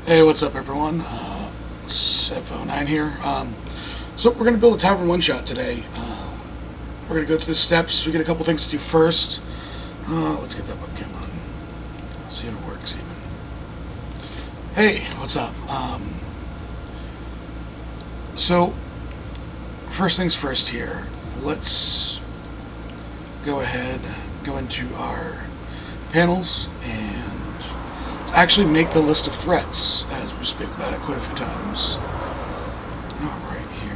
Hey, what's up, everyone? Seppo9 here. So we're gonna build a tavern one-shot today. We're gonna go through the steps. We got a couple things to do first. Let's get that webcam on. See if it works even. Hey, what's up? So first things first here. Let's go ahead, go into our panels, and actually make the list of threats, as we speak about it quite a few times. Right here.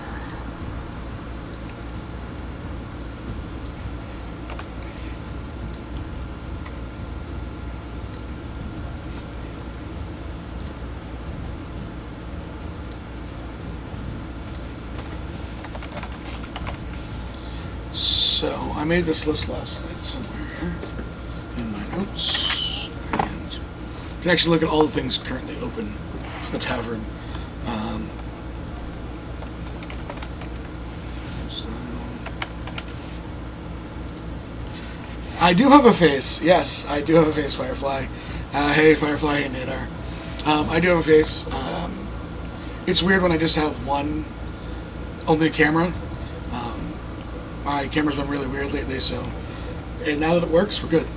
So I made this list last night somewhere here in my notes, and you can actually look at all the things currently open for the tavern. I do have a face. Yes, I do have a face, Firefly. Hey, Firefly. Hey, Nadar. I do have a face. It's weird when I just have only a camera. My camera's been really weird lately, so... And now that it works, we're good.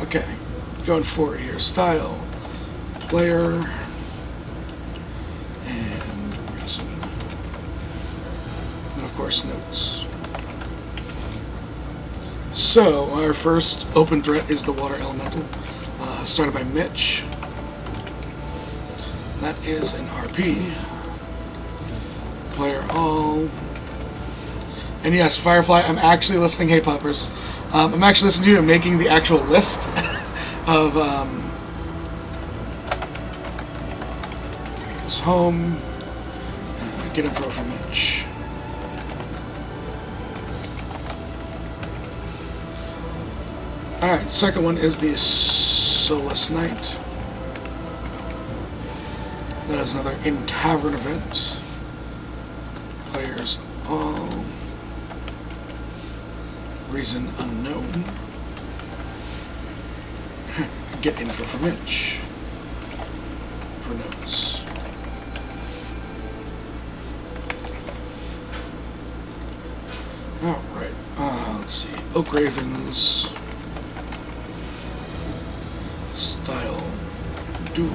Okay. Going forward here. Style. Player. And reason. And of course, notes. So, our first open threat is the Water Elemental. Started by Mitch. That is an RP. Player all. And yes, Firefly, I'm actually listening. Hey, Poppers. I'm actually listening to you and making the actual list of this home. Get info from Mitch. Alright, second one is the Soulless Night. That is another in-tavern event. Players all. Reason unknown. Get info from Mitch. For notes. Alright, let's see. Oak Ravens. Style. Duel.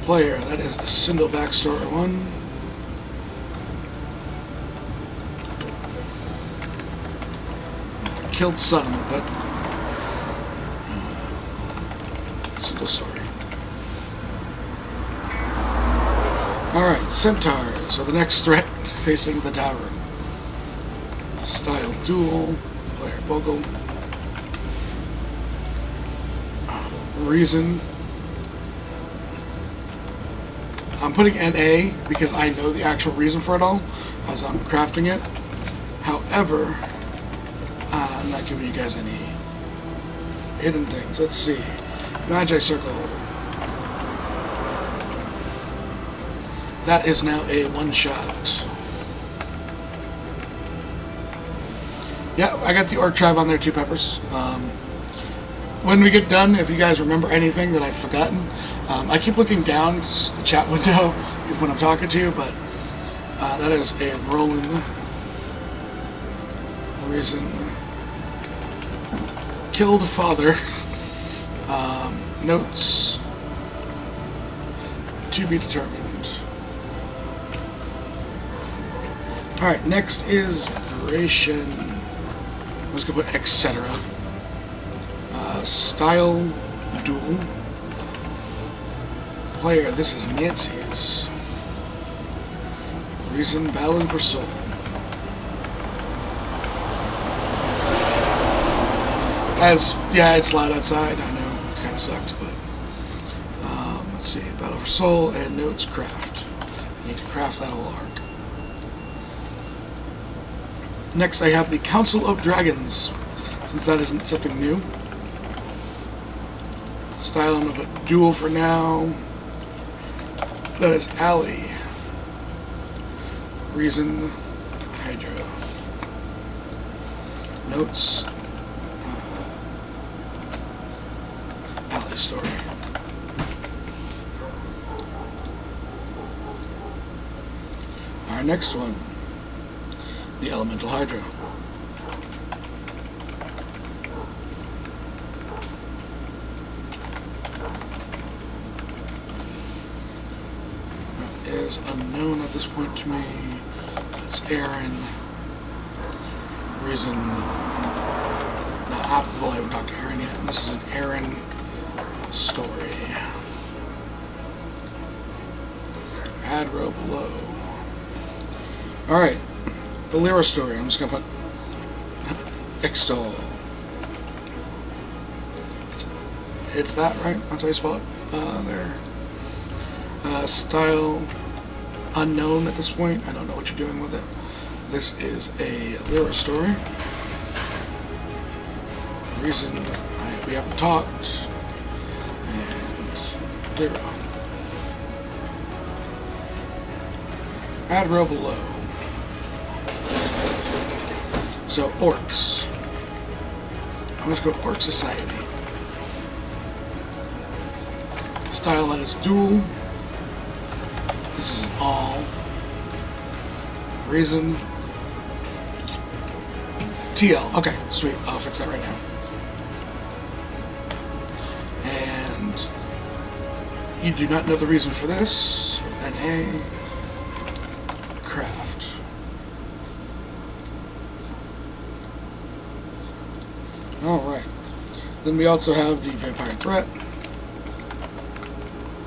Player, that is a Sindel Backstory 1. Killed son, but Sindel story. Alright, Centaur. So the next threat facing the tavern. Style Duel. Player Bogle. Reason. I'm putting NA because I know the actual reason for it all as I'm crafting it. However, I'm not giving you guys any hidden things. Let's see. Magi Circle. That is now a one-shot. Yeah, I got the Orc Tribe on there too, Peppers. When we get done, if you guys remember anything that I've forgotten, I keep looking down the chat window when I'm talking to you, but that is a Roland reason. Killed father. Notes to be determined. Alright, next is Gration. I'm just going to put etc. Style Duel. Player, this is Nancy's. Reason battling for soul. Yeah, it's loud outside, I know, it kind of sucks, but let's see, Battle for Soul and Notes Craft. I need to craft that whole arc. Next I have the Council of Dragons, since that isn't something new. Style, I'm going to put Duel for now. That is Alley. Reason, Hydra. Notes, Alley story. next one, the Elemental Hydra. That is unknown at this point to me. That's Aaron. Reason not applicable. I haven't talked to Aaron yet. And this is an Aaron story. Add row below. Alright. The Lair story. I'm just going to put extol. It's that, right? That's how you spell it. There. Style unknown at this point. I don't know what you're doing with it. This is a Lair story. Reason we haven't talked. And Lair. Add row below. So, orcs. I'm going to go Orc Society. Style that is dual. This is an all. Reason. TL. Okay, sweet. I'll fix that right now. And you do not know the reason for this. NA. Craft. Alright. Then we also have the Vampire Threat,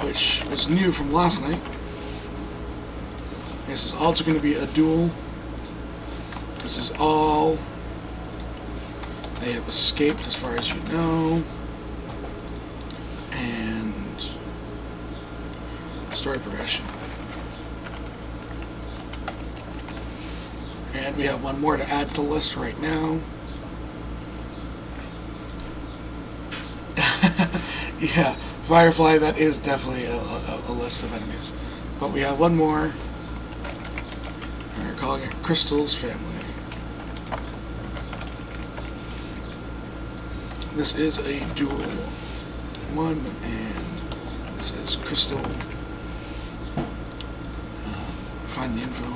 which was new from last night. This is also going to be a duel. This is all. They have escaped as far as you know. And story progression. And we have one more to add to the list right now. Yeah, Firefly, that is definitely a list of enemies. But we have one more. We're calling it Crystal's Family. This is a dual one, and this is Crystal. Find the info.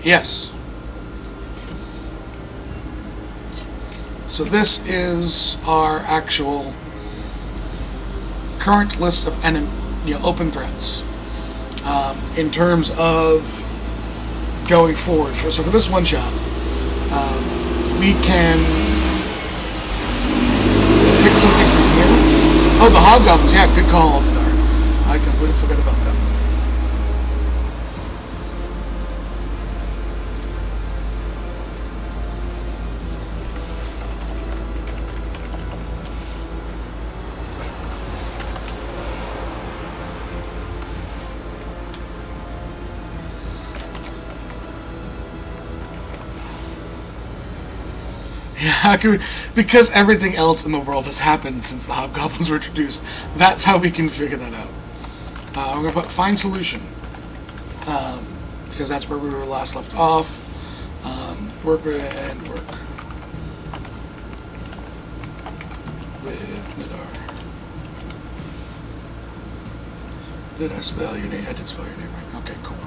Yes. So this is our actual current list of enemy, open threats. In terms of going forward, so for this one shot, we can pick something from here. Oh, the hobgoblins! Yeah, good call, Vidar. I completely forgot about them. Yeah, because everything else in the world has happened since the hobgoblins were introduced. That's how we can figure that out. I'm going to put find solution. Because that's where we were last left off. Work and work. With Nadar. Did I spell your name? I did spell your name right. Okay, cool.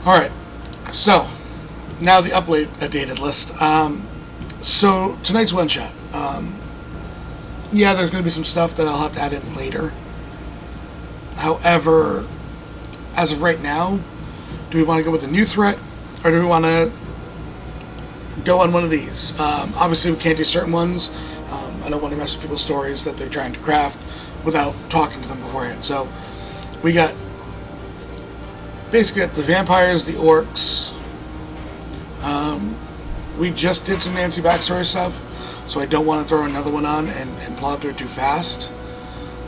Alright. So, now the updated list. So, tonight's one shot. Yeah, there's going to be some stuff that I'll have to add in later. However, as of right now, do we want to go with a new threat, or do we want to go on one of these? Obviously, we can't do certain ones. I don't want to mess with people's stories that they're trying to craft without talking to them beforehand. So, we got basically the vampires, the orcs. We just did some Nancy backstory stuff, so I don't want to throw another one on and plow through it too fast.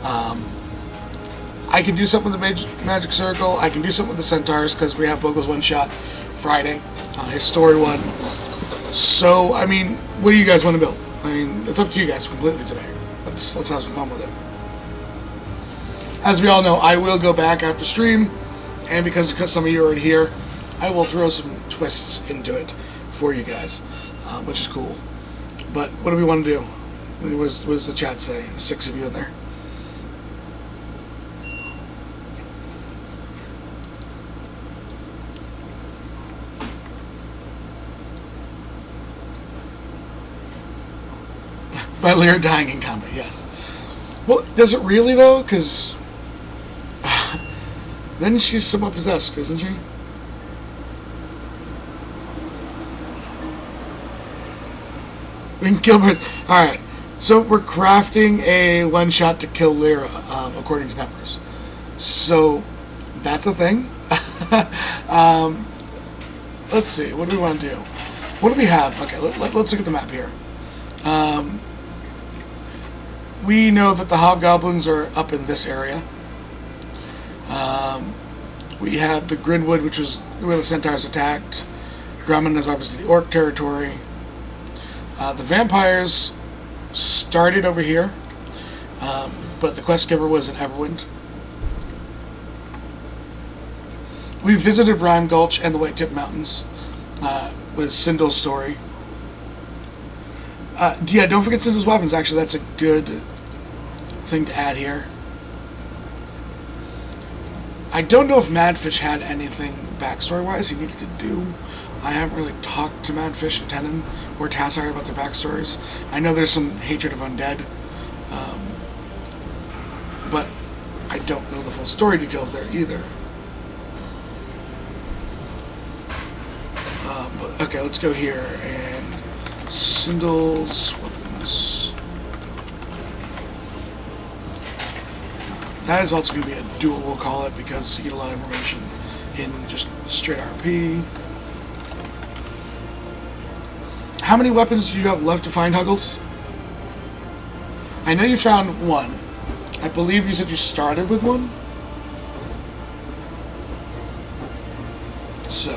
I can do something with the Magic Circle. I can do something with the Centaurs, because we have Bogo's one-shot Friday, his story one. So, I mean, what do you guys want to build? I mean, it's up to you guys completely today. Let's have some fun with it. As we all know, I will go back after stream, and because some of you are already here, I will throw some twists into it. for you guys, which is cool. But what do we want to do? What does the chat say? 6 of you in there. By Lair dying in combat, yes. Well, does it really though? Because then she's somewhat possessed, isn't she? We can kill her. Alright, so we're crafting a one-shot to kill Lyra, according to Peppers. So, that's a thing. Let's see, what do we want to do? What do we have? Okay, let's look at the map here. We know that the hobgoblins are up in this area. We have the Grinwood, which is where the centaurs attacked. Grumman is obviously the orc territory. The vampires started over here, but the quest giver was in Everwind. We visited Rime Gulch and the White Tip Mountains with Sindul's story. Yeah, don't forget Sindul's weapons. Actually, that's a good thing to add here. I don't know if Madfish had anything backstory-wise he needed to do. I haven't really talked to Madfish and Tenon or Tassire about their backstories. I know there's some hatred of undead, but I don't know the full story details there either. But okay, let's go here and Sindul's weapons. That is also going to be a duel, we'll call it, because you get a lot of information in just straight RP. How many weapons do you have left to find, Huggles? I know you found one. I believe you said you started with one. So.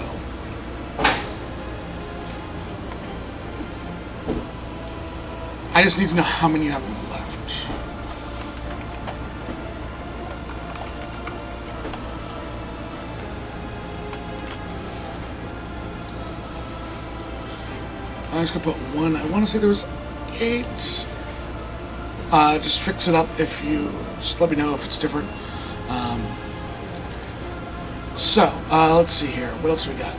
I just need to know how many you have left. I'm just going to put one. I want to say there was 8. Just fix it up if you... Just let me know if it's different. Let's see here. What else we got?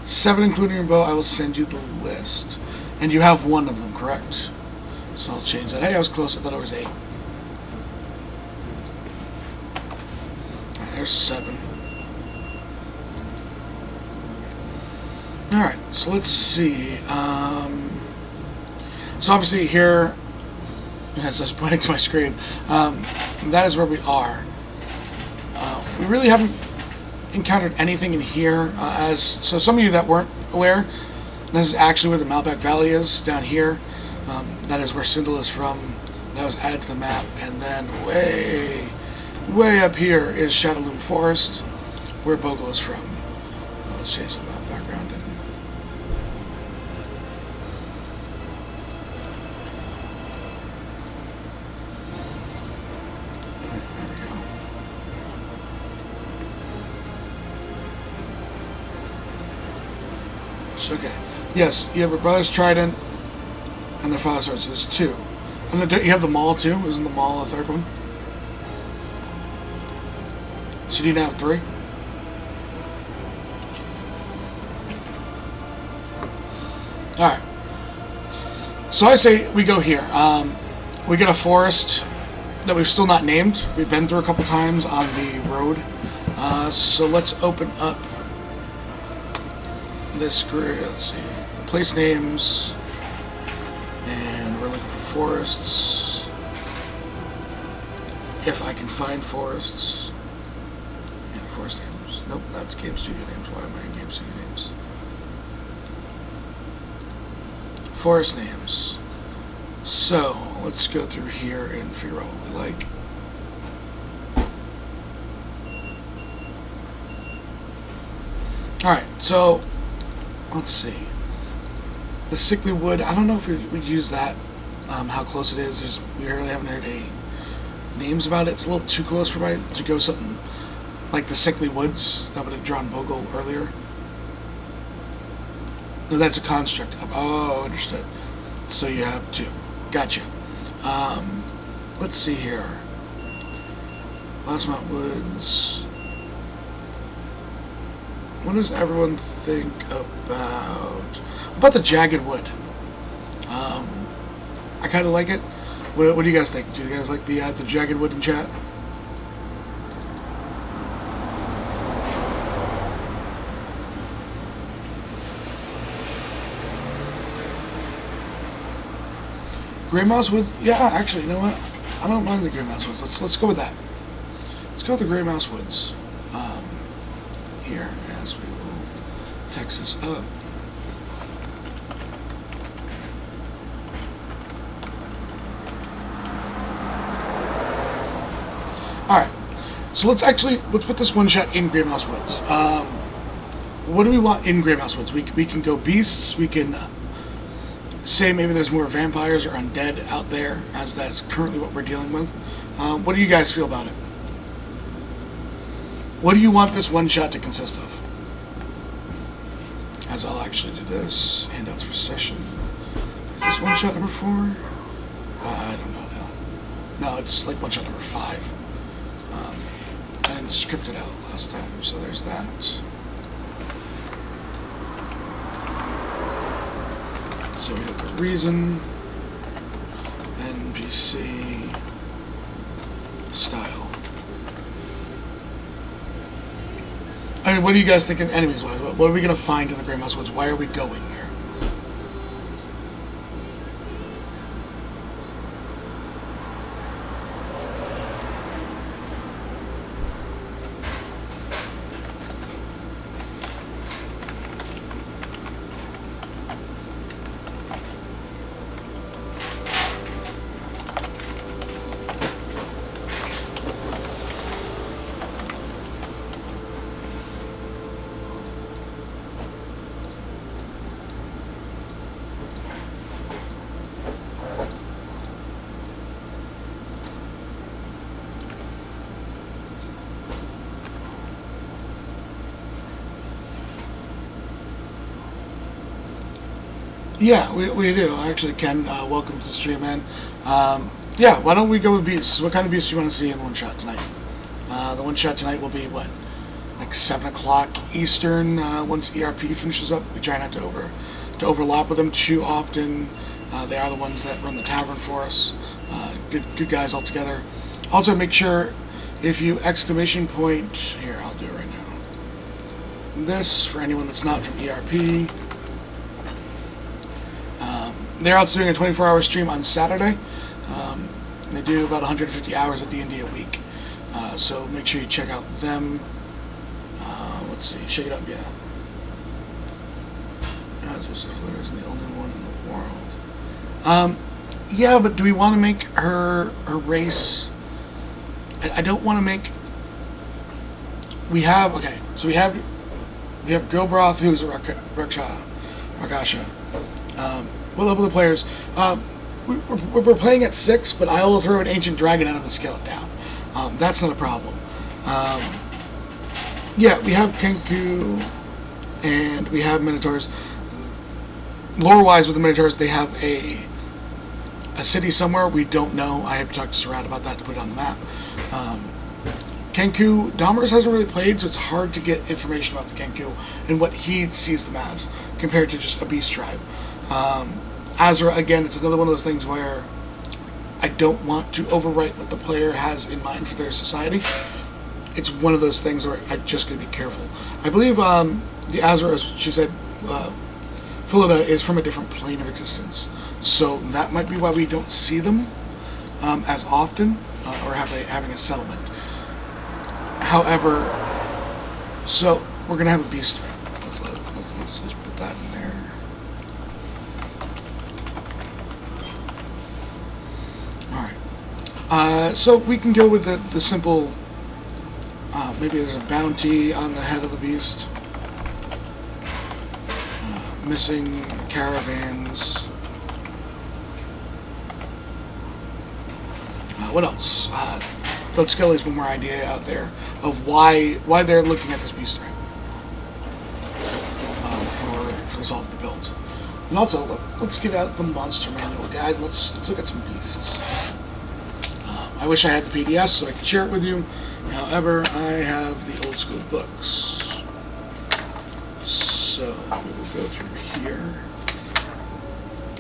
7 including your bow. I will send you the list. And you have 1 of them, correct? So I'll change that. Hey, I was close. I thought it was 8. Alright, there's 7. Alright, so let's see. So obviously here, as I was pointing to my screen, that is where we are. We really haven't encountered anything in here. So some of you that weren't aware, this is actually where the Malbec Valley is, down here. That is where Sindul is from. That was added to the map. And then way up here is Shadowloom Forest, where Bogle is from. Let's change the map background. Okay. Yes, you have your brother's trident and their father's sword, so there's 2. And you have the maul too? Isn't the maul a 3rd one? So do you now have 3? Alright. So I say we go here. We get a forest that we've still not named. We've been through a couple times on the road. So let's open up this grid. Let's see. Place names. And we're looking for forests. If I can find forests. Yeah, forest names. Nope, that's Game Studio names. Why am I in Game Studio names? Forest names. So, let's go through here and figure out what we like. Alright, so let's see. The sickly wood, I don't know if we use that, how close it is. We really haven't heard any names about it. It's a little too close for me to go something like the sickly woods that would have drawn Bogle earlier. No, that's a construct. Oh, understood. So you have two. Gotcha. Let's see here. Last Woods. What does everyone think about the jagged wood? I kind of like it. What do you guys think? Do you guys like the jagged wood in chat? Gray Mouse Wood? Yeah, actually, you know what? I don't mind the Gray Mouse Woods. Let's go with that. Let's go with the Gray Mouse Woods. Here, as we will text this up. Alright, so let's put this one shot in Gray Mouse Woods. What do we want in Gray Mouse Woods? We can go beasts, we can say maybe there's more vampires or undead out there, as that is currently what we're dealing with. What do you guys feel about it? What do you want this one shot to consist of? As I'll actually do this. Handouts for session. Is this one shot number 4? I don't know now. No, it's like one shot number 5. I didn't script it out last time, so there's that. So we got the reason, NPC, style. I mean, what are you guys thinking enemies-wise? What are we going to find in the Gray Mouse Woods? Why are we going there? Yeah, we do. Actually, Ken, welcome to the stream, man. Yeah, why don't we go with beasts? What kind of beasts do you want to see in the one shot tonight? The one shot tonight will be, what, like 7 o'clock Eastern, once ERP finishes up. We try not to overlap with them too often. They are the ones that run the tavern for us. Good guys all together. Also, make sure if you exclamation point, here, I'll do it right now. This, for anyone that's not from ERP. They're also doing a 24-hour stream on Saturday. They do about 150 hours of D&D a week. So make sure you check out them. Let's see, shake it up, yeah. Joseph Lair isn't the only one in the world. Yeah, but do we want to make her race? I don't want to make. We have Gilbroth, who's a Rakasha. We'll level the players. We're playing at 6, but I will throw an ancient dragon at him and scale it down. That's not a problem. Yeah, we have Kenku, and we have Minotaurs. Lore-wise, with the Minotaurs, they have a city somewhere we don't know. I have to talk to Sarat about that to put it on the map. Kenku, Domers hasn't really played, so it's hard to get information about the Kenku and what he sees them as compared to just a beast tribe. Azra, again, it's another one of those things where I don't want to overwrite what the player has in mind for their society. It's one of those things where I just gotta be careful. I believe the Azra, as she said, Philida is from a different plane of existence, so that might be why we don't see them as often, or having a settlement. However, so we're gonna have a beast threat. Let's just put that in there. Alright. So we can go with the simple, maybe there's a bounty on the head of the beast. Missing caravans. What else? Let's get at least one more idea out there of why they're looking at this beast threat. For for this all to be built. And also, let's get out the monster manual guide. Let's look at some beasts. I wish I had the PDF so I could share it with you. However, I have the old school books. So we will go through here.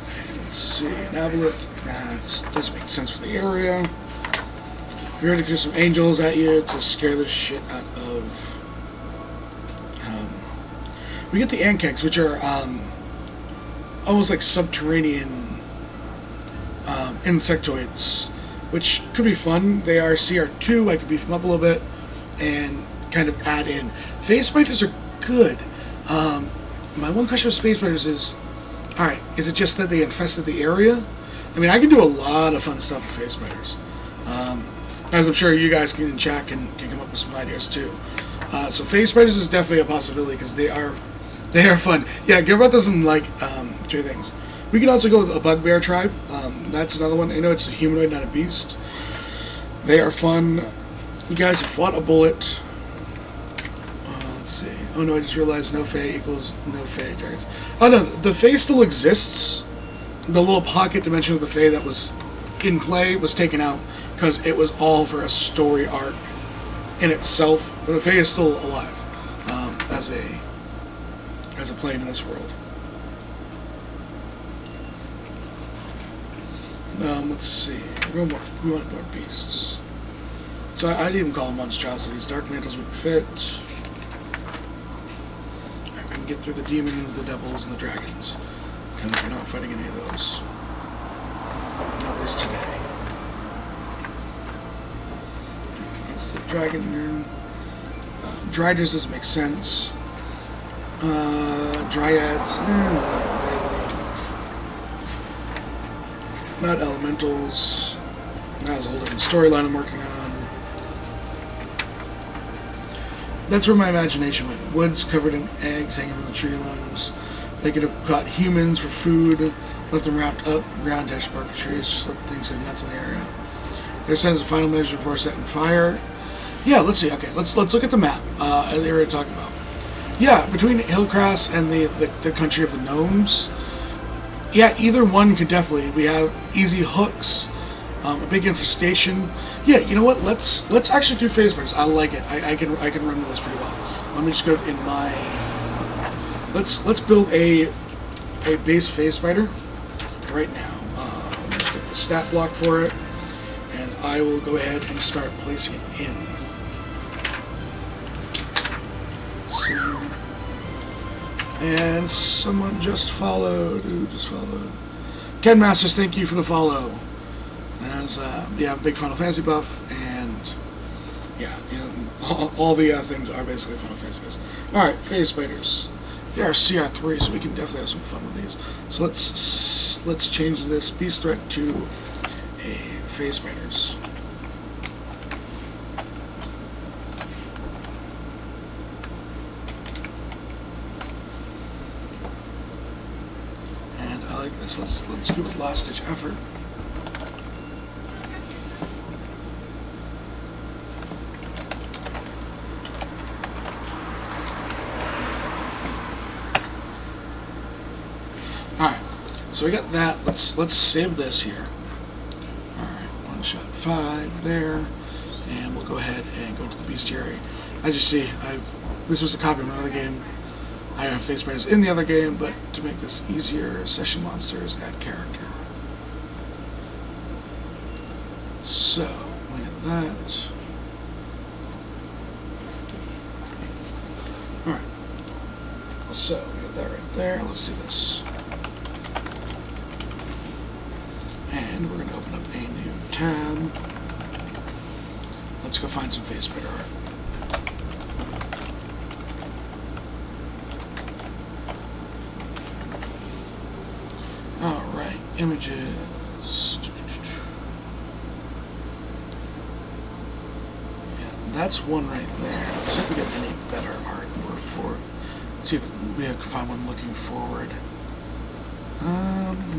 And let's see, an aboleth. That doesn't make sense for the area. We already threw some angels at you to scare the shit out of. We get the ankegs, which are almost like subterranean insectoids, which could be fun. They are CR2. I could beef them up a little bit and kind of add in. Phase spiders are good. My one question with space spiders is, alright, is it just that they infested the area? I mean, I can do a lot of fun stuff with phase spiders. As I'm sure you guys in chat can come up with some ideas too. So phase spiders is definitely a possibility because they are fun. Yeah, Gilbert doesn't like two things. We can also go with a bugbear tribe. That's another one. I know it's a humanoid, not a beast. They are fun. You guys have fought a bullet. Let's see. Oh no, I just realized no Fae equals no Fae dragons. Oh no, the Fae still exists. The little pocket dimension of the Fae that was in play was taken out because it was all for a story arc in itself. But the Fae is still alive as a plane in this world. Let's see. We want more beasts. So I'd even call them monstrosities. Dark mantles would fit. Alright, we can get through the demons, the devils, and the dragons. Because we're not fighting any of those. Not at least today. That's the dragon. Dryaders doesn't make sense. Dryads, not really. Not elementals. That's a whole different storyline I'm working on. That's where my imagination went. Woods covered in eggs hanging from the tree limbs. They could have caught humans for food, left them wrapped up, ground attached to bark of trees, just let the things go nuts in the area. They're sent as a final measure before setting fire. Yeah, let's see. Okay, let's look at the map. The area to talk about. Yeah, between Hillcrest and the country of the gnomes. Yeah, either one could definitely. We have easy hooks, a big infestation. Yeah, you know what? Let's actually do phase spiders. I like it. I can run with this pretty well. Let me just go in my. Let's build a base phase spider right now. Let's get the stat block for it, and I will go ahead and start placing it in. Let's see. And someone just followed. Who just followed? Ken Masters, thank you for the follow. As yeah, I'm a big Final Fantasy buff, and yeah, you know, all the things are basically Final Fantasy based. All right, phase spiders. They are CR3, so we can definitely have some fun with these. So let's change this beast threat to a phase spiders. This. Let's do it last ditch effort. Alright, so we got that. Let's save this here. Alright, 1-shot 5 there. And we'll go ahead and go to the bestiary. As you see, this was a copy of another game. I have phase spiders in the other game, but to make this easier, session monsters add character. So, look at that. Alright. So, we got that right there. Let's do this. And we're going to open up a new tab. Let's go find some phase spider art. Alright, images. Yeah, that's one right there. Let's see if we get any better art for it. Let's see if we can find one looking forward.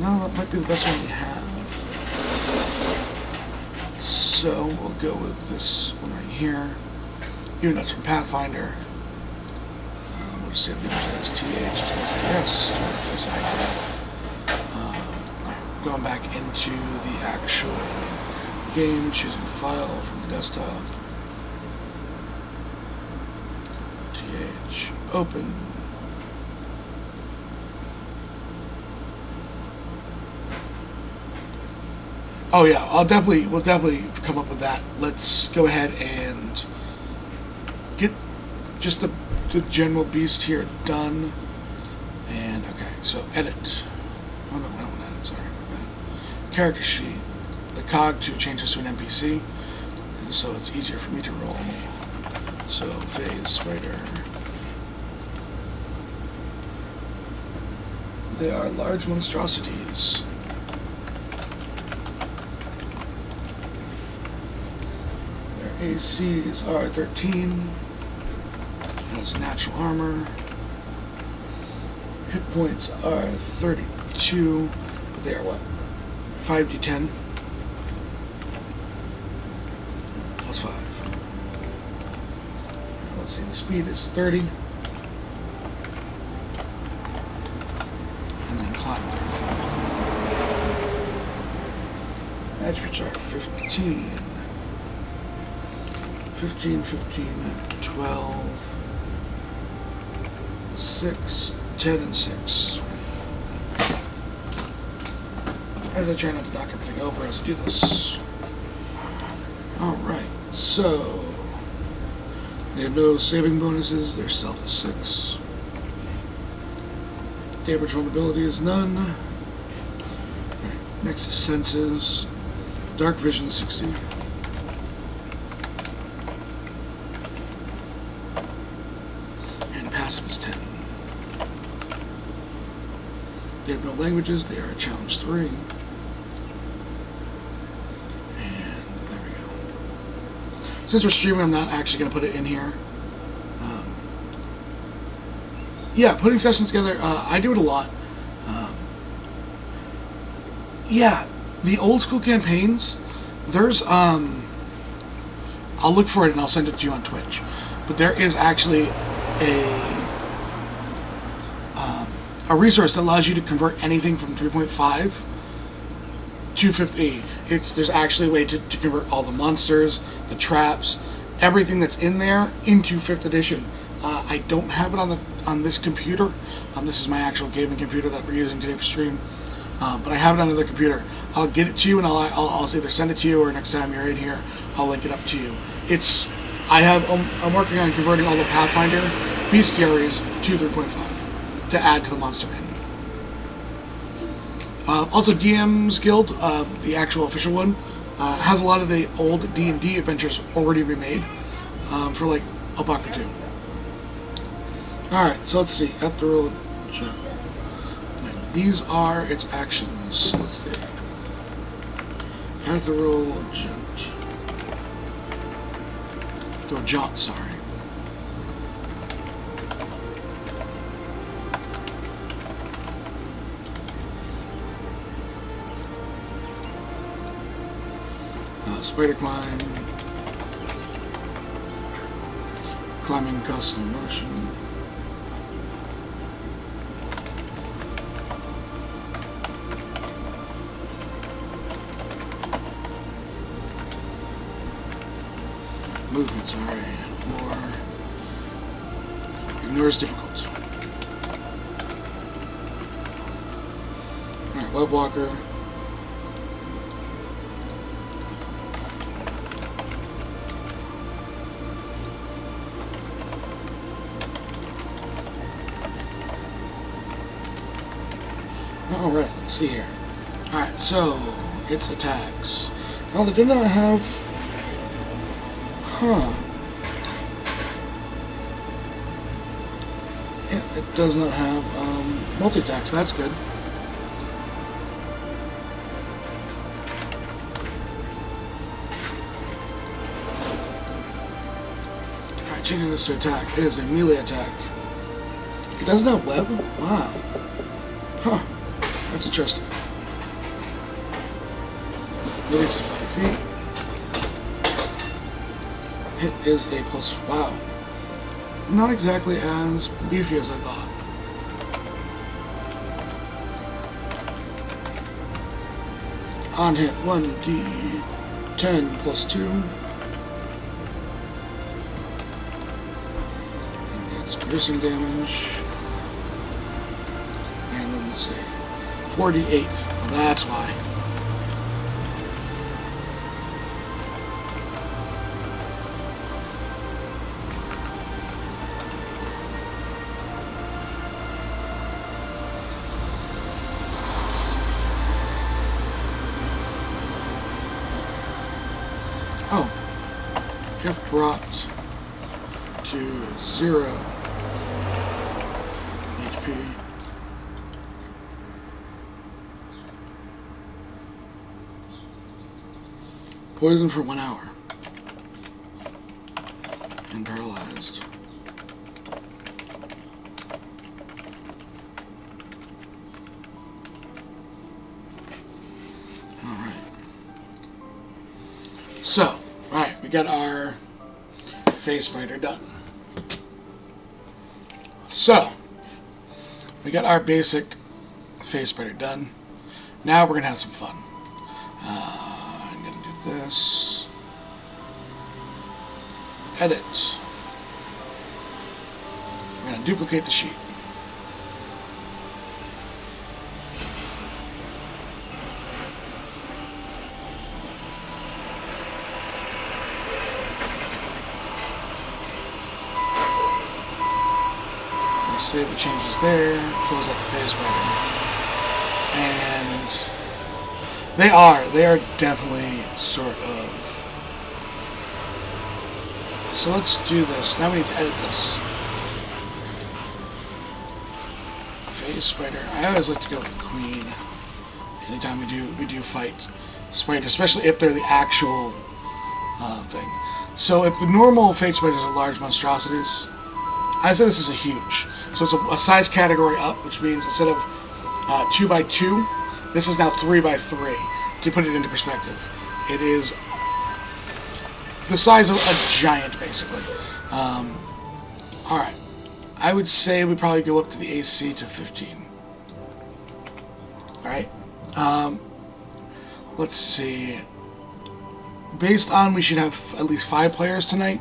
No, that might be the best one we have. So we'll go with this one right here. Even though it's from Pathfinder. We'll save as TH. Yes, going back into the actual game, choosing file from the desktop. TH, open. Oh yeah, we'll definitely come up with that. Let's go ahead and get just the general beast here done. And okay, so edit. Oh no, I don't want to edit, sorry. Character sheet. The cog to change this to an NPC, and so it's easier for me to roll. So phase spider. They are large monstrosities. Their ACs are 13. Has natural armor. Hit points are 32, but they are what? 5d10 plus 5. Now let's see, the speed is 30. And then climb 30 feet. Attributes are 15. 15, 15, 12, 6, 10, and 6. As I try not to knock everything over as I do this. Alright, so they have no saving bonuses, their stealth is 6. Damage vulnerability is none. Right, next is senses. Dark vision 60. And passive is 10. They have no languages, they are a challenge 3. Since we're streaming, I'm not actually going to put it in here. Yeah, putting sessions together, I do it a lot. Yeah, the old school campaigns, there's, I'll look for it and I'll send it to you on Twitch. But there is actually a resource that allows you to convert anything from 3.5 to 5e. There's actually a way to convert all the monsters, the traps, everything that's in there into 5th edition. I don't have it on this computer. This is my actual gaming computer that we're using today for stream. But I have it on another computer. I'll get it to you and I'll either send it to you or next time you're in here, I'll link it up to you. I'm working on converting all the Pathfinder bestiaries to 3.5 to add to the monster manual. Also, DM's Guild, the actual official one, has a lot of the old D&D adventures already remade for like $1 or $2. Alright, so let's see. Ethereal Jump. These are its actions. So let's see. Ethereal Jaunt. Or Jaunt, sorry. Spider climb, climbing costs no motion. Movements are more. Ignores difficult. Alright, web walker. Alright, let's see here. Alright, so its attacks. Well, they do not have. Yeah, it does not have multi-attacks, so that's good. Alright, changing this to attack. It is a melee attack. It doesn't have web? Wow. Huh. That's interesting. Moving to 5 feet. Hit is a plus. Wow. not exactly as beefy as I thought. On hit, 1d10 plus 2. And it's piercing damage. And then let's see. 4d8. Well, that's why. Oh, gift brought to 0 HP. Poison for 1 hour. And paralyzed. So, right, we got our face spider done. So, we got our basic face spider done. Now we're going to have some fun. I'm going to do this. Edit. We're going to duplicate the sheet. Save the changes there, close out the face spider. And they are definitely sort of. So let's do this. Now we need to edit this. Face spider. I always like to go with the queen. Anytime we do fight spiders, especially if they're the actual thing. So if the normal face spiders are large monstrosities, I say this is a huge. So it's a size category up, which means instead of 2 by 2, this is now 3 by 3. To put it into perspective, it is the size of a giant, basically. All right, I would say we probably go up to the AC to 15. All right. Let's see. Based on we should have at least 5 players tonight.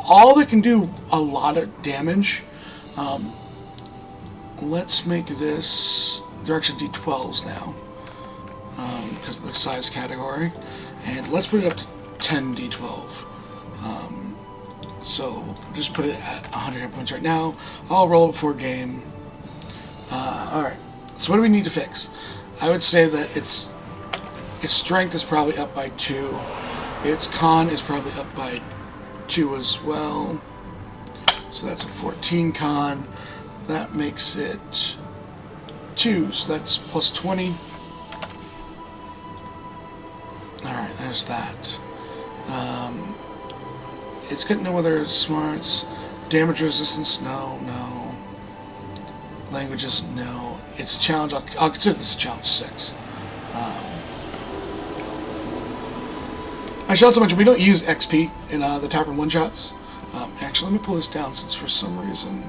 All that can do a lot of damage. Let's make this direction D12s now, because of the size category, and let's put it up to 10 D12. So we'll just put it at 100 hit points right now. I'll roll before game. Alright, so what do we need to fix? I would say that its strength is probably up by 2. Its con is probably up by 2 as well. So that's a 14 con. That makes it 2. So that's plus 20. Alright, there's that. It's got no other smarts. Damage resistance, no. Languages, no. It's a challenge. I'll consider this a challenge 6. I should also mention we don't use XP in the Tavern one-shots. Actually, let me pull this down since for some reason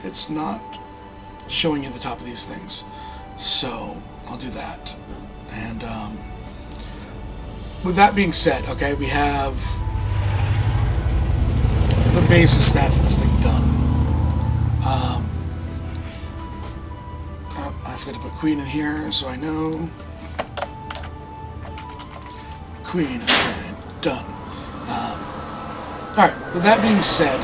it's not showing you the top of these things. So I'll do that. And with that being said, okay, we have the basic stats of this thing done. I forgot to put Queen in here, so I know. Queen, okay, done. Alright, with that being said,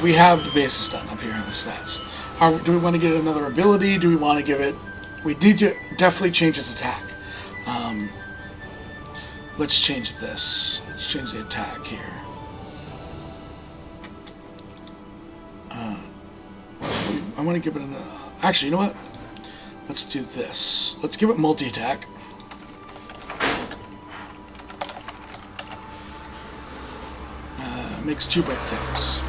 we have the basis done up here in the stats. Do we want to get another ability? Do we want to give it... We need to definitely change its attack. Let's change this. Let's change the attack here. I want to give it an... actually, you know what? Let's do this. Let's give it multi-attack. Makes 2 bite attacks.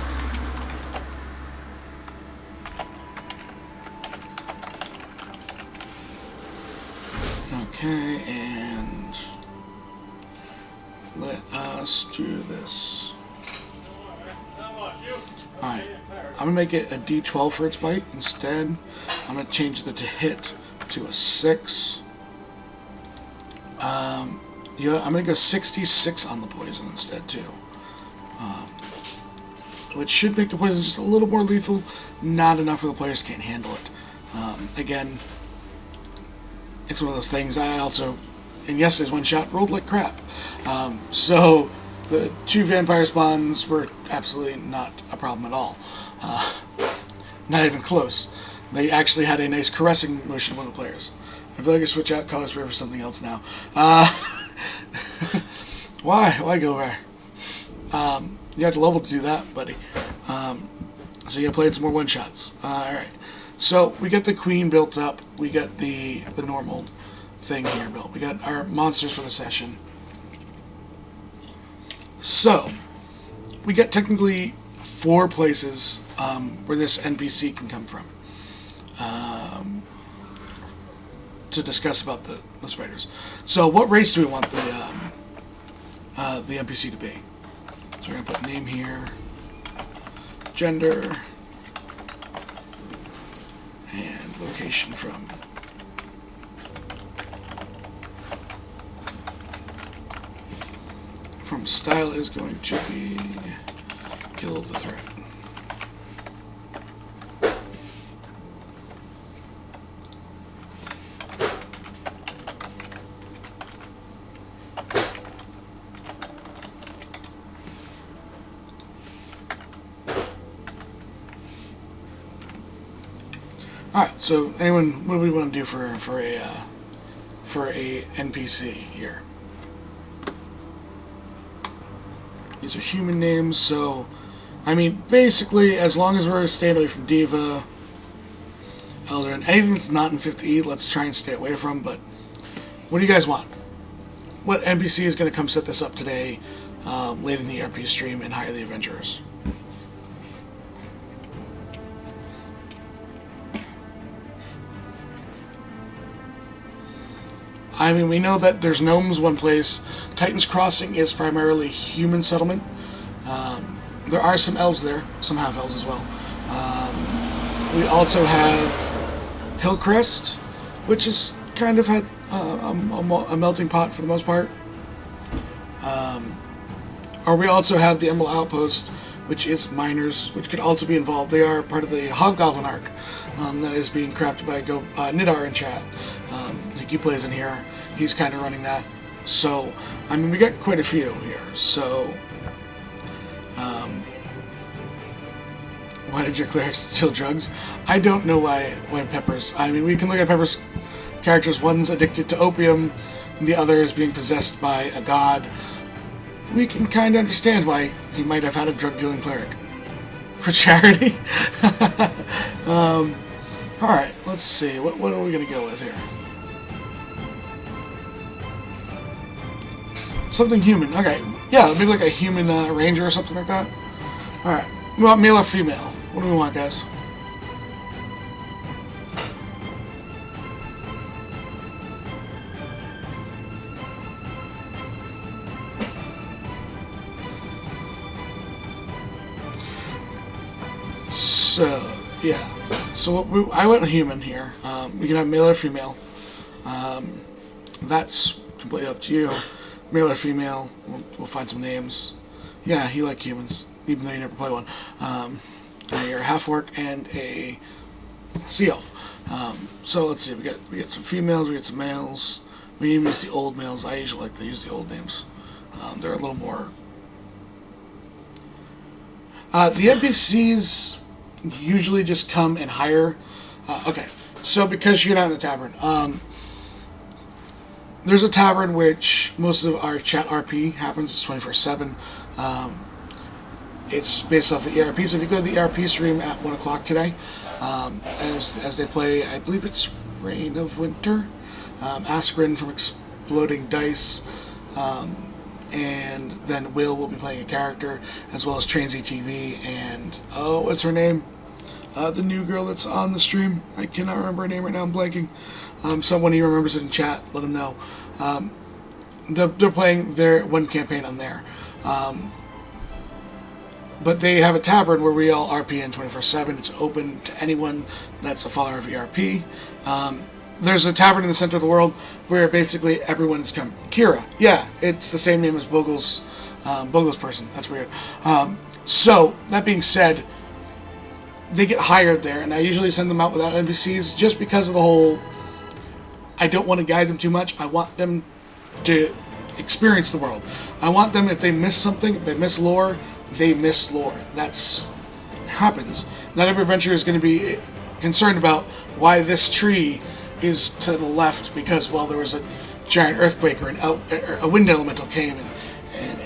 Okay, and let us do this. I'm going to make it a D12 for its bite instead. I'm going to change the to hit to a 6. Yeah, I'm going to go 66 on the poison instead too. Which should make the poison just a little more lethal. Not enough where the players can't handle it. Again, it's one of those things. I also, in yesterday's one shot, rolled like crap. So the 2 vampire spawns were absolutely not a problem at all. Not even close. They actually had a nice caressing motion with the players. I feel like I switch out colors for something else now. Why go there? You have to level to do that, buddy. So you gotta play some more one-shots. Alright. So we get the queen built up. We get the normal thing here built. We got our monsters for the session. So we get technically 4 places where this NPC can come from to discuss about the spiders. So what race do we want the NPC to be? So we're going to put name here, gender, and location from. From style is going to be kill the threat. Alright, so anyone, what do we want to do for a NPC here? These are human names, so I mean basically as long as we're staying away from Diva, Elder, and anything that's not in 50E, let's try and stay away from. But what do you guys want? What NPC is going to come set this up today, late in the ERP stream, and hire the Adventurers? I mean, we know that there's gnomes one place. Titan's Crossing is primarily human settlement. There are some elves there, some half-elves as well. We also have Hillcrest, which is kind of had a melting pot for the most part. Or we also have the Emerald Outpost, which is miners, which could also be involved. They are part of the Hobgoblin arc that is being crafted by Nidar in chat. He plays in here. He's kind of running that. So, I mean, we got quite a few here. So, why did your clerics steal drugs? I don't know why Pepper's. I mean, we can look at Pepper's characters. One's addicted to opium, and the other is being possessed by a god. We can kind of understand why he might have had a drug-dealing cleric. For charity? Alright, let's see. What are we going to go with here? Something human. Okay. Yeah, maybe like a human ranger or something like that. Alright. We want male or female? What do we want, guys? So, yeah. So I went human here. We can have male or female. That's completely up to you. Male or female, we'll find some names. Yeah, you like humans, even though you never play one. You're a half-orc and a sea elf. So let's see, we get some females, we get some males. We even use the old males. I usually like to use the old names. They're a little more... the NPCs usually just come and hire... okay, so because you're not in the tavern... there's a tavern which most of our chat RP happens. It's 24/7. It's based off of ERP. So if you go to the ERP stream at 1 o'clock today, as they play, I believe it's Reign of Winter, Askren from Exploding Dice, and then will be playing a character, as well as Transy TV and what's her name? The new girl that's on the stream. I cannot remember her name right now. I'm blanking. Someone who remembers it in chat, let them know. They're playing their one campaign on there. But they have a tavern where we all RP in 24/7. It's open to anyone that's a follower of ERP. There's a tavern in the center of the world where basically everyone is come. Kira, yeah, it's the same name as Bogle's person. That's weird. So that being said, they get hired there, and I usually send them out without NPCs just because of the whole. I don't want to guide them too much. I want them to experience the world. I want them, if they miss something, if they miss lore, they miss lore. That's happens. Not every adventurer is going to be concerned about why this tree is to the left because, well, there was a giant earthquake or a wind elemental came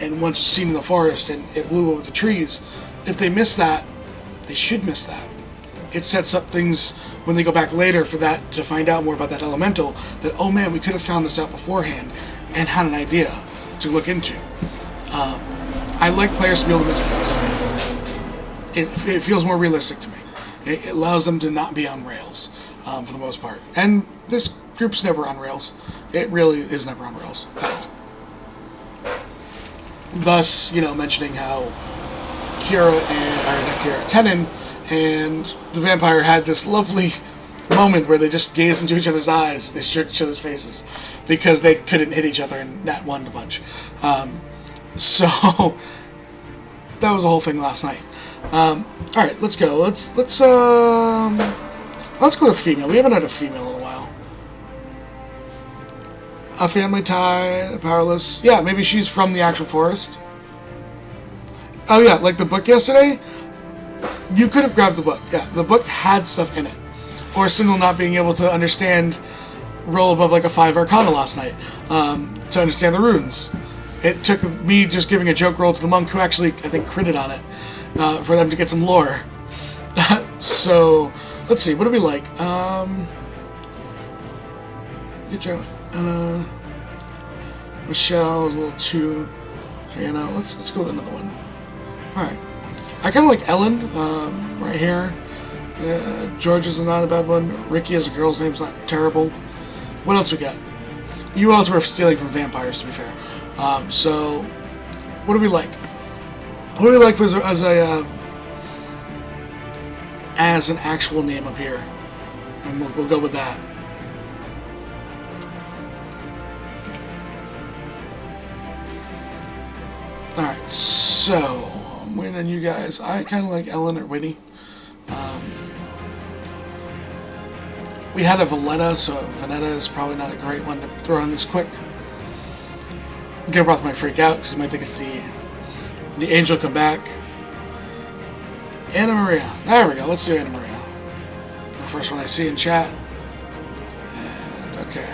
and once was seen in the forest and it blew over the trees. If they miss that, they should miss that. It sets up things when they go back later for that to find out more about that elemental that, oh man, we could have found this out beforehand and had an idea to look into. I like players to be able to miss things. It feels more realistic to me. It allows them to not be on rails for the most part. And this group's never on rails. It really is never on rails. Thus, mentioning how Tenon and the vampire had this lovely moment where they just gazed into each other's eyes. They stroked each other's faces because they couldn't hit each other and that won a bunch. So that was the whole thing last night. All right, let's go. Let's go with a female. We haven't had a female in a while. A family tie, powerless. Yeah, maybe she's from the actual forest. Oh yeah, like the book yesterday. You could have grabbed the book. Yeah, the book had stuff in it. Or Sindel not being able to understand roll above like a 5 Arcana last night to understand the runes. It took me just giving a joke roll to the monk who actually, I think, critted on it for them to get some lore. So, let's see. What do we like? Good job. Anna. Michelle's a little too... Let's go with another one. Alright. I kind of like Ellen right here. George is not a bad one. Ricky as a girl's name's not terrible. What else we got? You also were stealing from vampires, to be fair. So, what do we like? What do we like as an actual name up here? And we'll go with that. Alright, so I'm waiting on you guys. I kind of like Ellen or Winnie. We had a Valletta, so Vanetta is probably not a great one to throw in this quick. Gilbroth might freak out because he might think it's the angel come back. Anna Maria. There we go. Let's do Anna Maria. The first one I see in chat. And okay.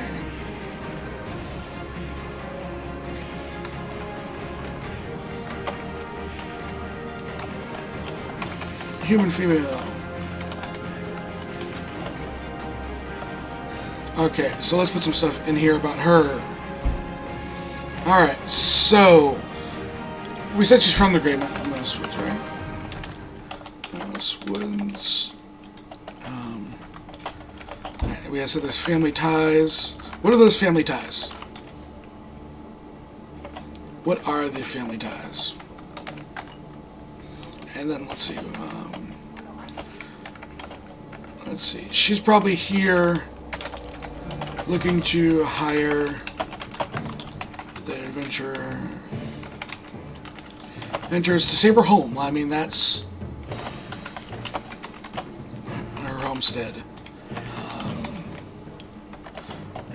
Human female. Okay, so let's put some stuff in here about her. Alright, so we said she's from the Great Mouse Woods, right? Mouse Woods. We said there's family ties. What are those family ties? What are the family ties? And then let's see. Let's see. She's probably here looking to hire the adventurer. Enters to save her home. I mean, that's her homestead.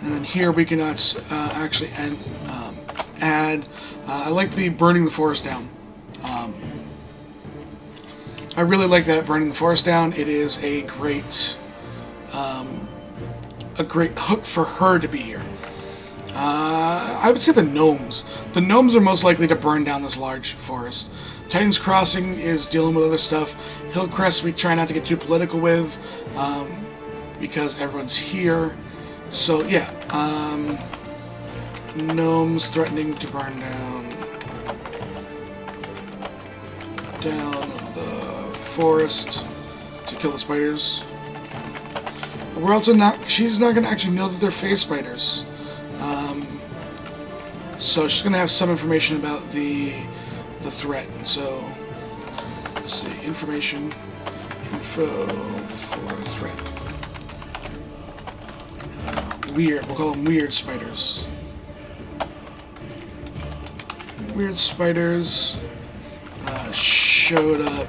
And then here we can actually add. I like the burning the forest down. I really like that burning the forest down. It is a great hook for her to be here. I would say the gnomes. The gnomes are most likely to burn down this large forest. Titan's Crossing is dealing with other stuff. Hillcrest we try not to get too political with because everyone's here. So yeah, gnomes threatening to burn down the forest to kill the spiders. We're also not. She's not going to actually know that they're phase spiders. So she's going to have some information about the threat. So let's see, information, info for threat. Weird, we'll call them weird spiders. Weird spiders showed up.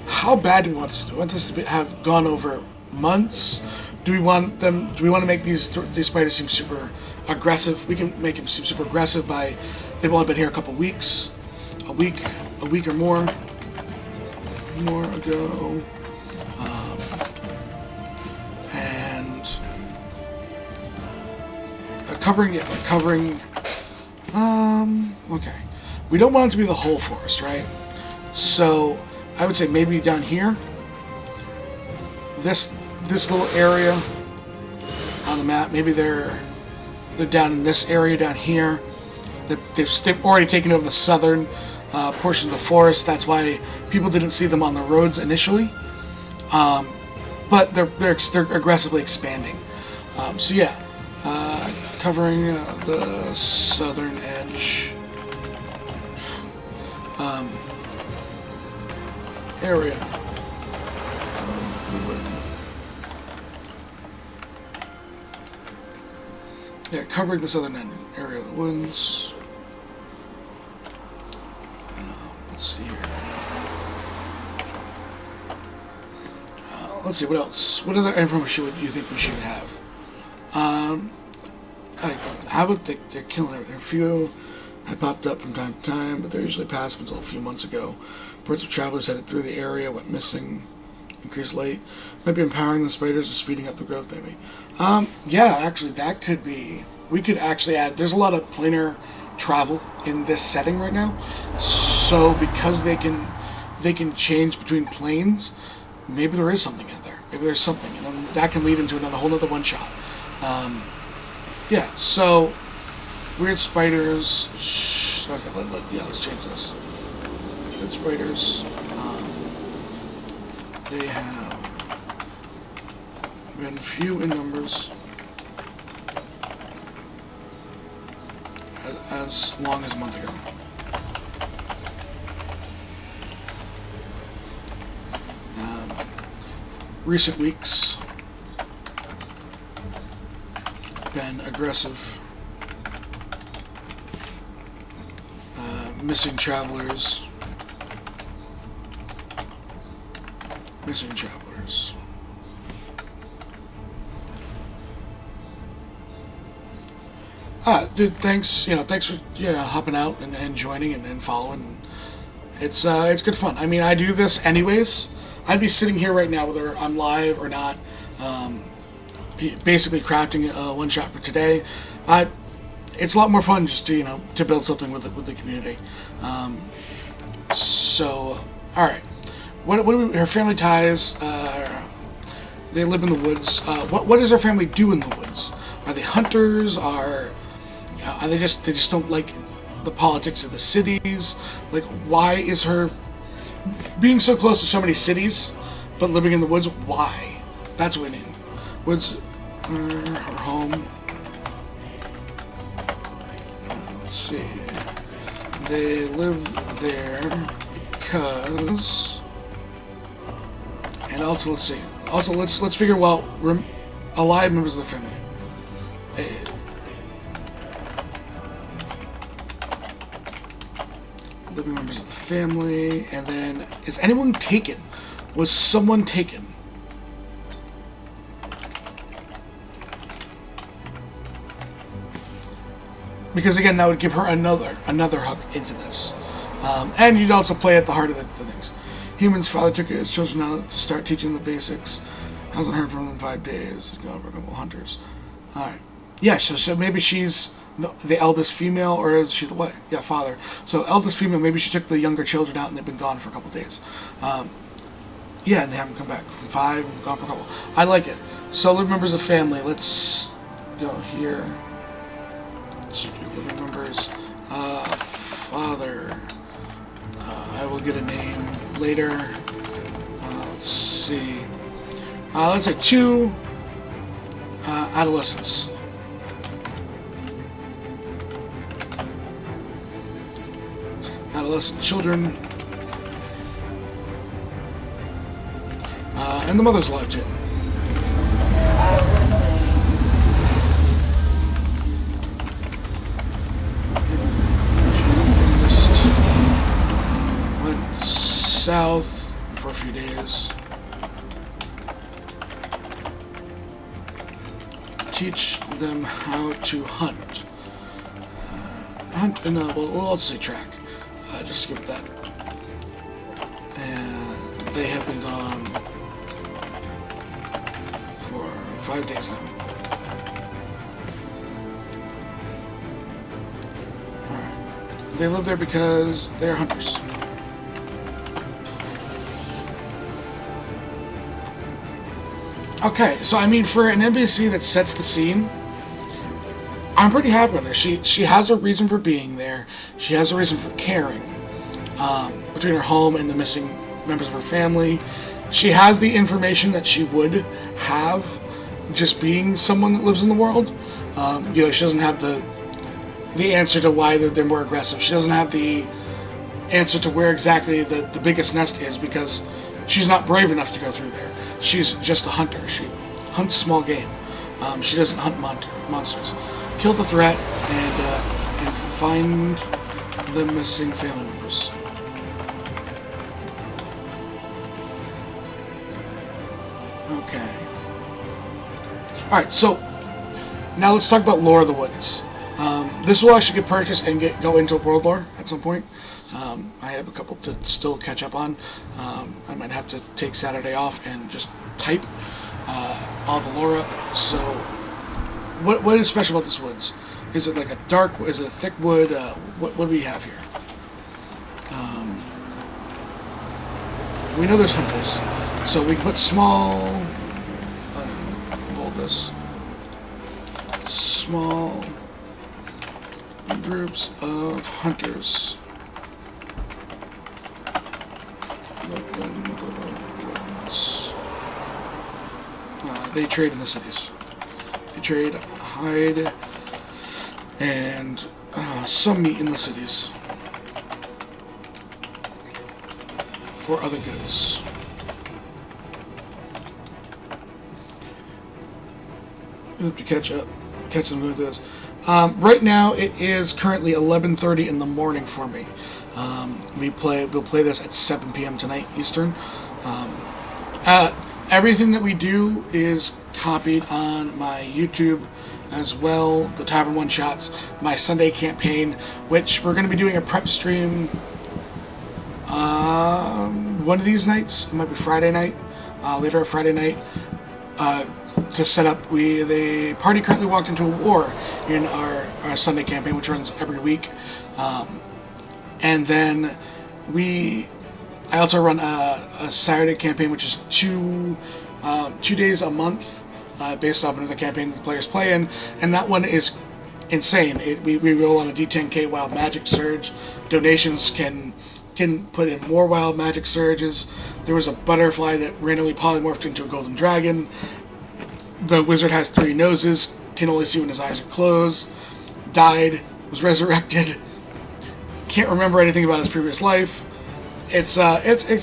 How bad do we want this to do? Do we want this to have gone over months? Do we want them? Do we want to make these spiders seem super aggressive? We can make them seem super aggressive by they've only been here a couple weeks, a week or more ago, and covering. Yeah, like covering. Okay. We don't want it to be the whole forest, right? So I would say maybe down here. This little area on the map, maybe they're down in this area down here. They've already taken over the southern portion of the forest. That's why people didn't see them on the roads initially. But they're aggressively expanding. So yeah, covering the southern edge area. Yeah, covering the southern end area of the woods. Let's see here. Let's see, what else? What other information would you think we should have? How about they're killing everything? A few had popped up from time to time, but they're usually passive until a few months ago. Reports of travelers headed through the area went missing. Increased light. Might be empowering the spiders or speeding up the growth, maybe. Yeah, actually, that could be. We could actually add. There's a lot of planar travel in this setting right now, so because they can change between planes, maybe there is something out there. Maybe there's something, and then that can lead into whole nother one shot. Yeah. So weird spiders. Okay, let's change this. Weird spiders. They have been few in numbers as long as a month ago. Recent weeks been aggressive. Missing travelers. Missing travelers. Dude, thanks. Thanks for hopping out and joining and following. It's good fun. I mean, I do this anyways. I'd be sitting here right now, whether I'm live or not, basically crafting a one shot for today. It's a lot more fun just to build something with the community. So, all right. What do her family ties? They live in the woods. What does her family do in the woods? Are they hunters? Are they just don't like the politics of the cities? Like, why is her being so close to so many cities, but living in the woods? Why? That's what we need. Woods are her home. Let's see. They live there because. And also, let's see. Also, let's figure alive members of the family. Living members of the family, and then is anyone taken? Was someone taken? Because again, that would give her another hook into this, and you'd also play at the heart of the things. Human's father took his children out to start teaching them the basics. Hasn't heard from him in 5 days. He's gone for a couple of hunters. All right. Yeah, so maybe she's the eldest female, or is she the what? Yeah, father. So eldest female, maybe she took the younger children out and they've been gone for a couple of days. Yeah, and they haven't come back. From 5, and gone for a couple. I like it. So living members of family. Let's go here. Let's do living members. Father. I will get a name later. Let's see. Let's say 2 adolescents. Adolescent children. And the mother's alive too. Just went south for a few days. Teach them how to hunt. Hunt, no, well, let's say track. Just skip that. And they have been gone for 5 days now. Alright. They live there because they're hunters. Okay, so I mean, for an NPC that sets the scene, I'm pretty happy with her. She has a reason for being there. She has a reason for caring. Between her home and the missing members of her family, she has the information that she would have just being someone that lives in the world. You know, she doesn't have the answer to why they're more aggressive. She doesn't have the answer to where exactly the biggest nest is, because she's not brave enough to go through there. She's just a hunter. She hunts small game. She doesn't hunt monsters. Kill the threat and find the missing family members. Okay. Alright, so now let's talk about Lore of the Woods. This will actually get purchased and go into world lore at some point. I have a couple to still catch up on. I might have to take Saturday off and just type all the lore up. So, what is special about this woods? Is it like a dark? Is it a thick wood? What do we have here? We know there's hunters, so we can put small. Hold this. Small groups of hunters. Look in the woods. They trade in the cities. They trade hide and some meat in the cities for other goods. We have to catch them with this. Right now, it is currently 11:30 in the morning for me. We'll play this at 7 p.m. tonight Eastern. Everything that we do is copied on my YouTube as well. The Tavern One Shots, my Sunday campaign, which we're going to be doing a prep stream one of these nights. It might be Friday night, later Friday night, to set up. The party currently walked into a war in our Sunday campaign, which runs every week, and then I also run a Saturday campaign, which is 2 days a month, based off another campaign that the players play in, and that one is insane. We roll on a D10K Wild Magic Surge. Donations can put in more Wild Magic Surges. There was a butterfly that randomly polymorphed into a golden dragon. The wizard has 3 noses, can only see when his eyes are closed, died, was resurrected, can't remember anything about his previous life. It's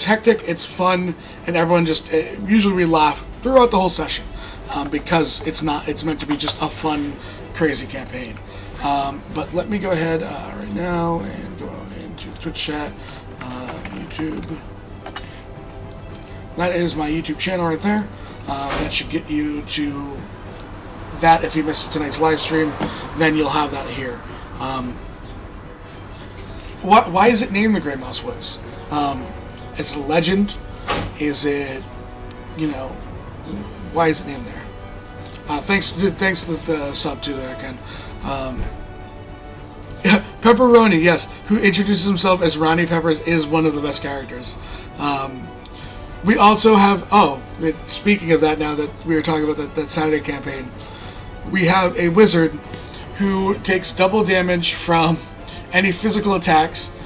hectic, it's fun, and everyone just, usually we laugh throughout the whole session, because it's meant to be just a fun, crazy campaign. But let me go ahead right now and go into the Twitch chat, YouTube. That is my YouTube channel right there. That should get you to that. If you missed tonight's live stream, then you'll have that here. Why is it named the Grey Mouse Woods? It's a legend. Is it, why is it named there? Thanks to the sub too there again. Pepperoni, yes, who introduces himself as Ronnie Peppers, is one of the best characters. We also have, speaking of that, now that we were talking about that Saturday campaign, we have a wizard who takes double damage from any physical attacks,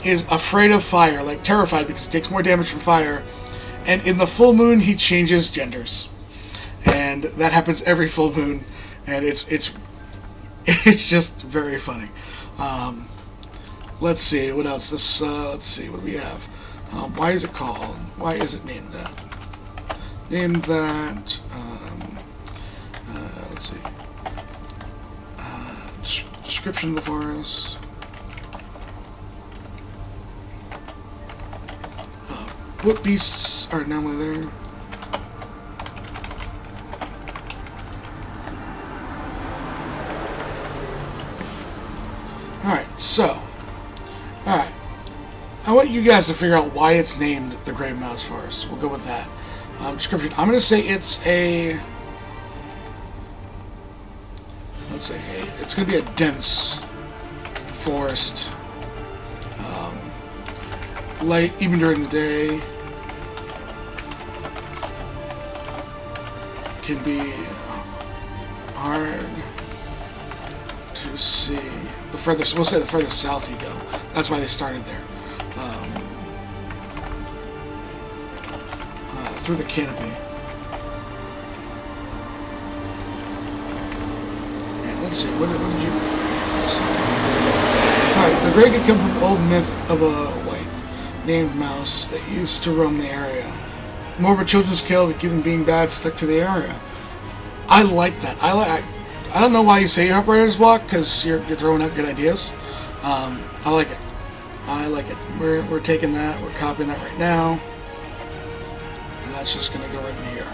is afraid of fire, like terrified because he takes more damage from fire, and in the full moon he changes genders. And that happens every full moon, and it's just very funny. Let's see, what else? Let's see, what do we have? Why is it called? Why is it named that? name that, let's see, description of the forest. What beasts are normally there? Alright, so, alright, I want you guys to figure out why it's named the Great Mouse Forest. We'll go with that. Description, I'm going to say it's a, let's say, it's going to be a dense forest, light even during the day, can be hard to see. The furthest, we'll say the furthest south you go. That's why they started there. Through the canopy. And let's see, what did you... Let's see. Alright, the Grey could come from an old myth of a white named mouse that used to roam the area. More of a children's tale that given being bad stuck to the area. I like that. I don't know why you say you're operator's block, because you're throwing out good ideas. I like it. I like it. We're taking that, we're copying that right now. And that's just going to go right in here.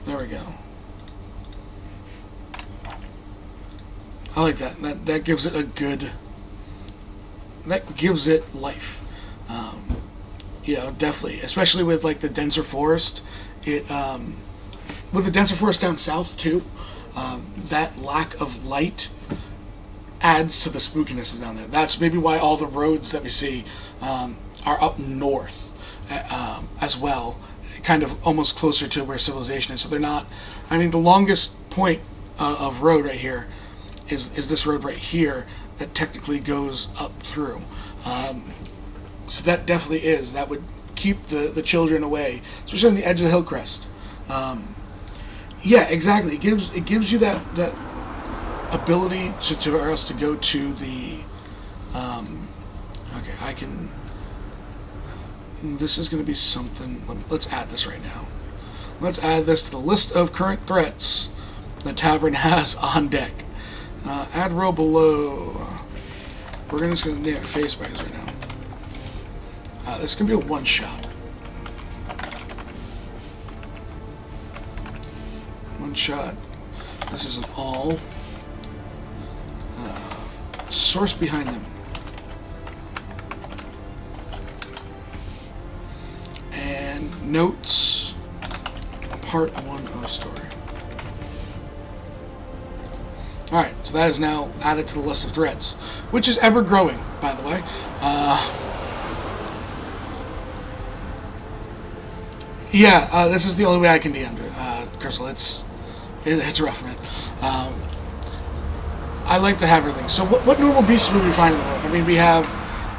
There we go. I like that. That gives it a good... That gives it life. You know, definitely. Especially with, like, the denser forest. It, with the denser forest down south, too, that lack of light adds to the spookiness of down there. That's maybe why all the roads that we see are up north as well, kind of almost closer to where civilization is. So they're not, I mean, the longest point of road right here is this road right here that technically goes up through. So that definitely is, that would keep the children away, especially on the edge of the hill crest. Yeah, exactly. It gives you that ability for us to go to the. Okay, I can. This is going to be something. Let's add this right now. Let's add this to the list of current threats the tavern has on deck. Add row below. We're just going to name it face spiders right now. This can be a one shot. One shot. This is an all. Source behind them. And notes. Part 1 of story. Alright, so that is now added to the list of threats, which is ever growing, by the way. Yeah, this is the only way I can DM Crystal. It's rough, man. I like to have everything. So what normal beasts would we find in the world? I mean, we have,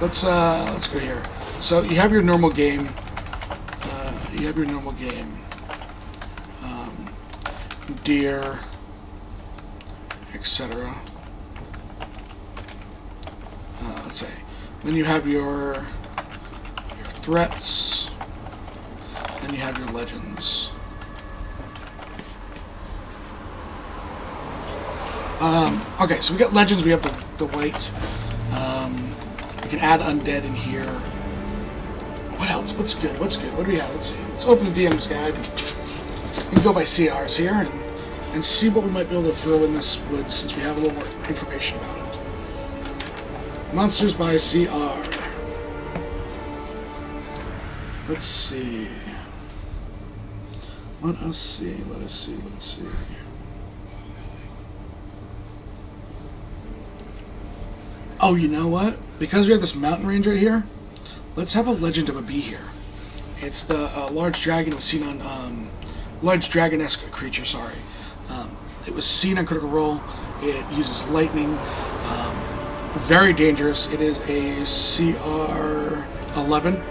let's go here. So you have your normal game. Deer, etc. Let's say. Then you have your threats. Then you have your legends. Okay, so we got legends. We have the white. We can add undead in here. What else? What's good? What do we have? Let's see. Let's open the DM's guide. We can go by CRs here and see what we might be able to throw in this woods, since we have a little more information about it. Monsters by CR. Let's see. Let us see. Oh, you know what? Because we have this mountain range right here, let's have a legend of a bee here. It's the large dragon. It was seen on large dragon-esque creature. Sorry, it was seen on Critical Role. It uses lightning. Very dangerous. It is a CR 11.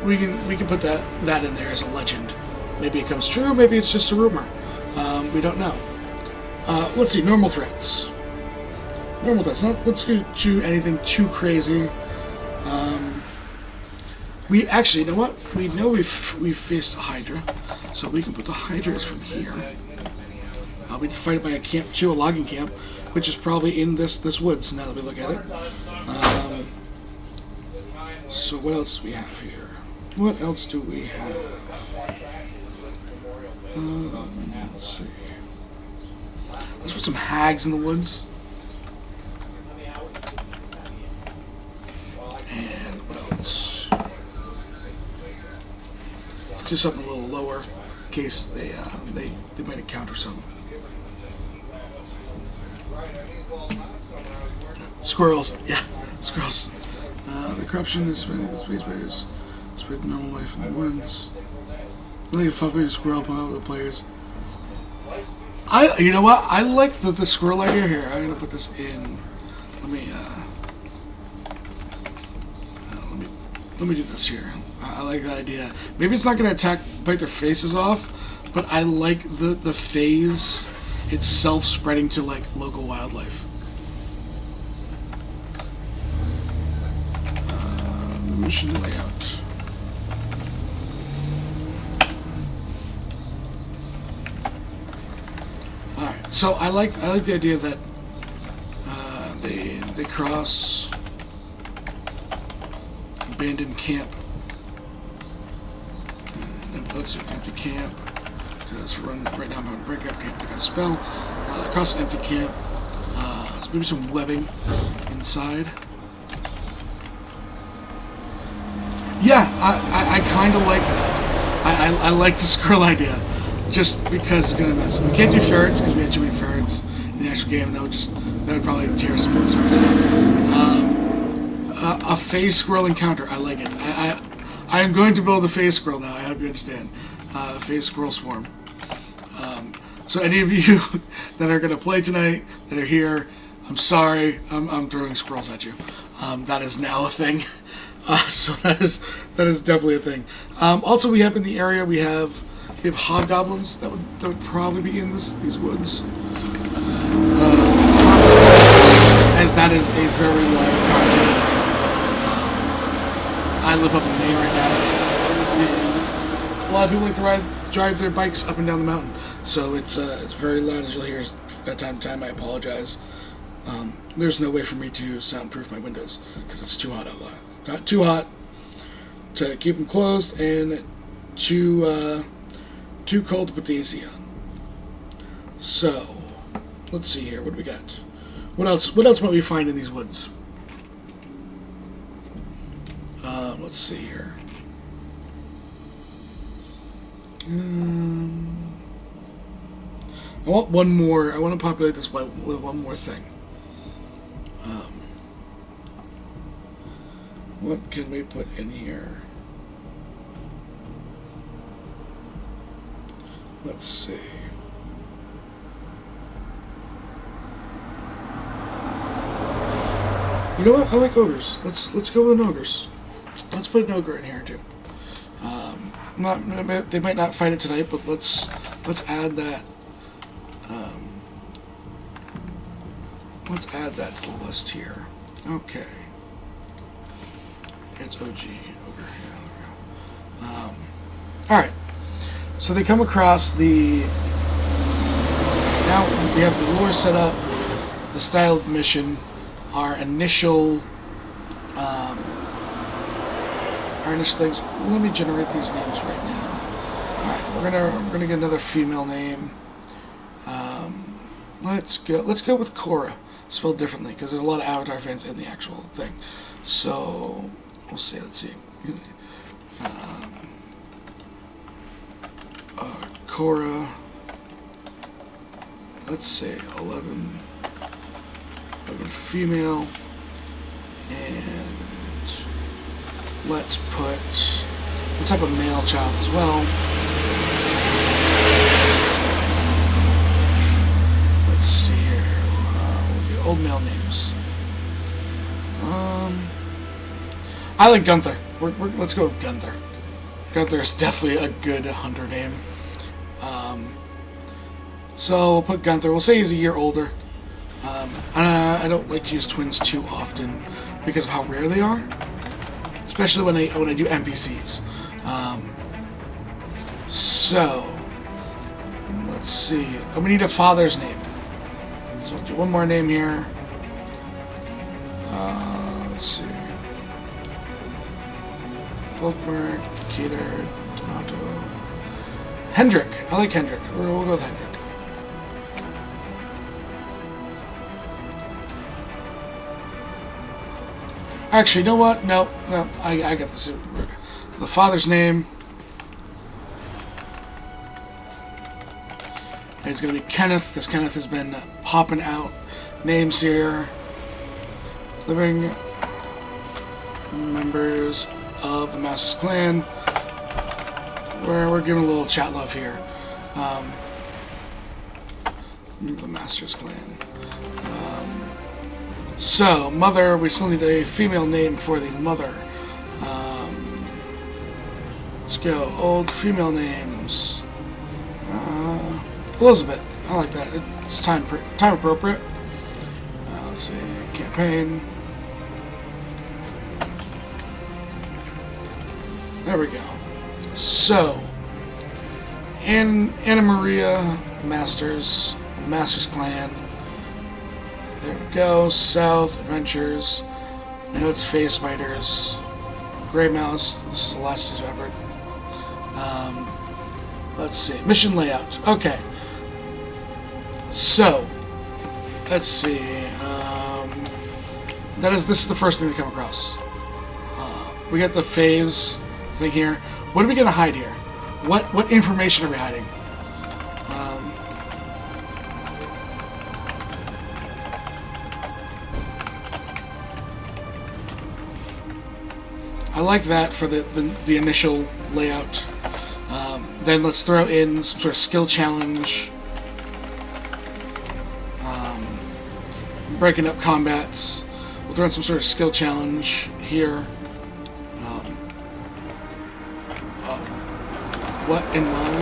We can put that in there as a legend. Maybe it comes true. Maybe it's just a rumor. We don't know. Let's see. Normal threats. Normal dice. Let's do anything too crazy. We actually, you know what? We know we've faced a Hydra, so we can put the Hydras from here. We can fight it by a camp too, a logging camp, which is probably in this woods. Now that we look at it. So what else do we have here? What else do we have? Let's see. Let's put some hags in the woods. And what else? Let's do something a little lower in case they might encounter something. Squirrels, yeah, squirrels. The corruption is space bears. Spread normal life in the woods. Like a fucking squirrel up over the players. You know what? I like the squirrel idea here. I'm gonna put this in. Let me do this here. I like that idea. Maybe it's not gonna bite their faces off, but I like the phase itself spreading to like local wildlife. The mission layout. Alright, so I like the idea that they cross abandoned camp. And then let's do empty camp. Because right now I'm going to break up camp to get a spell. Across empty camp. So maybe some webbing inside. Yeah, I kind of like that. I like the squirrel idea. Just because it's gonna mess. We can't do ferrets because we have too many ferrets in the actual game, and that would probably tear some people's hearts out. A phase squirrel encounter. I like it. I am going to build a phase squirrel now. I hope you understand. Phase squirrel swarm. So any of you that are gonna play tonight, that are here, I'm sorry. I'm throwing squirrels at you. That is now a thing. So that is definitely a thing. Also, we have in the area we have hobgoblins that would probably be in these woods, as that is a very long project. I live up in Maine right now. A lot of people like to drive their bikes up and down the mountain, so it's very loud, as you'll hear at time to time. I apologize. There's no way for me to soundproof my windows because it's too hot out loud. Not too hot to keep them closed, and too cold to put the AC on. So, let's see here. What do we got? What else might we find in these woods? Let's see here. I want one more. I want to populate this with one more thing. What can we put in here? Let's see. You know what? I like ogres. Let's go with an ogres. Let's put an ogre in here too. They might not fight it tonight, but let's add that. Let's add that to the list here. Okay. It's OG ogre. Yeah, there we go. All right. So they come across the. Now we have the lore set up, the style of mission, our initial things. Let me generate these names right now. All right, we're gonna get another female name. Let's go with Cora, spelled differently because there's a lot of Avatar fans in the actual thing. So we'll see. Let's see. Cora, let's say 11 female, and let's have a male child as well. Let's see here, we'll get old male names. I like Gunther. Let's go with Gunther. Gunther is definitely a good hunter name. So we'll put Gunther. We'll say he's a year older. I don't like to use twins too often because of how rare they are, especially when I do NPCs. So let's see. We need a father's name. So we'll do one more name here. Let's see. Volkberg, Keter, Donato. Hendrik. I like Hendrik. We'll go with Hendrik. Actually, you know what? No, I got this. The father's name is going to be Kenneth, because Kenneth has been popping out names here. Living members of the Masters Clan, where we're giving a little chat love here. The Masters Clan. So, mother, we still need a female name for the mother. Let's go. Old female names. Elizabeth. I like that. It's time appropriate. Let's see. Campaign. There we go. So, Anna Maria Masters Clan. There we go. South Adventures. I know it's Phase Spiders. Grey Mouse. This is the last effort. Let's see. Mission layout. Okay. So, let's see. This is the first thing to come across. We got the phase thing here. What are we going to hide here? What information are we hiding? I like that for the initial layout. Then let's throw in some sort of skill challenge. Breaking up combats. We'll throw in some sort of skill challenge here. What and why?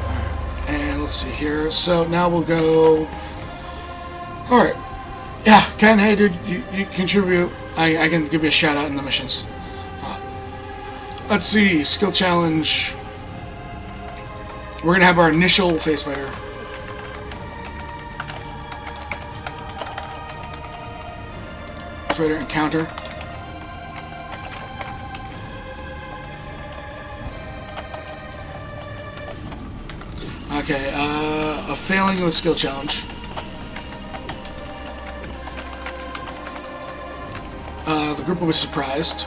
Alright, and let's see here. So now we'll go. Alright. Yeah, Ken, hey dude, you contribute. I can give you a shout out in the missions. Let's see, skill challenge. We're gonna have our initial face spider. Spider encounter. Okay, a failing of the skill challenge. The group will be surprised.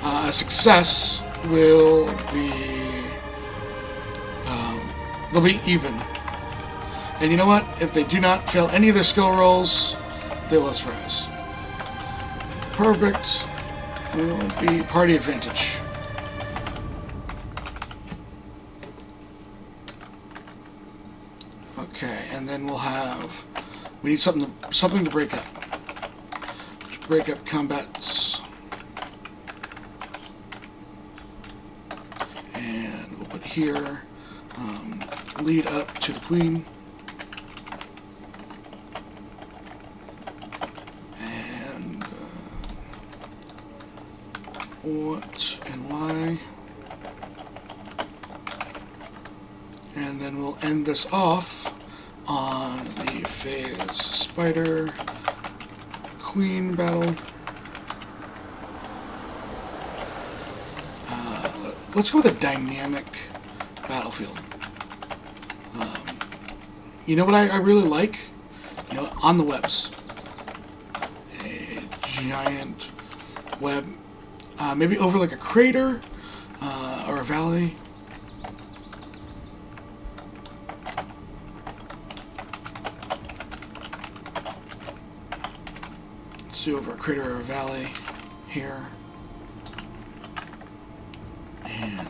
A success will be they'll be even. And you know what? If they do not fail any of their skill rolls, they will have surprise. Perfect will be party advantage. Okay, and then we need something to break up. Break up combats. And we'll put here, lead up to the queen. And what and why. And then we'll end this off on the phase spider queen battle. Let's go with a dynamic battlefield. You know what I really like? You know, on the webs. A giant web. Maybe over like a crater or a valley. Let's do over a crater or a valley here. And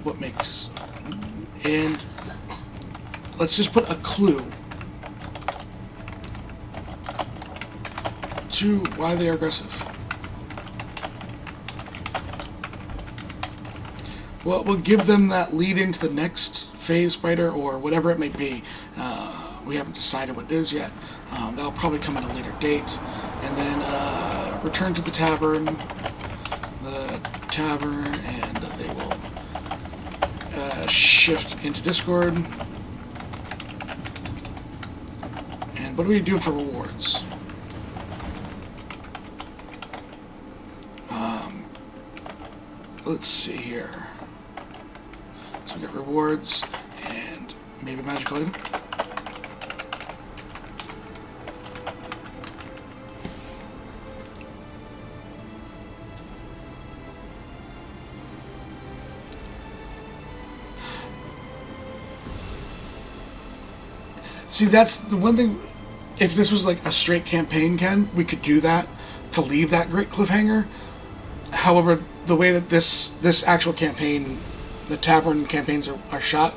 what makes... And let's just put a clue. to why they are aggressive. Well, we'll give them that lead into the next phase spider or whatever it may be. We haven't decided what it is yet. That'll probably come at a later date. And then return to the tavern. And they will shift into Discord. And what are we doing for rewards? Let's see here. So we get rewards and maybe a magical item. See, that's the one thing. If this was like a straight campaign, Ken, we could do that to leave that great cliffhanger. However, the way that this actual campaign, the tavern campaigns are shot,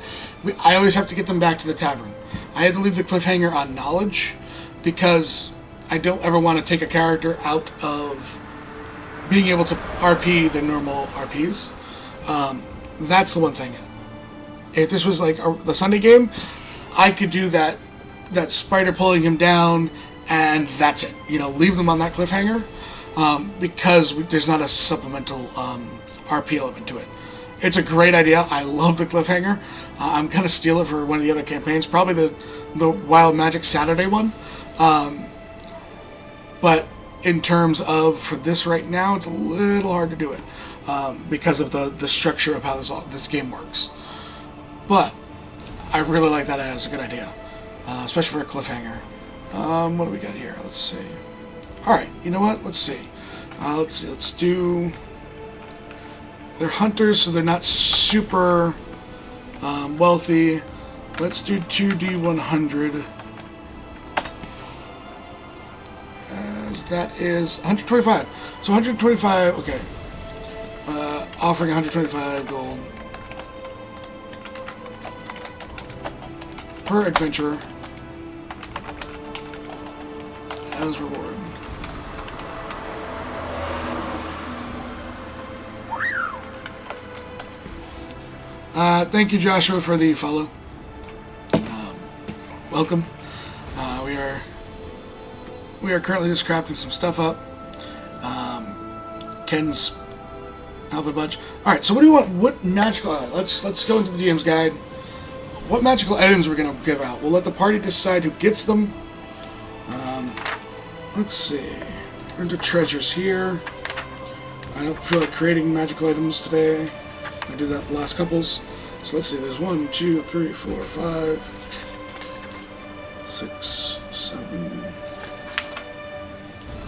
I always have to get them back to the tavern. I had to leave the cliffhanger on knowledge because I don't ever want to take a character out of being able to RP the normal RPs. That's the one thing. If this was like the Sunday game, I could do that spider pulling him down, and that's it. You know, leave them on that cliffhanger because there's not a supplemental RP element to it. It's a great idea. I love the cliffhanger. I'm gonna steal it for one of the other campaigns, probably the Wild Magic Saturday one. But in terms of for this right now, it's a little hard to do it because of the structure of how this game works. But I really like that as a good idea, especially for a cliffhanger. What do we got here? Let's see. All right, you know what? Let's see. Let's do. They're hunters, so they're not super wealthy. Let's do 2D100. As that is 125. So 125. Okay. Offering 125 gold per adventurer as reward. Thank you, Joshua, for the follow. Welcome. We are currently just crafting some stuff up. Ken's helping a bunch. All right. So what do you want? What magical? Let's go into the DM's guide. What magical items we're going to give out? We'll let the party decide who gets them. Let's see. We're into treasures here. I don't feel like creating magical items today. I did that last couples. So let's see. There's 1, 2, 3, 4, 5, 6, 7,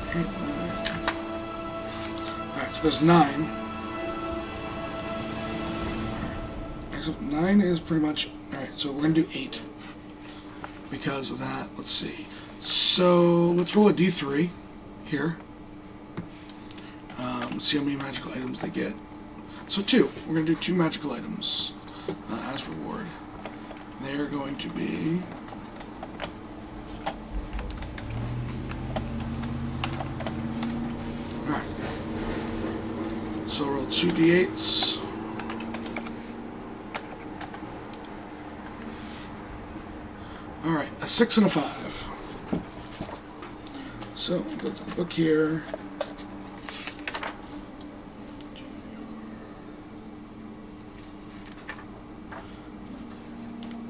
8, 9. Alright, so there's 9. Except 9 is pretty much... Alright, so we're going to do 8. Because of that, let's see. So, let's roll a D3 here. Let's see how many magical items they get. So 2. We're going to do 2 magical items as reward. They're going to be... Alright. So roll 2 D8s. Alright, a 6 and a 5. So, go to the book here.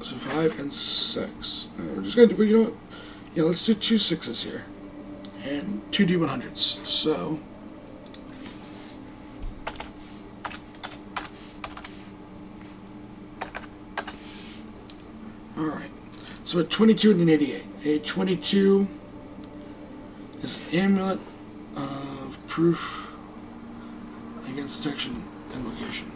So 5 and 6. We're just going to do, you know what? Yeah, let's do 2 6s here. And 2 D100s. So... Alright. So a 22 and an 88. A 22 is an amulet of proof against detection and location.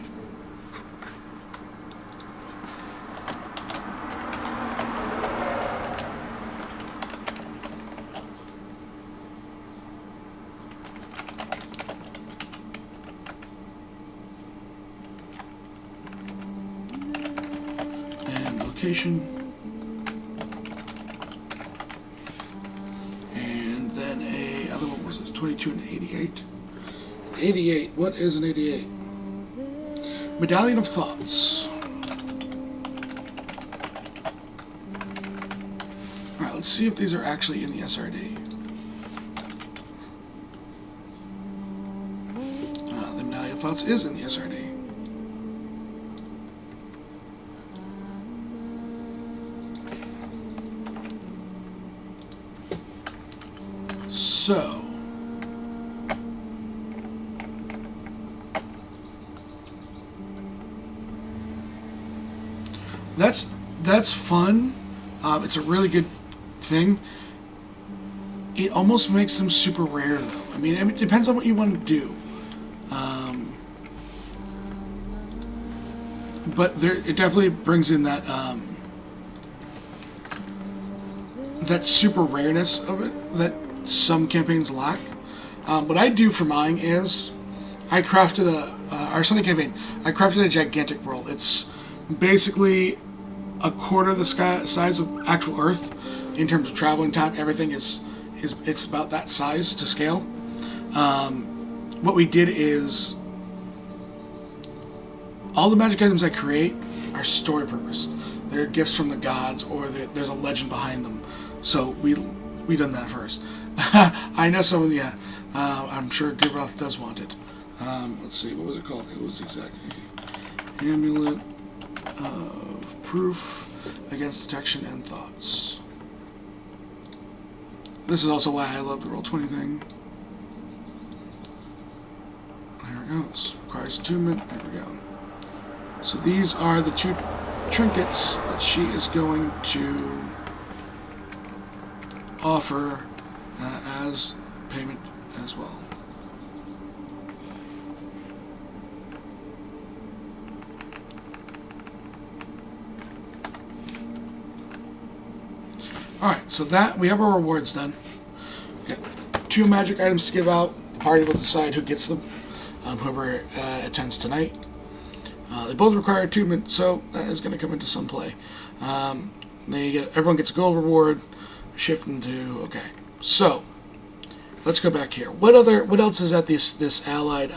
And location. 22, and 88. 88. What is an 88? Medallion of Thoughts. Alright, let's see if these are actually in the SRD. The Medallion of Thoughts is in the SRD. So, that's fun. It's a really good thing. It almost makes them super rare, though. I mean, it depends on what you want to do. But it definitely brings in that that super rareness of it that some campaigns lack. What I do for mine is I crafted our Sunday campaign. I crafted a gigantic world. It's basically a quarter of the size of actual Earth in terms of traveling time. Everything is it's about that size to scale. What we did is all the magic items I create are story purpose. They're gifts from the gods, or there's a legend behind them. So we done that first. I know some of you. I'm sure Giroth does want it. Let's see, what was it called? It was exactly Amulet of Proof against Detection and Thoughts. This is also why I love the Roll20 thing. There it goes. Requires attunement. There we go. So these are the 2 trinkets that she is going to offer as payment as well. Alright, so that we have our rewards done. Got 2 magic items to give out. The party will decide who gets them. Whoever attends tonight. They both require attunement, so that is going to come into some play. Everyone gets a gold reward. Shift into okay. So let's go back here. What else is at this allied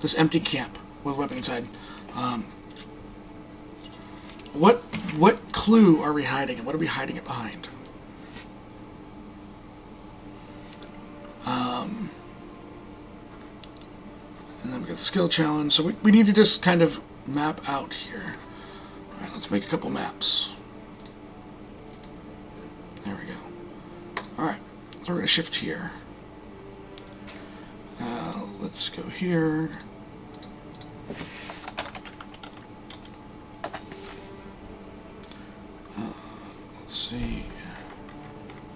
this empty camp with weapon inside? What clue are we hiding, and what are we hiding it behind? And then we got the skill challenge. So we need to just kind of map out here. All right, let's make a couple maps. There we go. All right, so we're going to shift here. Let's go here. Let's see.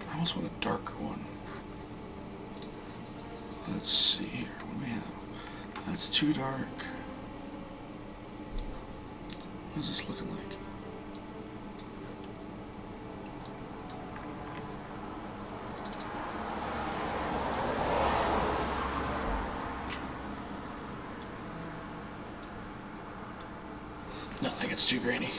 I almost want a darker one. Let's see here. What do we have? That's too dark. What is this looking like? No, that gets too grainy.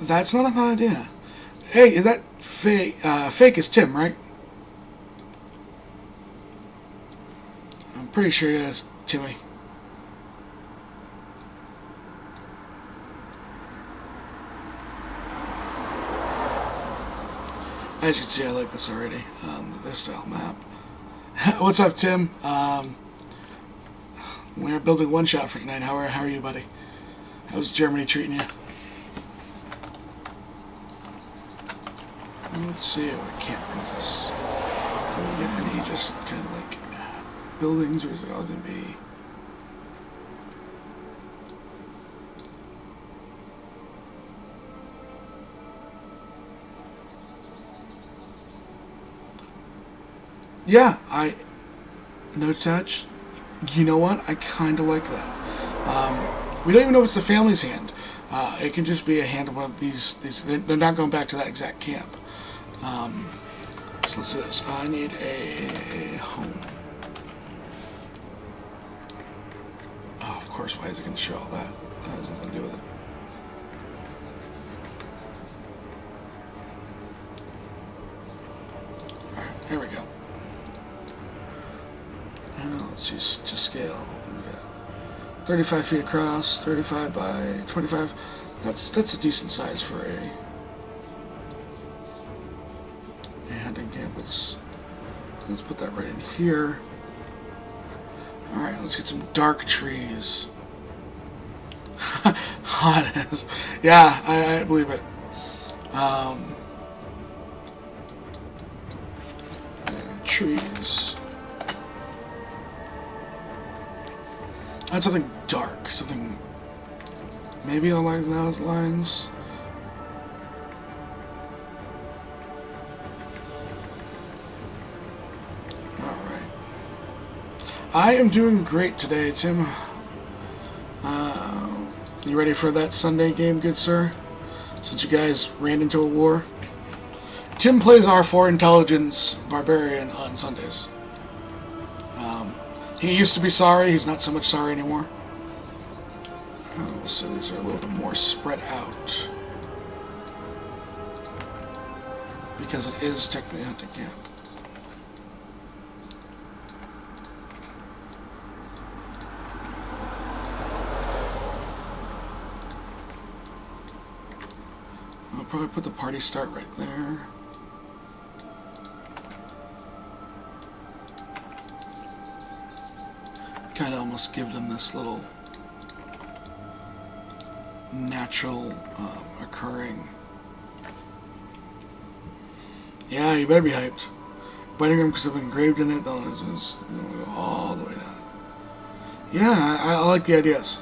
That's not a bad idea. Hey, is that fake? Fake is Tim, right? I'm pretty sure it is Timmy. As you can see, I like this already. This style map. What's up, Tim? We're building one shot for tonight. How are you, buddy? How's Germany treating you? Let's see what camp brings us. Do we get any just kind of like buildings, or is it all going to be? Yeah, no touch. You know what? I kind of like that. We don't even know if it's the family's hand. It can just be a hand of one of these. They're not going back to that exact camp. So let's do this. I need a home. Oh, of course. Why is it going to show all that? That has nothing to do with it. There we go. Let's see, to scale. We got 35 feet across, 35 by 25. That's a decent size for a hunting camp. Let's put that right in here. All right, let's get some dark trees. Hot as, yeah, I believe it. Trees. Add something dark, something maybe along those lines. Alright. I am doing great today, Tim. You ready for that Sunday game, good sir? Since you guys ran into a war? Tim plays R4 Intelligence Barbarian on Sundays. He used to be sorry, he's not so much sorry anymore. So these are a little bit more spread out. Because it is technically a hunting camp. I'll probably put the party start right there. Kind of almost give them this little natural occurring. Yeah, you better be hyped. Biting room because I've engraved in it. Though, it's go all the way down. Yeah, I like the ideas.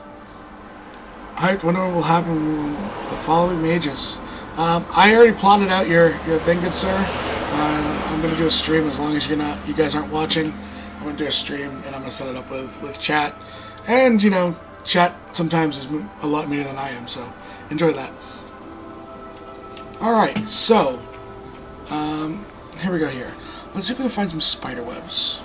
Hyped. Wonder what will happen the following mages. I already plotted out your thing, good sir. I'm gonna do a stream as long as you guys aren't watching. I'm going to do a stream, and I'm going to set it up with chat. And, you know, chat sometimes is a lot meaner than I am, so enjoy that. Alright, so, here we go here. Let's see if we can find some spider webs.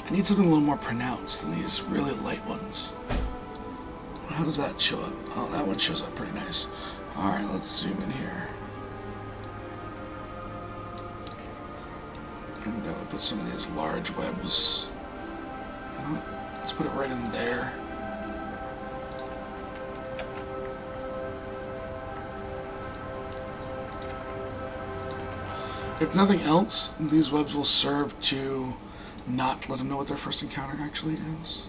I need something a little more pronounced than these really light ones. How does that show up? Oh, that one shows up pretty nice. Alright, let's zoom in here. And we'll put some of these large webs. You know what? Let's put it right in there. If nothing else, these webs will serve to not let them know what their first encounter actually is.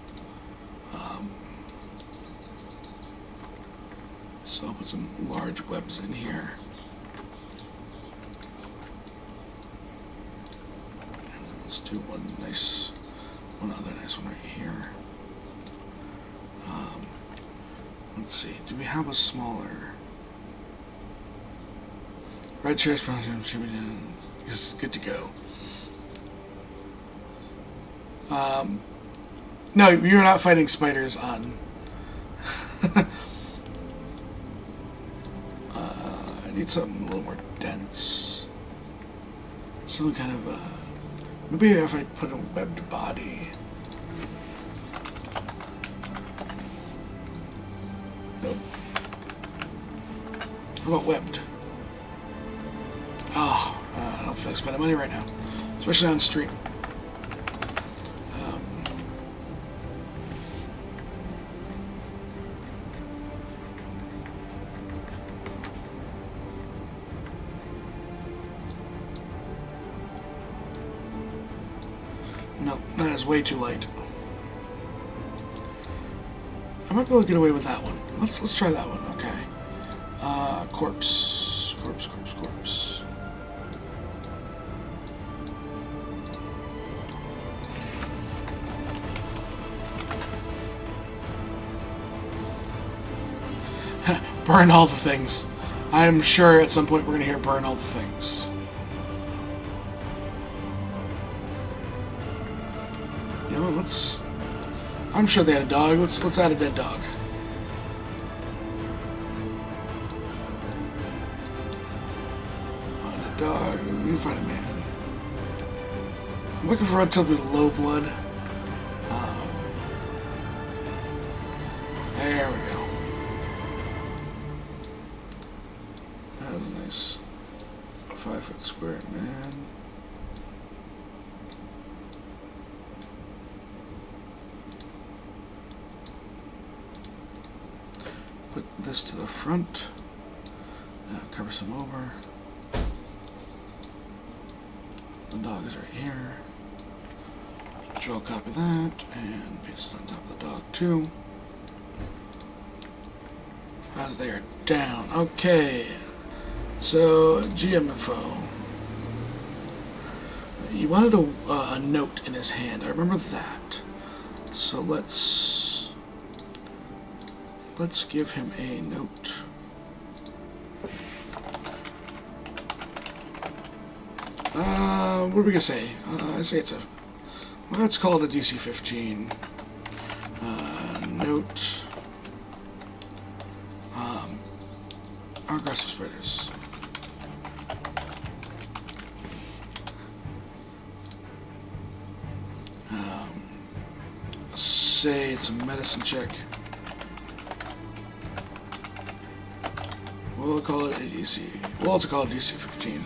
So I'll put some large webs in here. And then let's do one other nice one right here. Let's see, do we have a smaller red chair is good to go. No, you're not fighting spiders on I need something a little more dense. Some kind of, maybe if I put a webbed body. Nope. How about webbed? Oh, I don't feel like spending money right now. Especially on stream. No, that is way too light. I might be able to get away with that one. Let's try that one. Okay. Corpse. Burn all the things. I'm sure at some point we're gonna hear burn all the things. You know what, I'm sure they had a dog. Let's add a dead dog. A dog. We can find a man. I'm looking for relatively low blood. There we go. Square it, man. Put this to the front. Now cover some over. The dog is right here. Control copy that and paste it on top of the dog too. As they are down. Okay. So GM info. He wanted a note in his hand. I remember that. So let's give him a note. What are we gonna say? I say it's a. Let's call it a DC 15 note. Our aggressive spiders. Say it's a medicine check. We'll call it a DC. We'll also call it DC 15.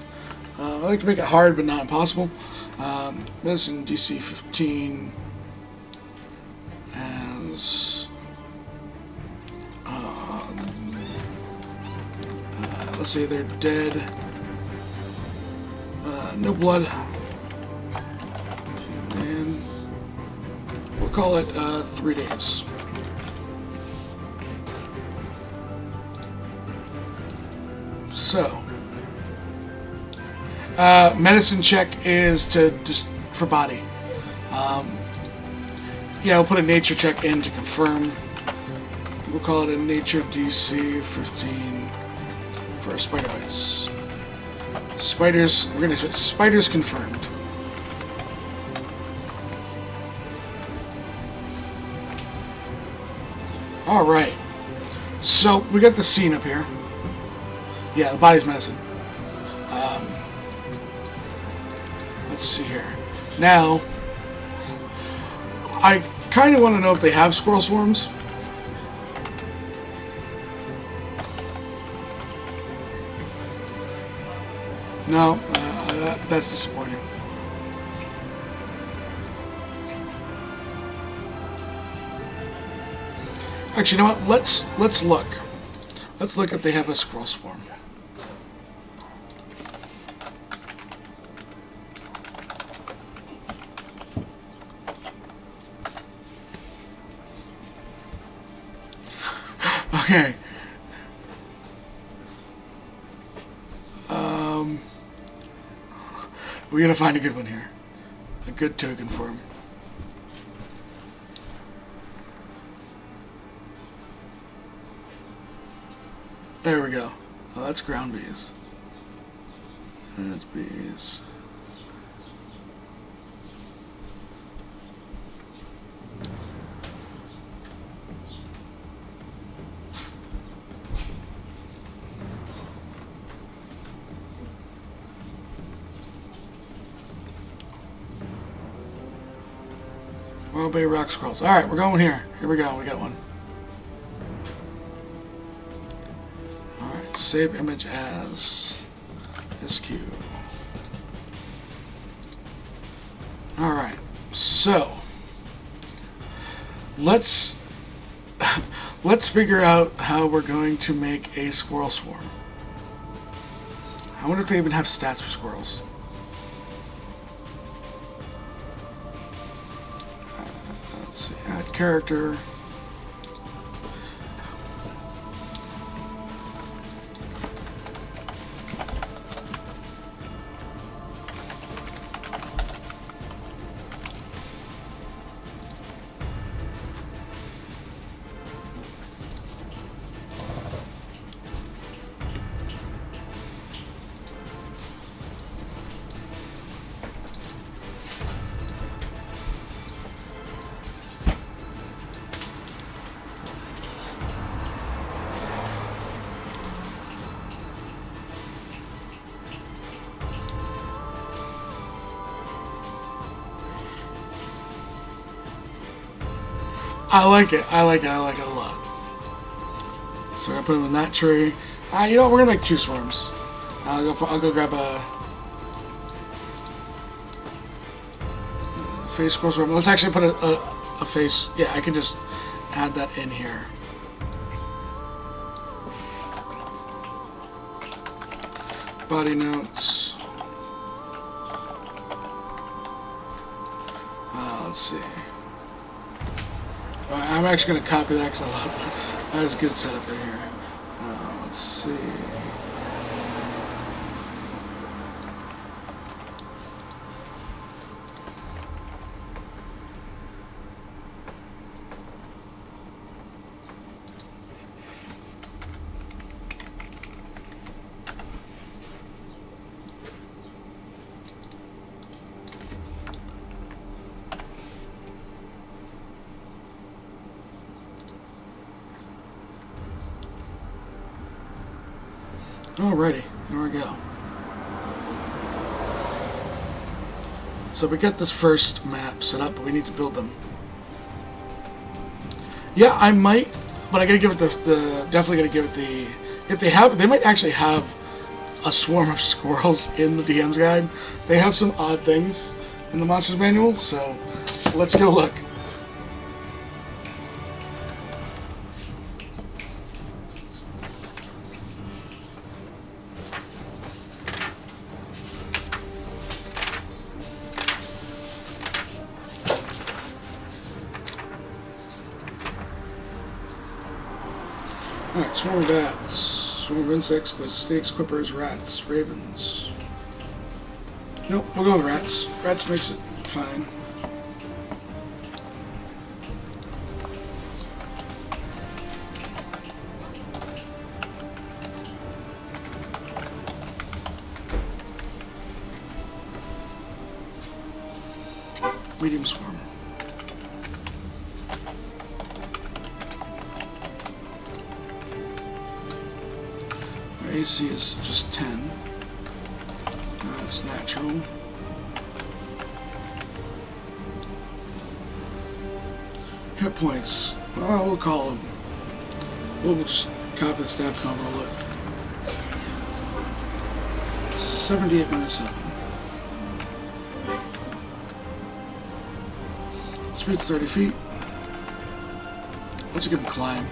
I like to make it hard but not impossible. Medicine DC 15 as let's say they're dead. No blood. And we'll call it 3 days. So, medicine check is just for body. Yeah, we'll put a nature check in to confirm. We'll call it a nature DC 15 for spider bites. Spiders, we're gonna spiders confirmed. All right. So we got the scene up here. Yeah, the body's medicine. Let's see here. Now, I kind of want to know if they have squirrel swarms. No, that's disappointing. Actually, you know what? Let's look. Let's look if they have a squirrel swarm. Okay. We gotta find a good one here. A good token for him. There we go. Oh, that's ground bees. That's bees. Royal Bay rock scrolls. Alright, we're going here. Here we go. We got one. Alright, save image as SQ. Alright, so let's figure out how we're going to make a squirrel swarm. I wonder if they even have stats for squirrels. Let's see, add character. I like it. I like it. I like it a lot. So we're gonna put them in that tree. You know what? We're gonna make 2 swarms. I'll go grab a Face squirrels roam. Let's actually put a face. Yeah, I can just add that in here. Body notes. Let's see. I'm actually going to copy that because I love that. That is a good setup right here. Let's see. Alrighty, there we go. So we got this first map set up, but we need to build them. Yeah, I might, but I gotta give it the definitely gotta give it the. If they might actually have a swarm of squirrels in the DM's guide. They have some odd things in the Monsters Manual, so let's go look. Alright, swarm of bats, swarm of insects, but snakes, quippers, rats, ravens. Nope, we'll go with rats. Rats makes it fine. Medium swarm. Our AC is just 10. That's natural. Hit points. Well, we'll call them. We'll just copy the stats and I'll roll it. 78 minus 7. Speed's 30 feet. Let's give him climb.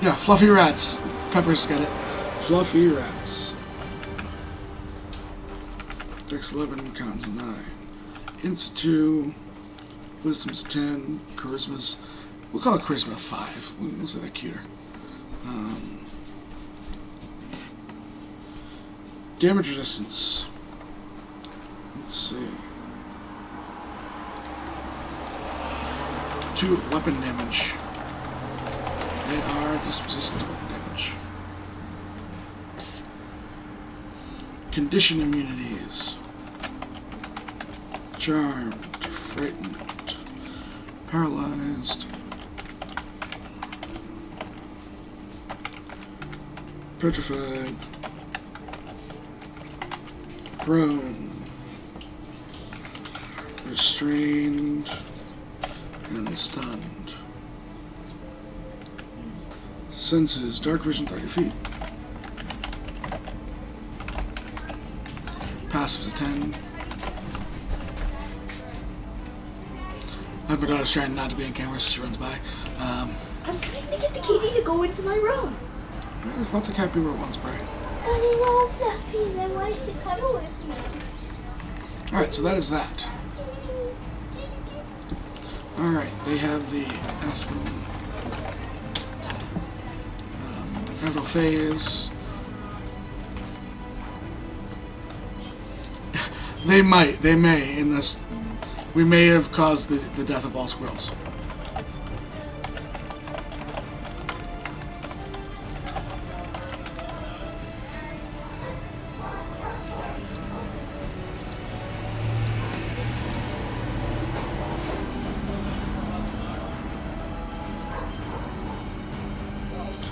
Yeah, fluffy rats. Pepper's got it. Fluffy rats. Dex 11, cons 9. Int 2. Wisdom's 10. Charisma's. We'll call it Charisma 5. We'll say that cuter. Damage resistance. Let's see. 2 weapon damage. They are just resistant to weapon damage. Condition immunities. Charmed, frightened, paralyzed, petrified, prone, restrained, and stunned. Senses, dark vision 30 feet. Passive's a 10. My daughter's trying not to be on camera, so she runs by. I'm trying to get the kitty to go into my room. Well, let the cat be where it wants, Bray. But it's all fluffy and I want it to cuddle with me. Alright, so that is that. Alright, they have the Athro phase. They may, in this. We may have caused the death of all squirrels.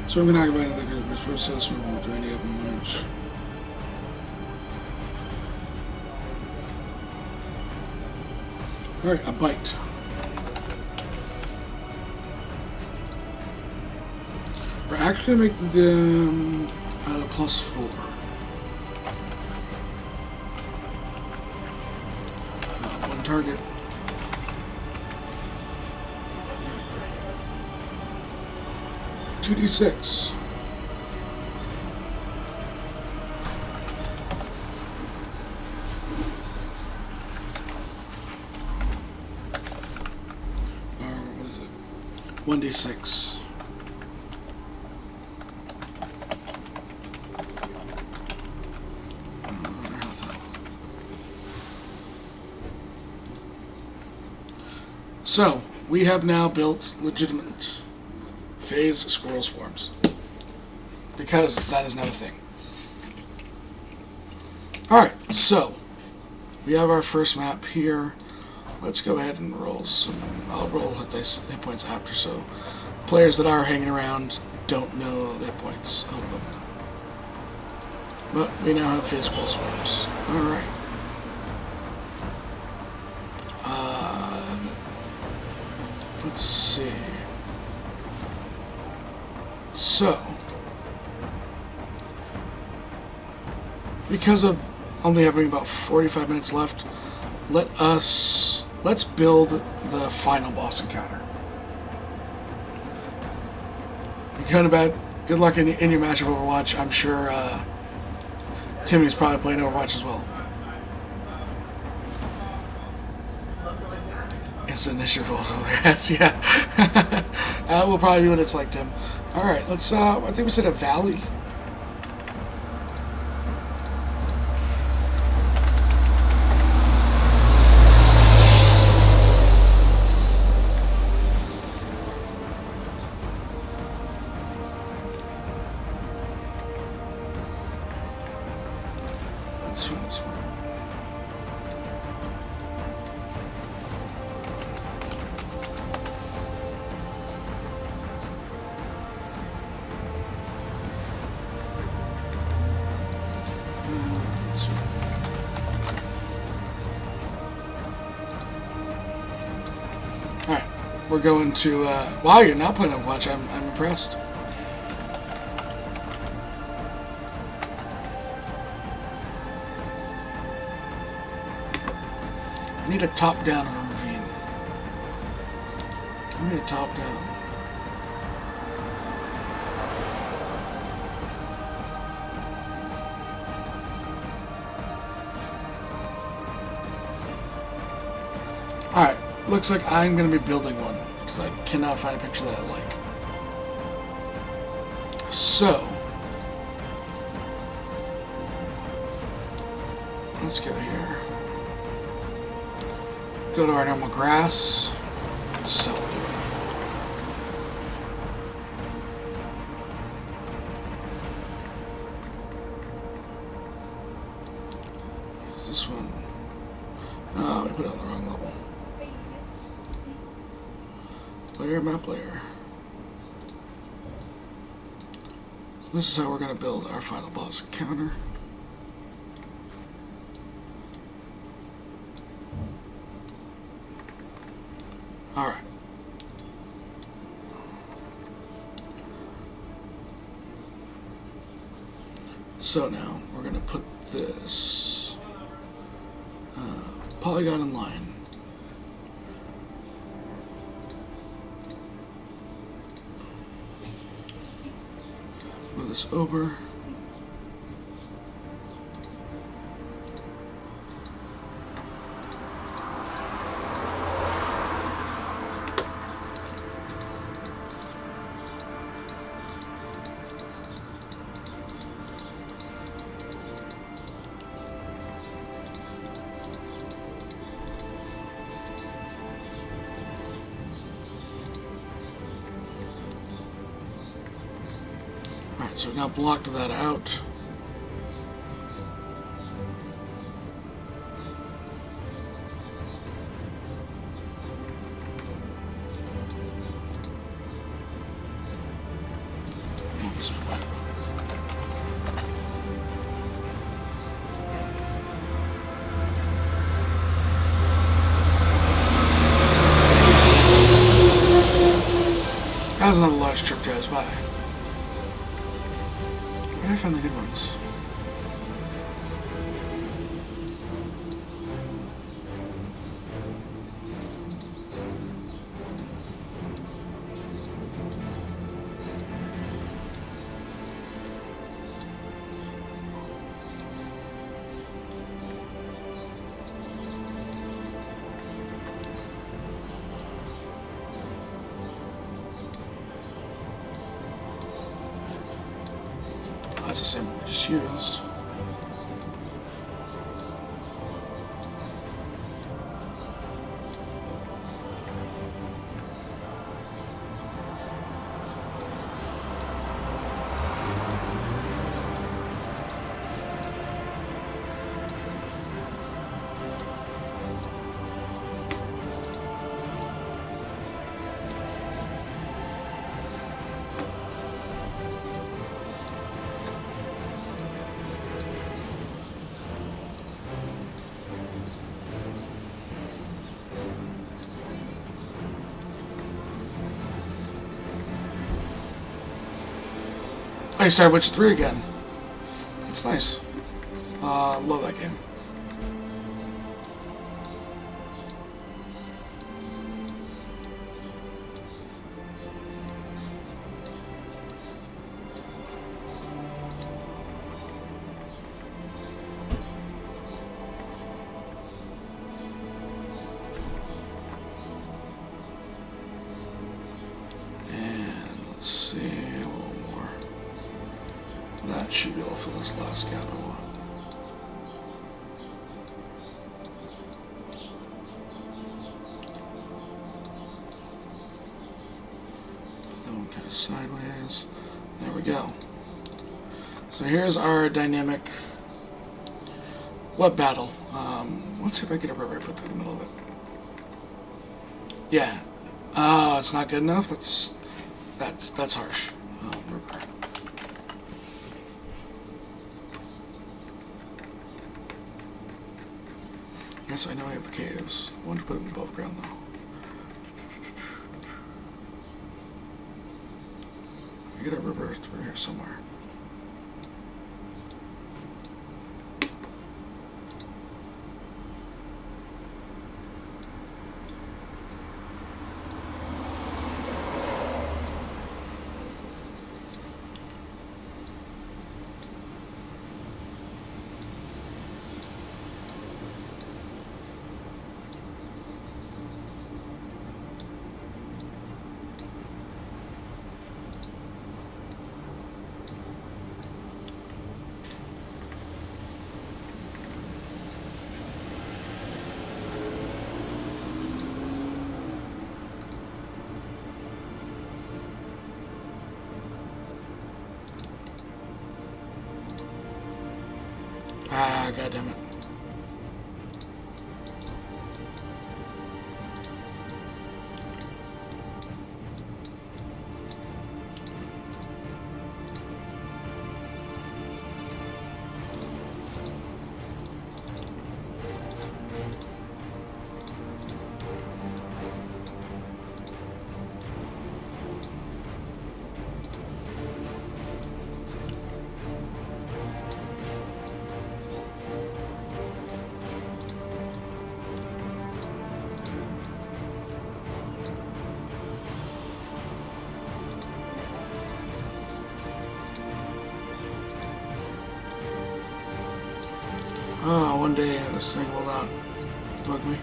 So we're not going to buy another group. We're supposed to swim with Randy up in March. Alright, a bite. We're actually going to make them out of +4. One target. $2d6. What is it? 1d6. So, we have now built legitimate phase squirrel swarms. Because that is now a thing. Alright, so, we have our first map here. Let's go ahead and roll some. I'll roll hit points after, so players that are hanging around don't know the hit points of them. But we now have phase squirrel swarms. Alright. Let's see. So, because of only having about 45 minutes left, let's build the final boss encounter. You're kind of bad. Good luck in your match of Overwatch. I'm sure Timmy's probably playing Overwatch as well. It's initiative rolls over their heads, yeah. That will probably be what it's like, Tim. Alright, let's, I think we said a valley. Let's find this one. Alright, we're going to, wow, you're not playing Overwatch, I'm impressed. I need a top down of a ravine. Give me a top down. Alright, looks like I'm going to be building one, because I cannot find a picture that I like. So, let's go here. Go to our normal grass. So we'll do it. Is this one? Oh, we put it on the wrong level. Layer, map layer. This is how we're going to build our final boss encounter. Alright. So now we're going to put this polygon in line. Move this over. Alright, so now blocked that out. Oops, wow. As another large truck drives by. I find the good ones? That's the same one we just used. I started Witcher 3 again. That's nice. Love that game. And let's see, a little more. That should be able to fill this last gap I want. Put that one kind of sideways. There we go. So here's our dynamic web battle. Let's see if I get a river put through the middle of it. Yeah. It's not good enough. That's harsh. River. Yes, I know I have the caves. I wanted to put them above ground though. I get a river through here somewhere. Ah, goddammit. Oh, one day this thing will not bug me.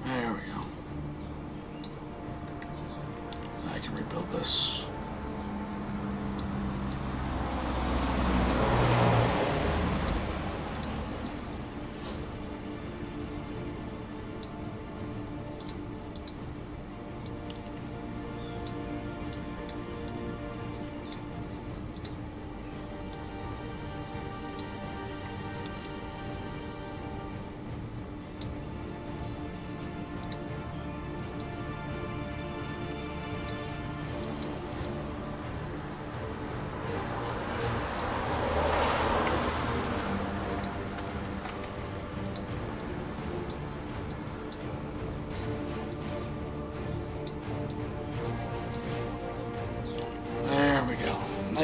There we go.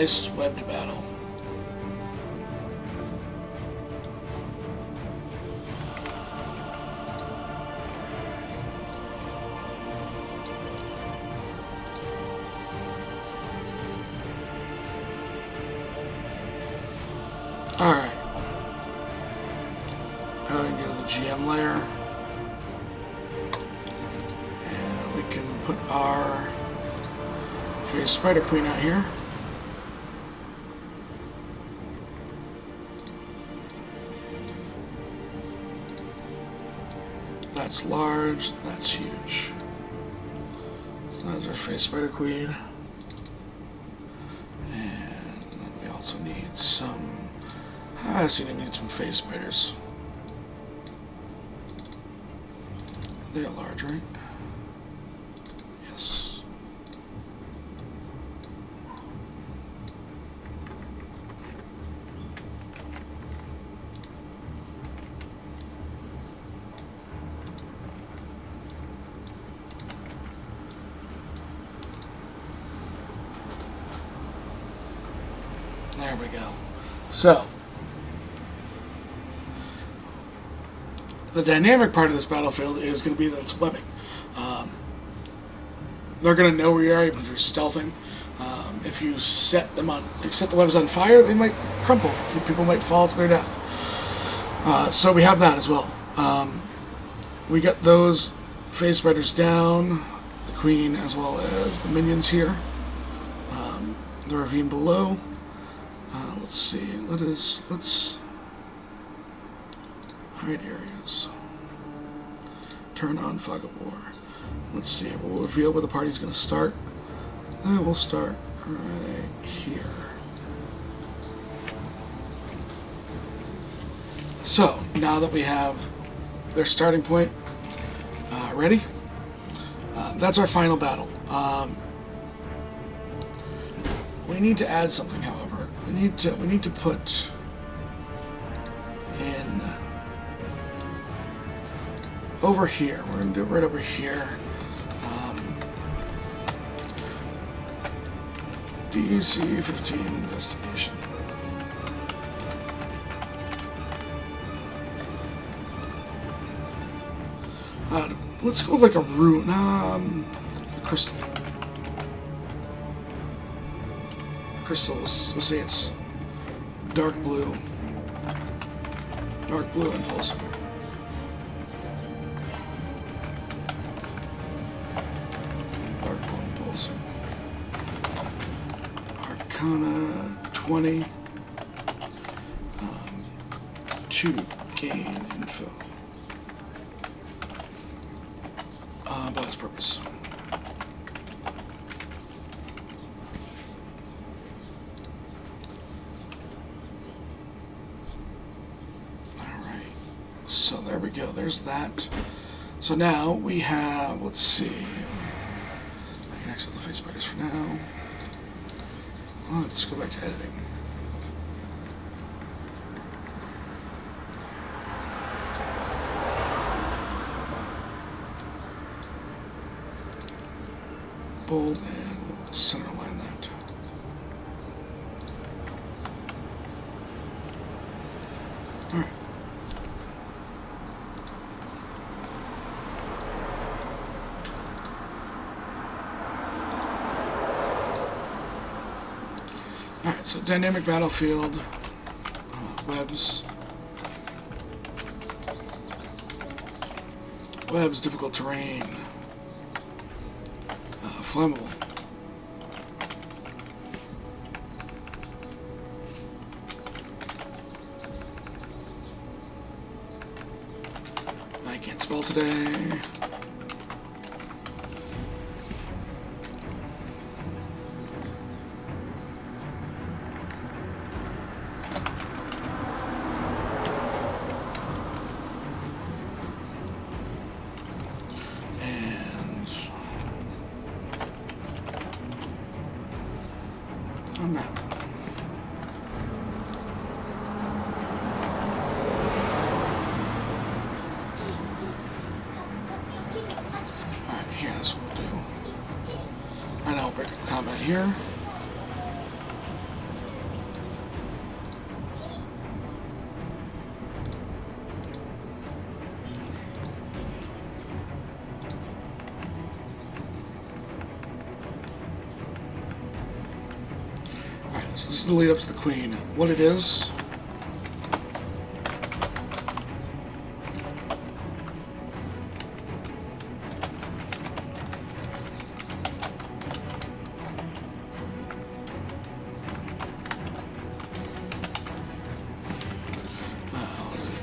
nice webbed battle. Alright. Now we can go to the GM layer. And we can put our Phase Spider Queen out here. That's large, that's huge. So that's our Phase Spider Queen. And then we also need some... I see we need some Phase Spiders. They're large, right? Yes. There we go. So, the dynamic part of this battlefield is going to be its webbing. They're going to know where you are even if you're stealthing. If you set the webs on fire, they might crumple. People might fall to their death. So we have that as well. We got those Phase Spiders down, the Queen as well as the minions here. The ravine below. Let's see. Let's hide areas. Turn on Fog of War. Let's see. We'll reveal where the party's going to start. And we'll start right here. So, now that we have their starting point ready, that's our final battle. We need to add something, however. We need to put in over here. We're going to do it right over here. DC 15 investigation. Let's go with like a rune, a crystal. Crystal, we'll say it's dark blue and pulsing. Dark blue and pulsing. Arcana 20 to gain info about its purpose. Alright, so there we go, there's that. So now we have, let's see, I can exit the Phase Spiders for now. Let's go back to editing. Bold, and we'll center line that. Alright. Alright, so dynamic battlefield, webs. Webs, difficult terrain. Flammable. I can't spell today. Map. Alright, here, that's what we'll do. And I'll break up combat here. is the lead up to the queen. What it is...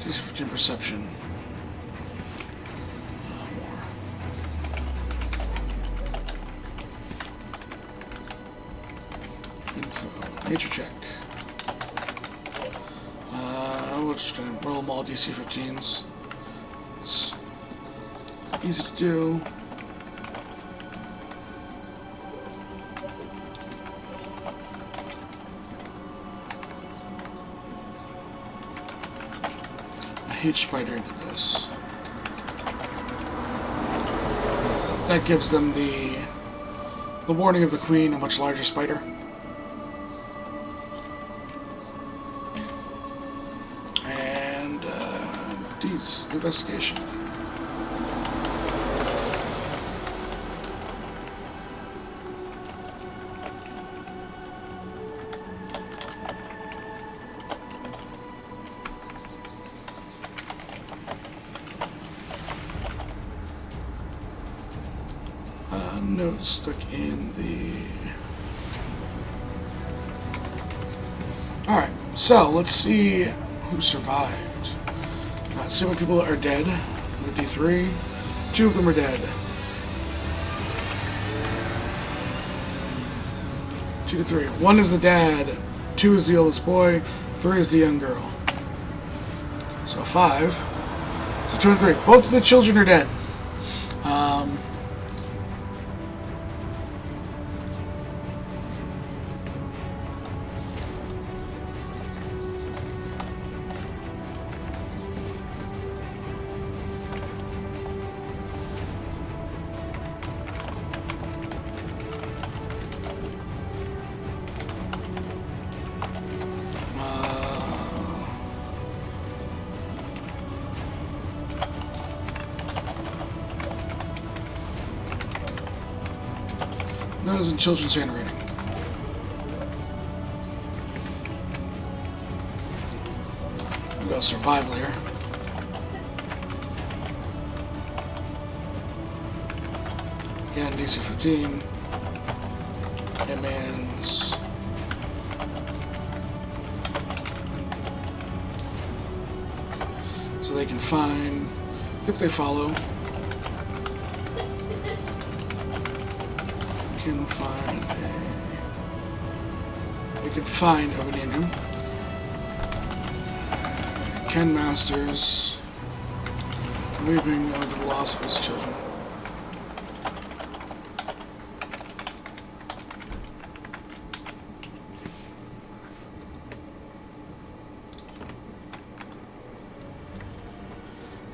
DC-15 perception. More. Info. Nature check. We're just going to roll them all DC-15s. It's easy to do. H spider did this. That gives them the warning of the queen, a much larger spider. And D's investigation. Note stuck in the... Alright, so let's see who survived. See how many people are dead. The D3. 2 of them are dead. 2 to 3. 1 is the dad, 2 is the oldest boy, 3 is the young girl. So 5. So 2 and 3. Both of the children are dead. Those in children's handwriting. We got survive Lair. Again, DC-15. Hitman's. So they can find, if they follow, can find they could find who we named him. Ken Masters, weeping over the loss of his children.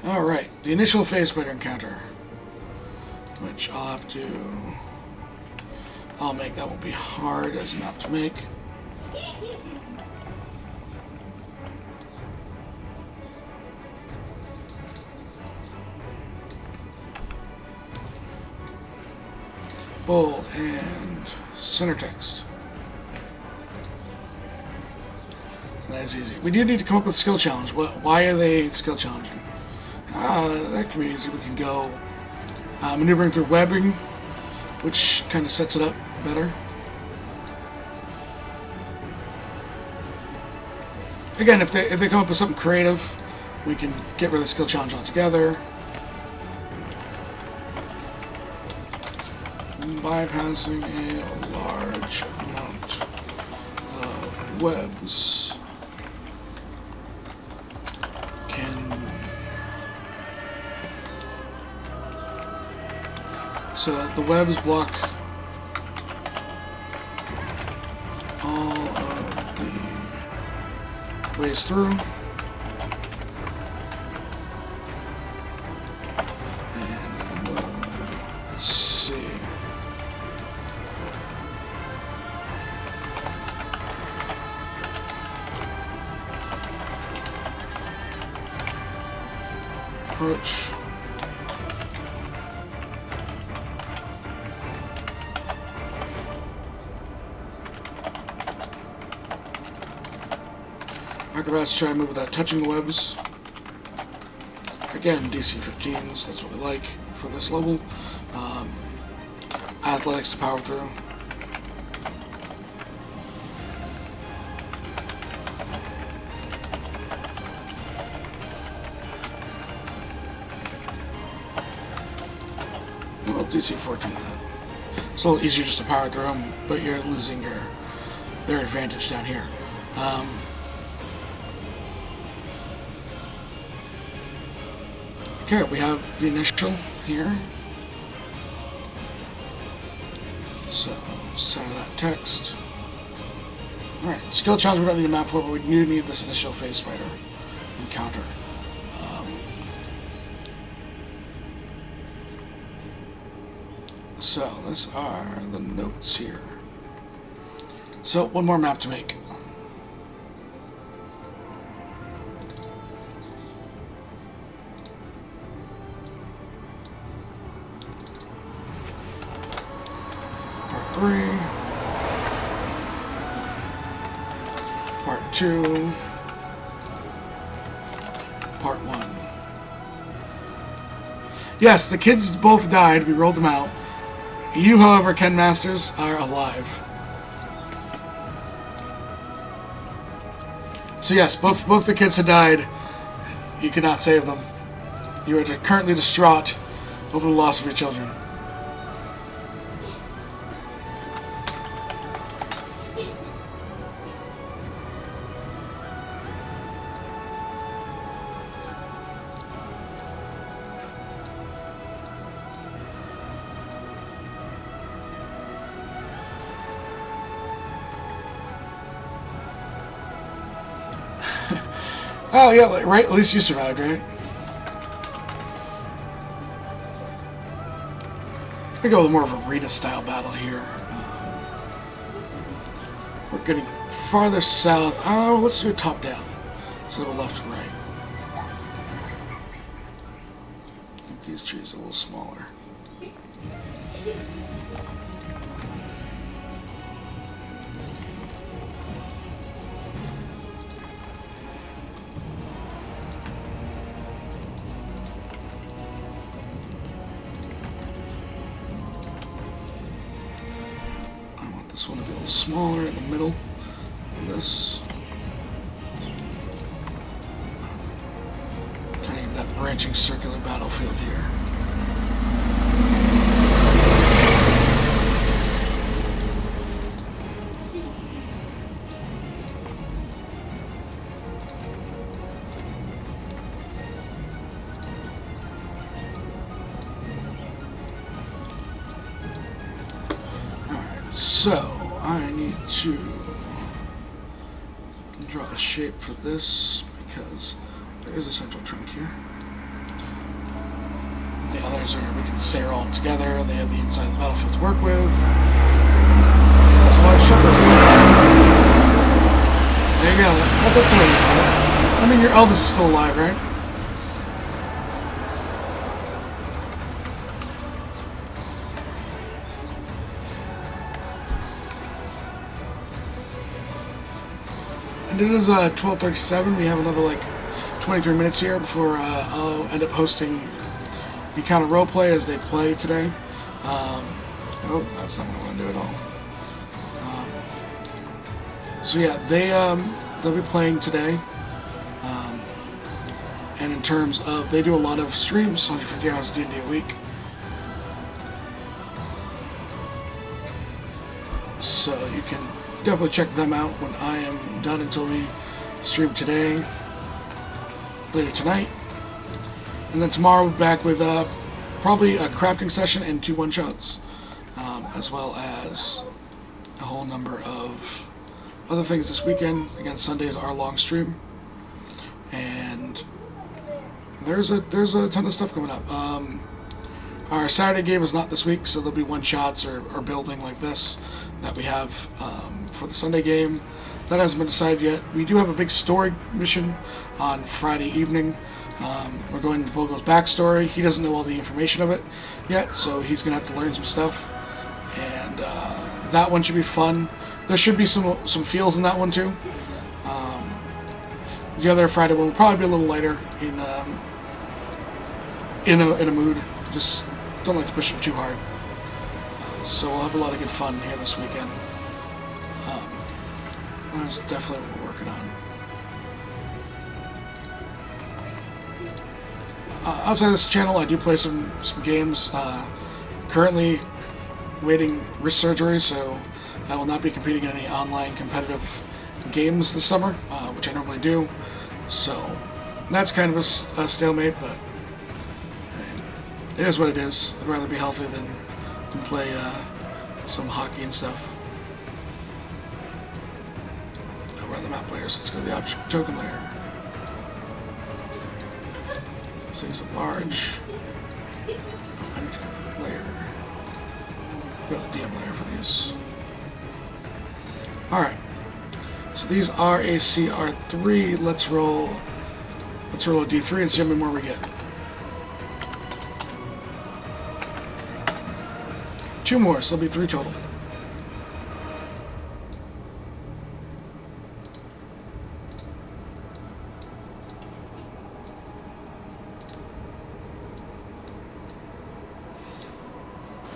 Alright, the initial phase spider encounter, which I'll have to... I'll make. That won't be hard as a map to make. Bold and center text. That's easy. We do need to come up with a skill challenge. Why are they skill challenging? That can be easy. We can go maneuvering through webbing, which kind of sets it up better. Again, if they come up with something creative, we can get rid of the skill challenge altogether. Bypassing a large amount of webs can... So the webs block all of the ways through. And let's see. Approach. Acrobats try and move without touching the webs. Again, DC 15s, that's what we like for this level. Athletics to power through. Well, DC 14 that. It's a little easier just to power through them, but you're losing their advantage down here. Okay, we have the initial here. So, center that text. Alright, skill challenge we don't need a map for, but we do need this initial phase spider encounter. So, these are the notes here. So, one more map to make. Part 3. Part 2. Part 1. Yes, the kids both died. We rolled them out. You, however, Ken Masters, are alive. So yes, both the kids had died. You could not save them. You are currently distraught over the loss of your children. Oh yeah, right. At least you survived, right? I'm gonna go with more of a arena-style battle here. We're getting farther south. Oh, let's do a top-down instead of a left and right. I think these trees are a little smaller. This one to be a little smaller in the middle, and this kind of give that branching circular battlefield here. So, I need to draw a shape for this because there is a central trunk here. The others we can say are all together. They have the inside of the battlefield to work with. That's a large chunk. There you go. That's the way you call it. I mean, your eldest is still alive, right? And it is 12:37. We have another like 23 minutes here before I'll end up hosting the kind of roleplay as they play today. Oh, that's not what I want to do at all. So yeah, they'll be playing today. And in terms of, they do a lot of streams, 150 hours of D&D a week. So you can definitely check them out when I am done until we stream today, later tonight. And then tomorrow we'll be back with probably a crafting session and 2 one-shots, as well as a whole number of other things this weekend. Again, Sunday is our long stream, and there's a ton of stuff coming up. Our Saturday game is not this week, so there'll be one-shots or building like this that we have for the Sunday game. That hasn't been decided yet. We do have a big story mission on Friday evening. We're going into Bogo's backstory. He doesn't know all the information of it yet, so he's going to have to learn some stuff. And that one should be fun. There should be some feels in that one too. The other Friday one will probably be a little lighter in a mood. Just don't like to push them too hard. So we'll have a lot of good fun here this weekend. That is definitely what we're working on. Outside of this channel, I do play some games. Currently waiting wrist surgery, so I will not be competing in any online competitive games this summer, which I normally do. So that's kind of a stalemate, but it is what it is. I'd rather be healthy than play some hockey and stuff. We're on the map layers. Let's go to the object token layer. This thing's a large. I need to go to the layer. Go to the DM layer for these. Alright. So these are a CR3. Let's roll a D3 and see how many more we get. 2 more, so it'll be 3 total.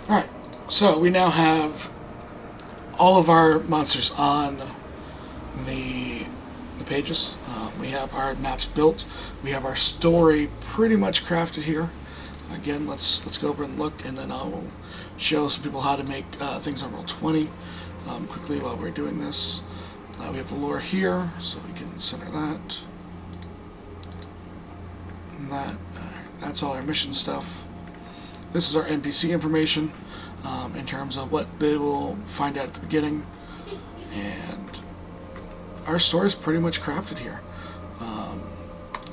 Alright, so we now have all of our monsters on the pages. We have our maps built. We have our story pretty much crafted here. Again, let's go over and look, and then I will show some people how to make things on Roll20 quickly while we're doing this. We have the lore here, so we can center that. And that's all our mission stuff. This is our NPC information in terms of what they will find out at the beginning, and our story is pretty much crafted here.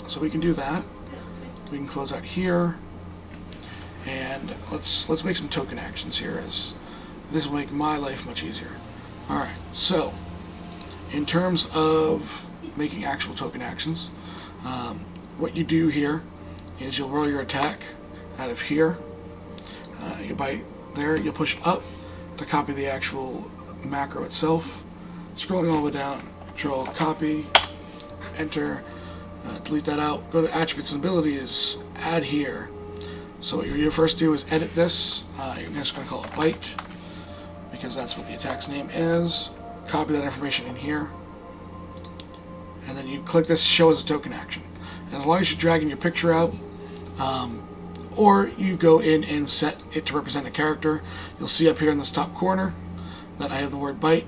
So we can do that. We can close out here. And let's make some token actions here, as this will make my life much easier. Alright, so in terms of making actual token actions, what you do here is you'll roll your attack out of here. You bite there, you'll push up to copy the actual macro itself. Scrolling all the way down, Control copy, enter, delete that out, go to attributes and abilities, add here. So what you first do is edit this. You're just going to call it bite, because that's what the attack's name is. Copy that information in here, and then you click this show as a token action. And as long as you're dragging your picture out, or you go in and set it to represent a character, you'll see up here in this top corner that I have the word bite.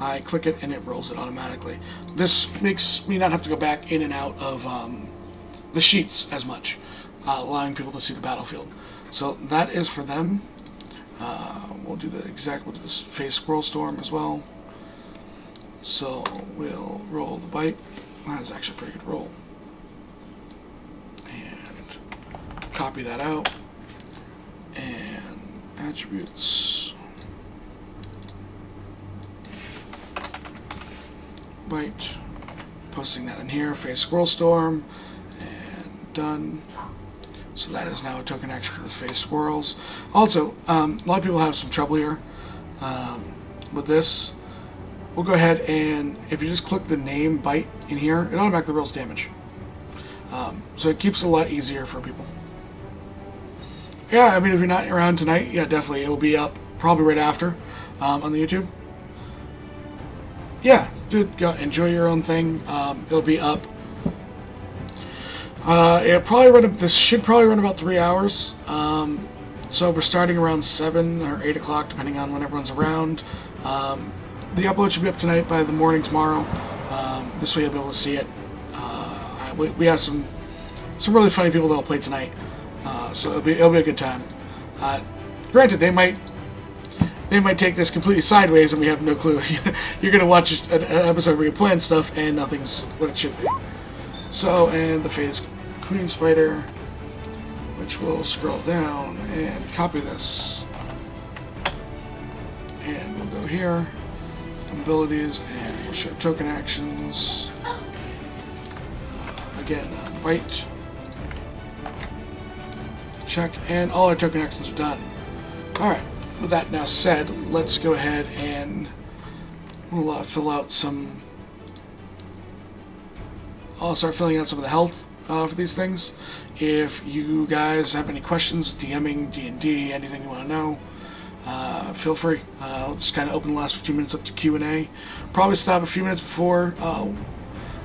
I click it and it rolls it automatically. This makes me not have to go back in and out of the sheets as much, allowing people to see the battlefield. So that is for them. We'll do this phase squirrel storm as well. So we'll roll the bite. That is actually a pretty good roll. And copy that out. And attributes. Bite. Posting that in here. Phase squirrel storm. And done. So that is now a token action for this phase squirrels. Also, a lot of people have some trouble here with this. We'll go ahead and if you just click the name bite in here, it automatically rolls damage. So it keeps it a lot easier for people. Yeah, I mean, if you're not around tonight, yeah, definitely. It'll be up probably right after on the YouTube. Yeah, dude, go enjoy your own thing. It'll be up. This should probably run about 3 hours. So we're starting around 7 or 8 o'clock, depending on when everyone's around. The upload should be up tonight by the morning tomorrow. This way you'll be able to see it. We have some really funny people that'll play tonight, so it'll be a good time. Granted, they might take this completely sideways, and we have no clue. You're gonna watch an episode where you plan stuff, and nothing's what it should be. So, and the phase queen spider, which will scroll down and copy this, and we'll go here. Abilities, and we'll show token actions. Again, bite, check, and all our token actions are done. Alright, with that now said, let's go ahead and we'll fill out some I'll start filling out some of the health for these things. If you guys have any questions, DMing, D&D, anything you want to know, feel free. I'll just kind of open the last 15 minutes up to Q&A. Probably stop a few minutes before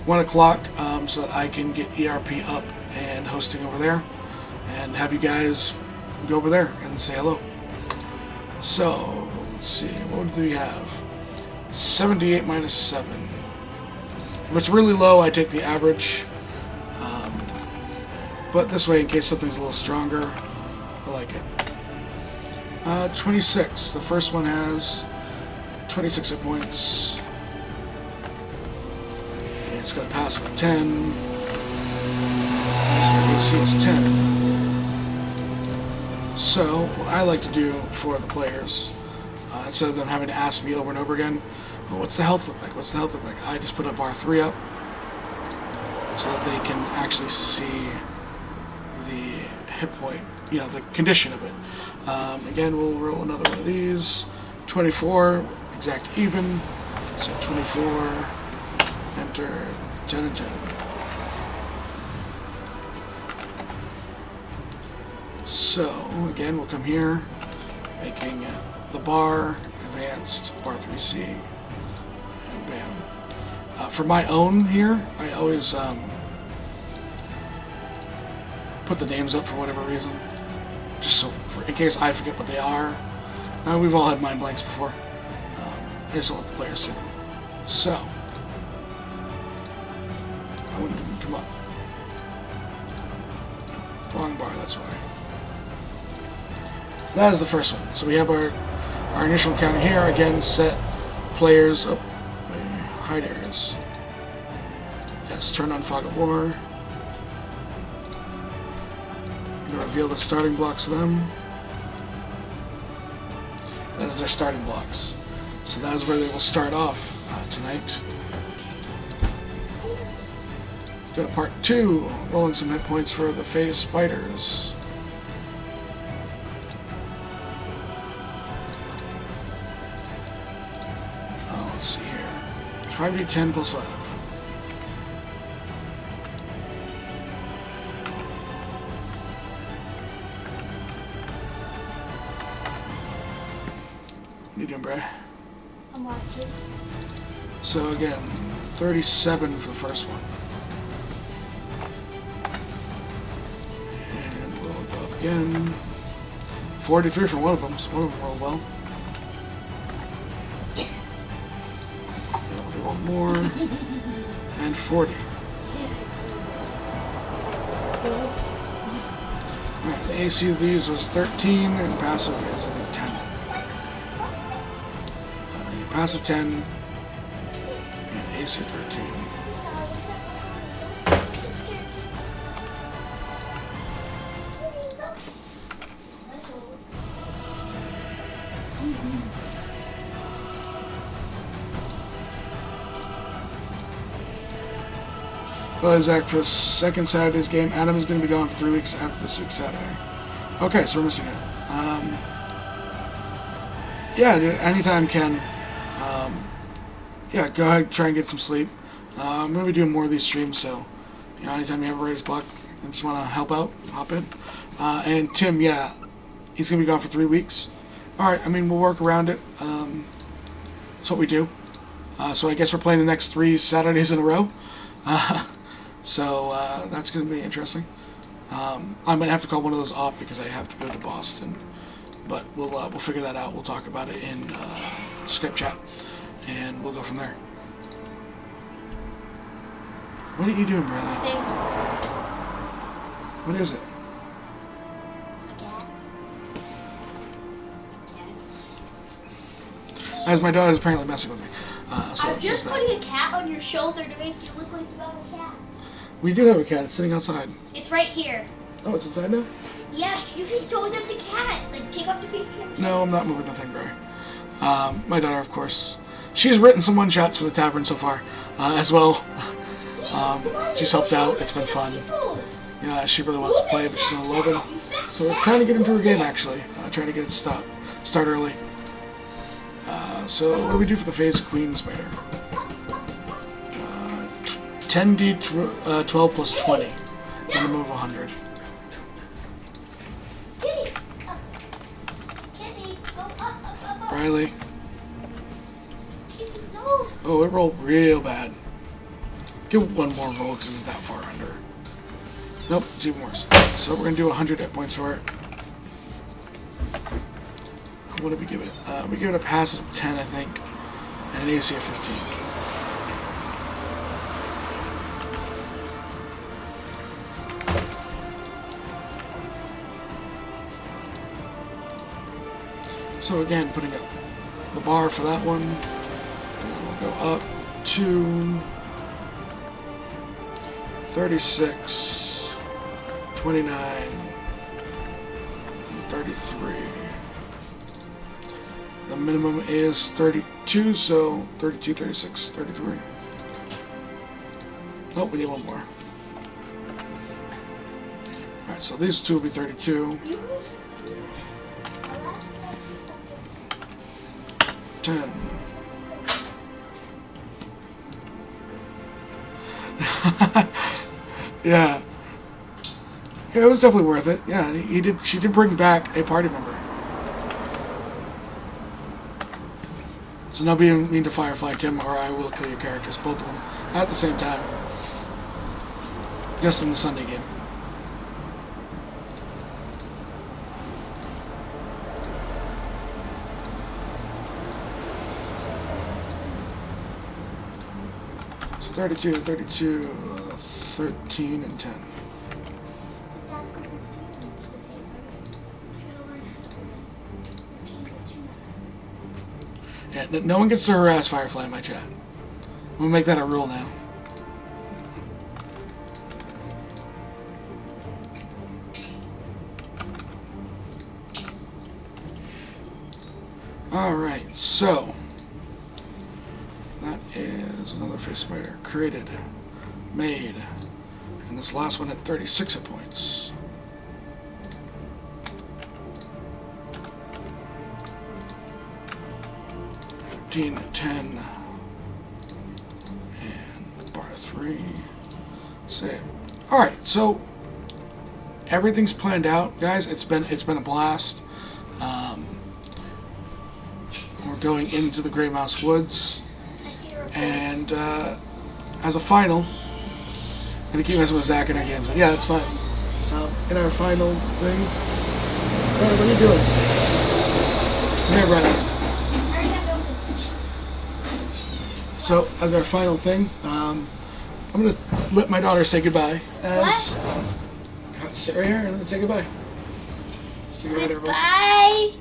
1 o'clock so that I can get ERP up and hosting over there, and have you guys go over there and say hello. So, let's see, what do we have? 78 minus 7. If it's really low, I take the average. But this way, in case something's a little stronger, I like it. 26. The first one has 26 hit points. And it's got a pass of 10. The AC is 10. So, what I like to do for the players, instead of them having to ask me over and over again, well, what's the health look like? What's the health look like? I just put a bar 3 up so that they can actually see the hit point, you know, the condition of it. Again, we'll roll another one of these. 24, exact even. So 24, enter, 10 and 10. So, again, we'll come here, making the bar, advanced, bar 3C, and bam. For my own here, I always put the names up for whatever reason, just so in case I forget what they are. We've all had mind blanks before. I just don't let the players see them. So, I wouldn't even come up. No, wrong bar, that's why. So that is the first one. So we have our initial encounter here. Again, set players up. Hide areas. Yes, turn on Fog of War. I'm going to reveal the starting blocks for them. That is their starting blocks. So that is where they will start off tonight. Go to part 2, rolling some hit points for the phase spiders. Let's see here. 5d10 plus 5. What are you doing, Bray? I'm watching. So again, 37 for the first one. And we'll go up again. 43 for one of them, so one of them rolled well. We'll do one more. And 40. Alright, the AC of these was 13, and passive is, I think, 10. Passive 10, and AC 13. Well, Zach, for the second Saturday's game, Adam is going to be gone for 3 weeks after this week's Saturday. Okay, so we're missing it. Yeah, dude, anytime, Ken. Yeah, go ahead, try and get some sleep. I'm going to be doing more of these streams, so you know, anytime you have a raised block and just want to help out, hop in. And Tim, yeah, he's going to be gone for 3 weeks. Alright, I mean, we'll work around it. That's what we do. So I guess we're playing the next 3 Saturdays in a row. So that's going to be interesting. I'm going to have to call one of those off because I have to go to Boston. But we'll figure that out. We'll talk about it in Skype chat. And we'll go from there. What are you doing, Bradley? What is it? As my daughter's apparently messing with me. So I'm just putting a cat on your shoulder to make you look like you have a cat. We do have a cat. It's sitting outside. It's right here. Oh, it's inside now? Yeah, you should show them the cat. Like, take off the feet. No, I'm not moving the thing, Barry. My daughter, of course. She's written some one-shots for the tavern so far, as well. She's helped out. It's been fun. Yeah, she really wants to play, but she's in 11. So we're trying to get into her game, actually. Trying to get it start early. So what do we do for the phase Queen Spider? 10 10d 12 plus 20. Minimum of 100. Kitty, Kitty, go up. Riley. Kitty, no. Oh, it rolled real bad. Give it one more roll because it was that far under. Nope, it's even worse. So we're going to do 100 hit points for it. What did we give it? We give it a passive of 10, I think, and an AC of 15. So again, putting up the bar for that one, and then we'll go up to 36, 29, and 33. The minimum is 32, so 32, 36, 33. Oh, we need one more. Alright, so these two will be 32. 10. Yeah. Yeah, it was definitely worth it. Yeah, she did bring back a party member. So now be mean to Firefly Tim, or I will kill your characters, both of them, at the same time. Just in the Sunday game. So 32, 32, 13, and 10. Yeah, no one gets to harass Firefly in my chat. We'll make that a rule now. Alright, so that is another face spider created, made, and this last one at 36 hit points. And 10 and bar 3 save. Alright, so everything's planned out, guys. It's been a blast. We're going into the Gray Mouse Woods, and as a final, I'm gonna keep messing with Zach in our games. Yeah, that's fine. In our final thing, Brandon, what are you doing? Come here, Brandon. So, as our final thing, I'm going to let my daughter say goodbye. Sit right here and say goodbye. Say goodbye to everyone. Bye.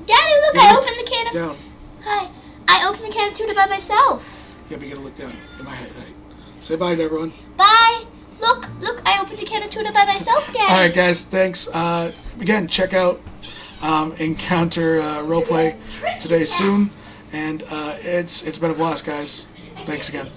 Daddy, look, I opened the can of... Down. Hi. I opened the can of tuna by myself. Yeah, but you got to look down in my head. Right? Say bye to everyone. Bye. Look, I opened a can of tuna by myself, Daddy. Alright, guys, thanks. Again, check out Encounter Roleplay today soon. And it's been a blast, guys. Thanks again.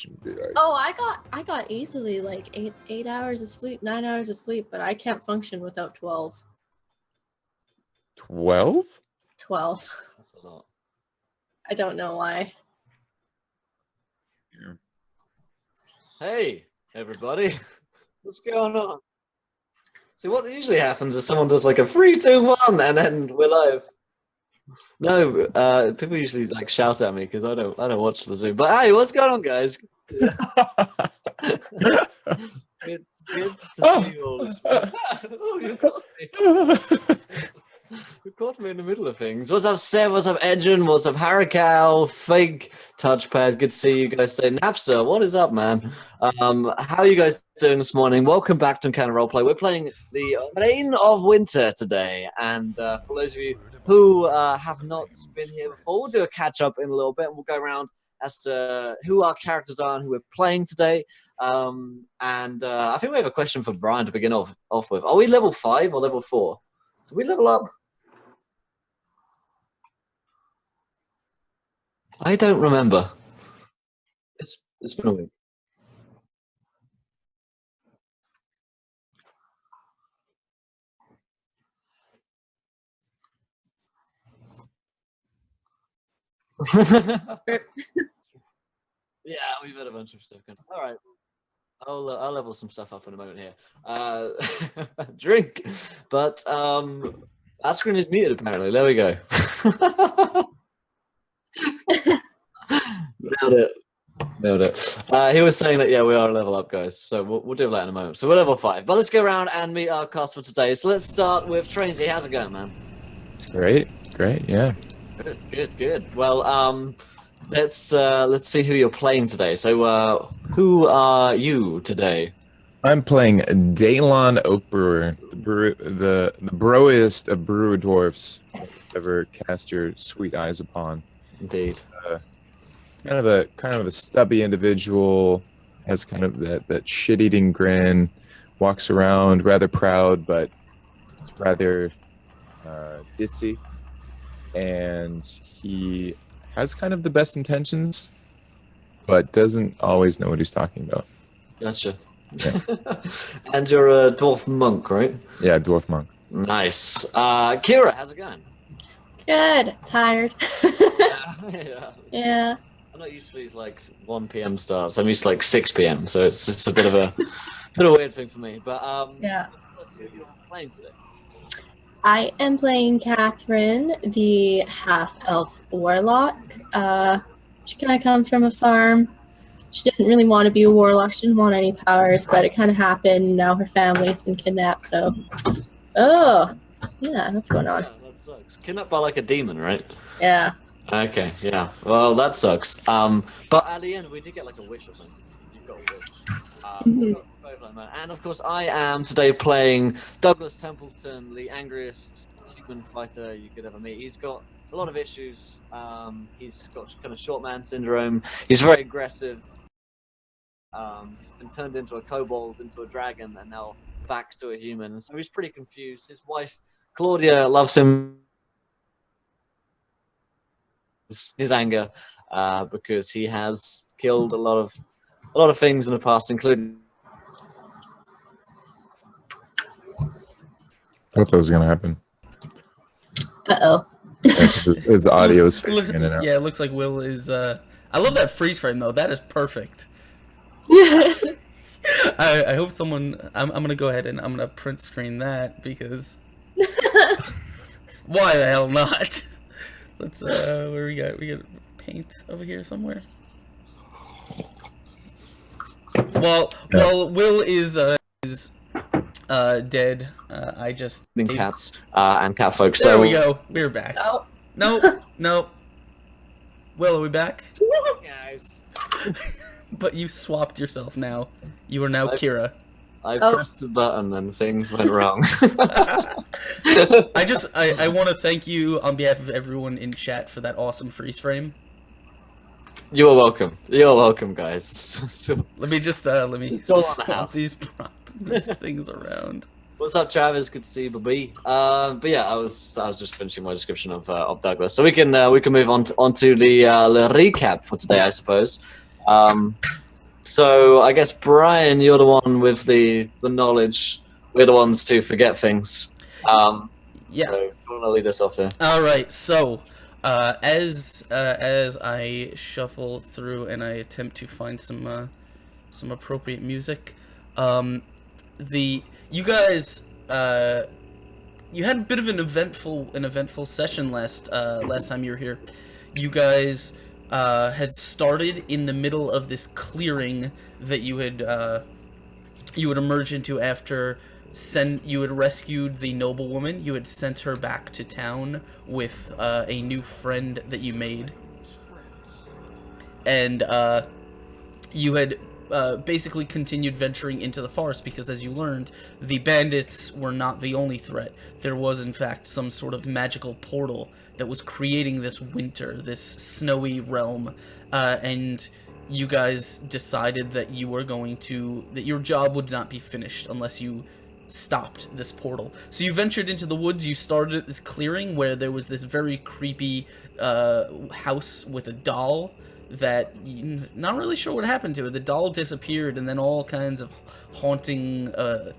should be like. Oh, I got easily like 8 hours of sleep, 9 hours of sleep, but I can't function without 12. 12? 12. That's a lot. I don't know why. Yeah. Hey, everybody. What's going on? See, what usually happens is someone does like a 3, 2, 1, and then we're live. No, people usually like shout at me because I don't watch the Zoom. But hey, what's going on, guys? It's good to see you all. Oh, you caught me. You caught me in the middle of things. What's up, Seb? What's up, Edgen? What's up, Harakow? Fake Touchpad. Good to see you guys today. Napster, what is up, man? How are you guys doing this morning? Welcome back to Encounter Roleplay. We're playing the Reign of Winter today. And for those of you who have not been here before, we'll do a catch-up in a little bit. And we'll go around as to who our characters are and who we're playing today. I think we have a question for Brian to begin off with. Are we level 5 or level 4? Did we level up? I don't remember. It's been a week. Yeah, we've had a bunch of stuff. All right, I'll level some stuff up in a moment here. Drink, but that screen is muted apparently. There we go. Nailed it. He was saying that, yeah, we are a level up, guys. So we'll do that in a moment. So we're level 5. But let's go around and meet our cast for today. So let's start with Trainsy. How's it going, man? It's great, yeah. Good. Well, let's see who you're playing today. So who are you today? I'm playing Daylon Oakbrewer, the broiest of brewer dwarfs ever cast your sweet eyes upon. Indeed. Kind of a stubby individual, has kind of that shit-eating grin, walks around rather proud, but it's rather ditzy, and he has kind of the best intentions, but doesn't always know what he's talking about. Gotcha. Yeah. And you're a dwarf monk, right? Yeah, dwarf monk. Nice. Kira, how's it going? Good. Tired. Yeah. Yeah. I'm not used to these like 1 p.m. starts. I'm used to like 6 p.m. So it's a bit of a weird thing for me. But Yeah. what's who you're playing today? I am playing Catherine, the half-elf warlock. She kind of comes from a farm. She didn't really want to be a warlock. She didn't want any powers, but it kind of happened. Now her family's been kidnapped, so... Oh, yeah, that's going on. Yeah, that sucks. Kidnapped by like a demon, right? Yeah. Okay, yeah. Well, that sucks. But at the end, we did get like a wish or something. You've got a wish. And of course, I am today playing Douglas Templeton, the angriest human fighter you could ever meet. He's got a lot of issues. He's got kind of short man syndrome. He's very aggressive. He's been turned into a kobold, into a dragon, and now back to a human. So he's pretty confused. His wife, Claudia, loves him. His anger, because he has killed a lot of things in the past, including. I thought that was gonna happen. Uh-oh. Yeah, 'cause his audio is fading in and out. Yeah, it looks like Will is. I love that freeze frame though. That is perfect. I hope someone. I'm gonna go ahead and I'm gonna print screen that because. Why the hell not? Let's. Where we got? We got paint over here somewhere. Well, Will is dead. I just Cats and cat folks. There So we go. We're back. Oh. No. Will, are we back? guys, But you swapped yourself now. You are now Kira. I pressed a button and things went wrong. I want to thank you on behalf of everyone in chat for that awesome freeze frame. You're welcome. You're welcome, guys. Let me swap these things around. What's up, Travis? Good to see you, baby. But yeah, I was just finishing my description of Douglas, so we can move on to the recap for today, I suppose. So I guess Brian, you're the one with the knowledge. We're the ones to forget things. Yeah. So you want to lead us off here? All right. So, as I shuffle through and I attempt to find some appropriate music, you guys you had a bit of an eventful session last time you were here. You guys had started in the middle of this clearing that you would emerge into after you had rescued the noblewoman. You had sent her back to town with a new friend that you made, and you had basically continued venturing into the forest because, as you learned, the bandits were not the only threat. There was, in fact, some sort of magical portal that was creating this winter, this snowy realm, and you guys decided that that your job would not be finished unless you stopped this portal. So you ventured into the woods. You started at this clearing where there was this very creepy house with a doll that you're not really sure what happened to it. The doll disappeared, and then all kinds of haunting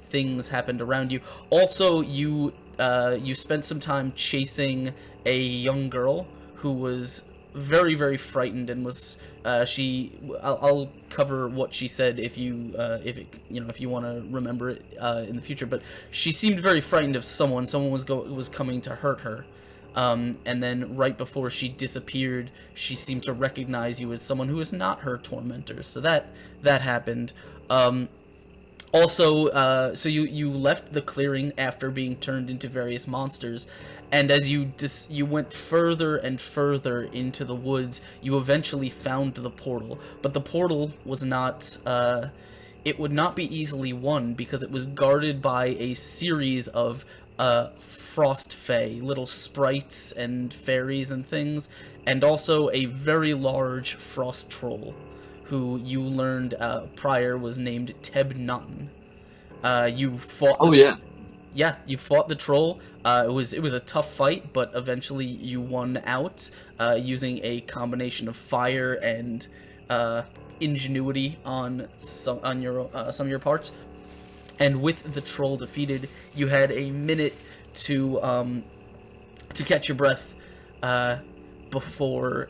things happened around you. Also, you spent some time chasing a young girl who was very, very frightened and was I'll cover what she said if you want to remember it in the future. But she seemed very frightened of someone. Someone was coming to hurt her. And then right before she disappeared, she seemed to recognize you as someone who is not her tormentor. So that happened. Also, so you left the clearing after being turned into various monsters, and as you went further and further into the woods, you eventually found the portal. But the portal was not. It would not be easily won because it was guarded by a series of frost fae, little sprites and fairies and things, and also a very large frost troll, who you learned prior was named Teb Nutton. You fought. You fought the troll. It was a tough fight, but eventually you won out using a combination of fire and ingenuity on some of your parts. And with the troll defeated, you had a minute to catch your breath before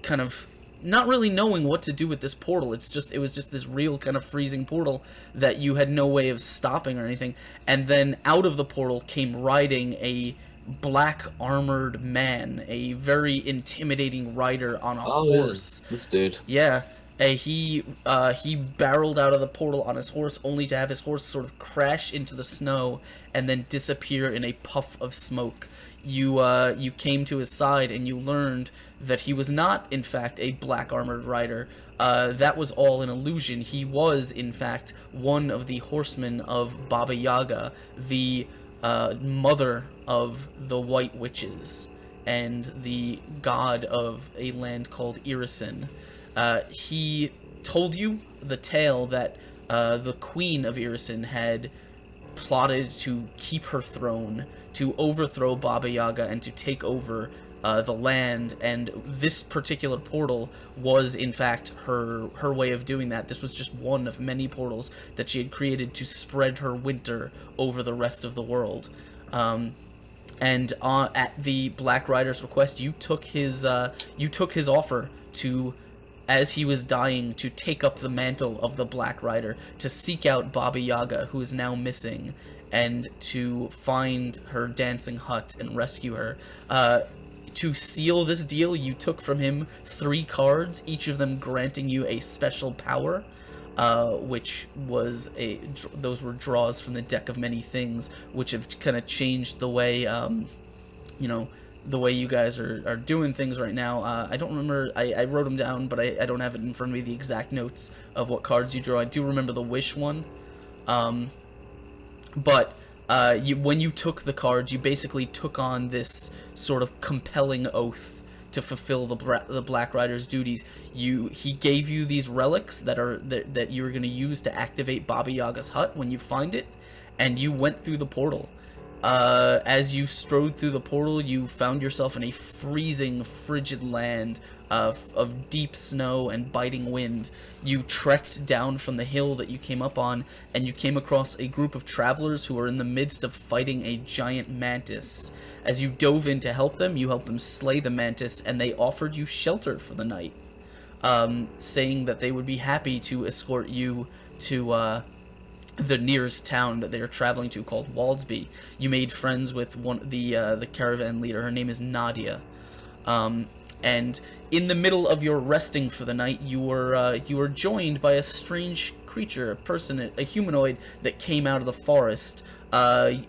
kind of not really knowing what to do with this portal. It was just this real kind of freezing portal that you had no way of stopping or anything. And then out of the portal came riding a black armored man, a very intimidating rider on a horse. This dude. Yeah. He barreled out of the portal on his horse, only to have his horse sort of crash into the snow and then disappear in a puff of smoke. You came to his side and you learned that he was not, in fact, a black armored rider. That was all an illusion. He was, in fact, one of the horsemen of Baba Yaga, the mother of the White Witches and the god of a land called Irisin. He told you the tale that the queen of Irisin had plotted to keep her throne, to overthrow Baba Yaga, and to take over the land, and this particular portal was, in fact, her way of doing that. This was just one of many portals that she had created to spread her winter over the rest of the world. And at the Black Rider's request, you took his offer to, as he was dying, to take up the mantle of the Black Rider, to seek out Baba Yaga, who is now missing, and to find her dancing hut and rescue her. To seal this deal, you took from him 3 cards, each of them granting you a special power, which was those were draws from the deck of many things, which have kind of changed the way, the way you guys are doing things right now. I don't remember, I wrote them down, but I don't have it in front of me, the exact notes of what cards you draw. I do remember the wish one, but when you took the cards, you basically took on this sort of compelling oath to fulfill the Black Rider's duties. He gave you these relics that you were going to use to activate Baba Yaga's hut when you find it, and you went through the portal. As you strode through the portal, you found yourself in a freezing, frigid land of deep snow and biting wind, you trekked down from the hill that you came up on, and you came across a group of travelers who were in the midst of fighting a giant mantis. As you dove in to help them, you helped them slay the mantis, and they offered you shelter for the night, saying that they would be happy to escort you to the nearest town that they are traveling to, called Waldsby. You made friends with the caravan leader. Her name is Nadia. And in the middle of your resting for the night, you were joined by a strange creature, a humanoid that came out of the forest,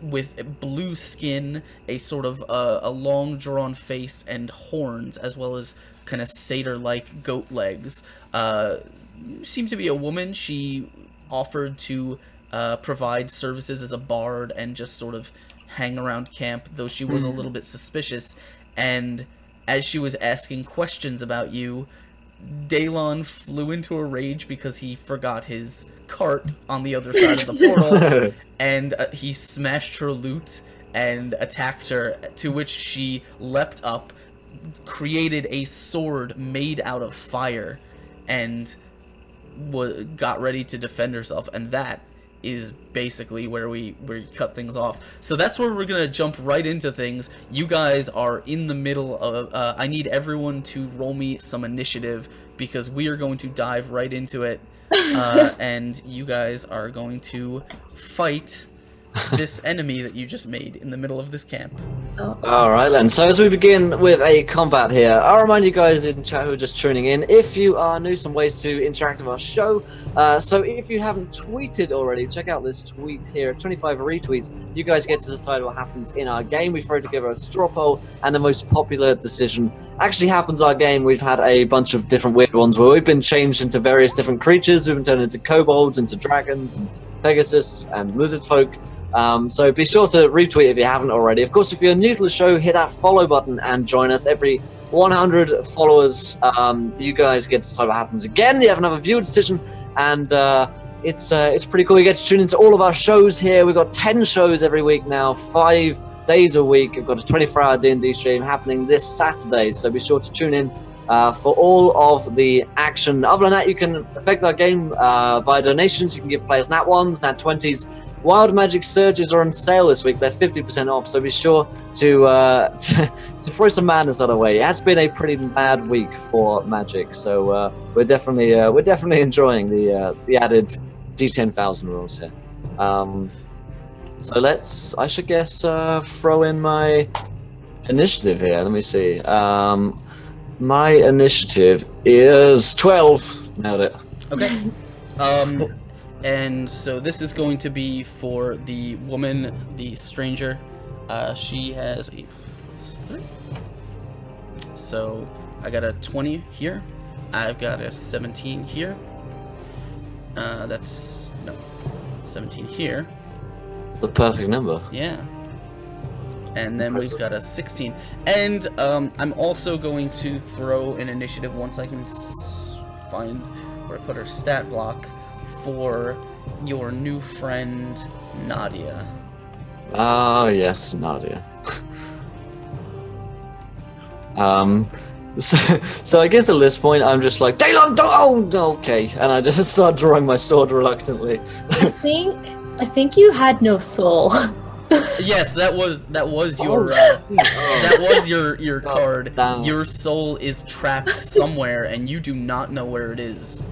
with blue skin, a sort of a long drawn face, and horns, as well as kind of satyr-like goat legs. Seemed to be a woman. She offered to provide services as a bard and just sort of hang around camp, though she was a little bit suspicious. And as she was asking questions about you, Daylon flew into a rage because he forgot his cart on the other side of the portal, and he smashed her loot and attacked her, to which she leapt up, created a sword made out of fire, and got ready to defend herself. And that is basically where we cut things off. So that's where we're gonna jump right into things. You guys are in the middle of I need everyone to roll me some initiative, because we are going to dive right into it, and you guys are going to fight this enemy that you just made in the middle of this camp. Alright then, so as we begin with a combat here, I'll remind you guys in chat who are just tuning in, if you are new, some ways to interact with our show. So if you haven't tweeted already, check out this tweet here, 25 retweets. You guys get to decide what happens in our game. We throw together a straw poll, and the most popular decision actually happens our game. We've had a bunch of different weird ones where we've been changed into various different creatures. We've been turned into kobolds, into dragons, and Pegasus, and lizard folk. So be sure to retweet if you haven't already. Of course, if you're new to the show, hit that follow button and join us. Every 100 followers, you guys get to decide what happens again. You have another viewer decision, and it's pretty cool. You get to tune into all of our shows here. We've got 10 shows every week now, 5 days a week. We've got a 24-hour D&D stream happening this Saturday, so be sure to tune in for all of the action. Other than that, you can affect our game via donations. You can give players nat 1s, nat 20s. Wild Magic Surges are on sale this week. They're 50% off, so be sure to throw some madness our way. It has been a pretty bad week for Magic, so we're definitely enjoying the added D10,000 rules here. So I should guess throw in my initiative here. Let me see. My initiative is 12. Nailed it. Okay. And so this is going to be for the woman, the stranger. She has a 3. So I got a 20 here. I've got a 17 here. That's, no, 17 here. The perfect number. Yeah. And then we've got a 16. And I'm also going to throw an initiative once I can find where I put her stat block, for your new friend, Nadia. Ah, yes, Nadia. So I guess at this point I'm just like, Daylon, don't, oh, okay, and I just start drawing my sword reluctantly. I think you had no soul. Yes, that was your that was your card. Damn. Your soul is trapped somewhere, and you do not know where it is.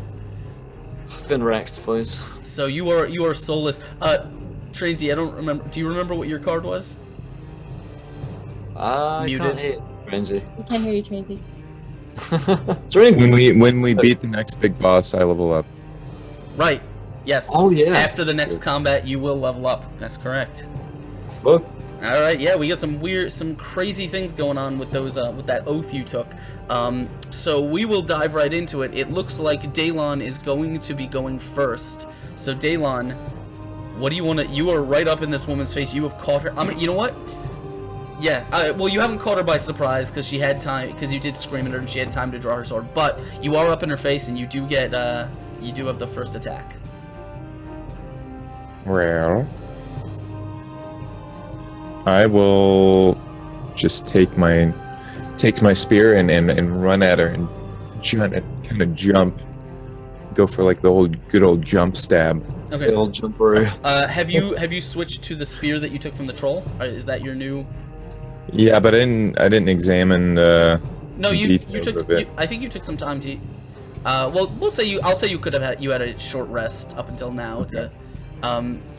Been wrecked, boys. So you are soulless. Tracy, I don't remember. Do you remember what your card was? I Muted. can't hear Tracy. I can't hear you, Tracy. Drink. When we beat the next big boss, I level up. Right. Yes. Oh yeah. After the next combat, you will level up. That's correct. Look. All right. Yeah, we got some crazy things going on with those with that oath you took. So we will dive right into it. It looks like Daylon is going to be going first. So Daylon, what do you want to? You are right up in this woman's face. You have caught her. You know what? Yeah. Well, you haven't caught her by surprise because she had time. Because you did scream at her and she had time to draw her sword. But you are up in her face and you do get. You do have the first attack. Well, I will just take my spear and run at her and kind of jump, go for like the good old jump stab. The Okay. old jumper. Have you switched to the spear that you took from the troll? Is that your new? Yeah, but I didn't examine No, the you details took. of it. I think you took some time to. Well, I'll say you could have had a short rest up until now to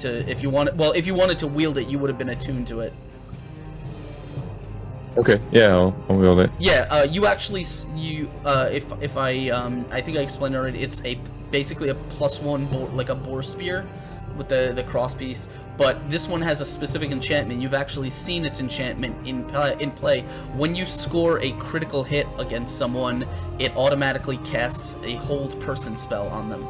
if you wanted. Well, if you wanted to wield it, you would have been attuned to it. Okay, yeah, I'll wield it. Yeah, you actually if I think I explained already. It's basically a +1 like a boar spear with the cross piece, but this one has a specific enchantment. You've actually seen its enchantment in play. When you score a critical hit against someone, it automatically casts a hold person spell on them.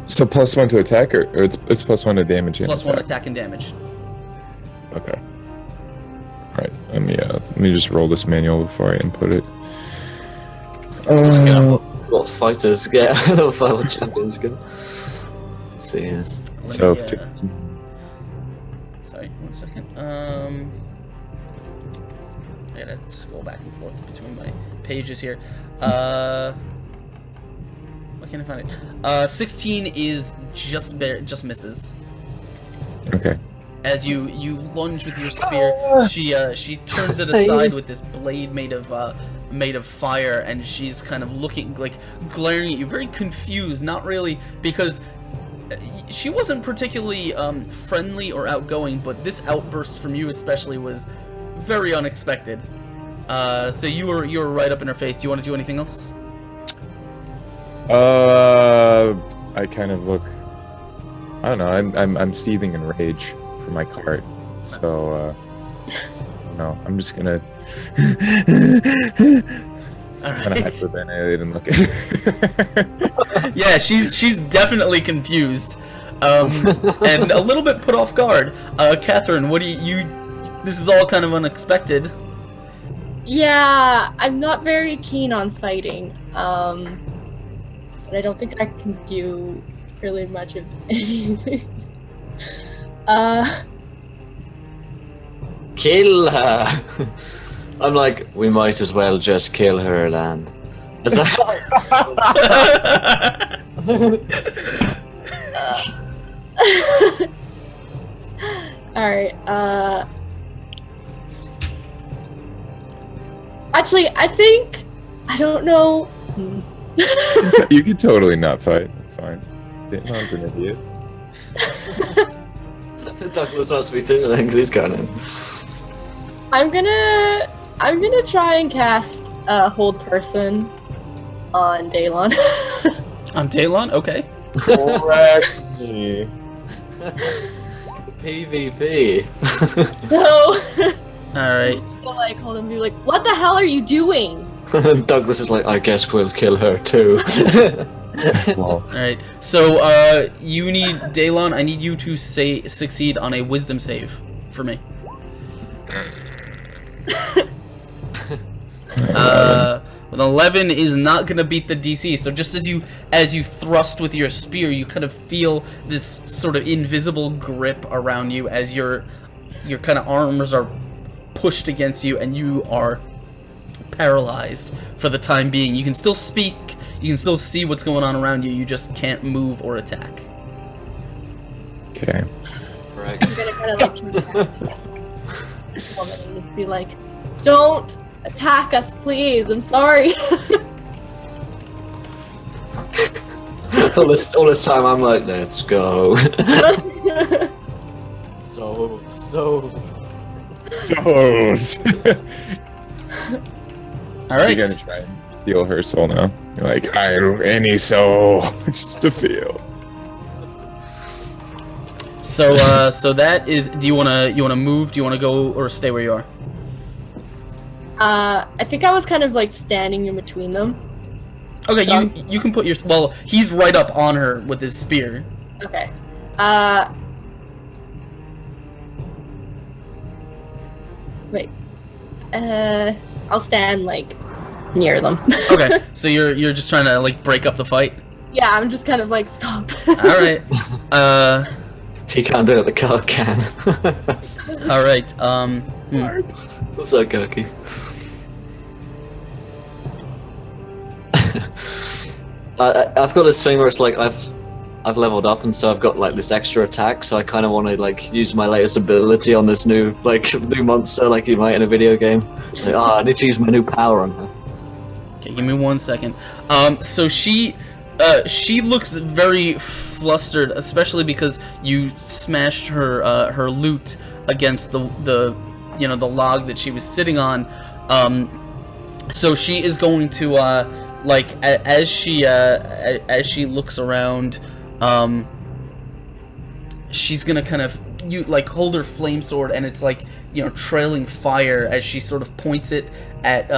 So +1 to attack, or it's +1 to damage and +1 attack and damage. Okay. All right. Let me just roll this manual before I input it. What fighters get? The final champions get. Let's see. Yes. So Let me, 15. Sorry, 1 second. I gotta scroll back and forth between my pages here. Why can't I find it? 16 is just misses. Okay. As you lunge with your spear, she turns it aside with this blade made of fire, and she's kind of looking, like, glaring at you, very confused. Not really, because she wasn't particularly friendly or outgoing, but this outburst from you especially was very unexpected. So you were right up in her face. Do you want to do anything else? I kind of look. I don't know. I'm seething in rage for my cart, so no. I'm just gonna kind of hyperventilate and look at it. Yeah, she's definitely confused, and a little bit put off guard. Catherine, what do you? This is all kind of unexpected. Yeah, I'm not very keen on fighting. But I don't think I can do really much of anything. Kill her! I'm like, we might as well just kill her, Lan. Is that Alright, actually, I don't know. You can totally not fight. That's fine. Damon's an idiot. Douglas wants me to because he's gone in. I'm gonna try and cast Hold Person on Daylon. I'm Talon. Okay. Correct. PvP. So, All right. I'll, like, hold him and be like, what the hell are you doing? Douglas is like, I guess we'll kill her too. All right. So you need Daylon. I need you to succeed on a Wisdom save for me. With 11 is not gonna beat the DC. So just as you thrust with your spear, you kind of feel this sort of invisible grip around you as your kind of arms are pushed against you, and you are paralyzed for the time being. You can still speak. You can still see what's going on around you. You just can't move or attack. Okay. Right. I'm gonna kind of like woman and just be like, don't attack us, please. I'm sorry. all this time I'm like, let's go. So. All right. You're gonna try and steal her soul now. You're like, any soul, just to feel. So that is. Do you wanna move? Do you wanna go or stay where you are? I think I was kind of like standing in between them. Okay, So you can put your. Well, he's right up on her with his spear. Okay. Wait. I'll stand like near them. Okay, so you're just trying to like break up the fight. Yeah, I'm just kind of like stop. All right. If he can't do it, the car can. All right. What's that, Gurky? I've got this thing where it's like I've leveled up, and so I've got like this extra attack. So I kind of want to like use my latest ability on this new monster, like you might in a video game. So I need to use my new power on her. Okay, give me 1 second. So she looks very flustered, especially because you smashed her loot against the log that she was sitting on. So she is going to as she looks around, she's gonna kind of hold her flame sword, and it's trailing fire as she sort of points it at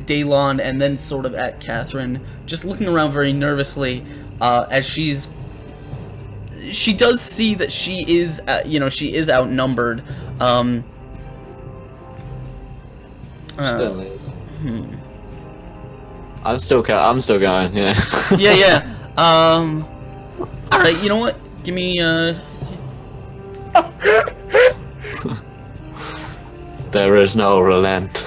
Daylon and then sort of at Catherine, just looking around very nervously, as she does see that she is outnumbered. I'm still going. Yeah. Yeah. All right. You know what? Give me. There is no relent.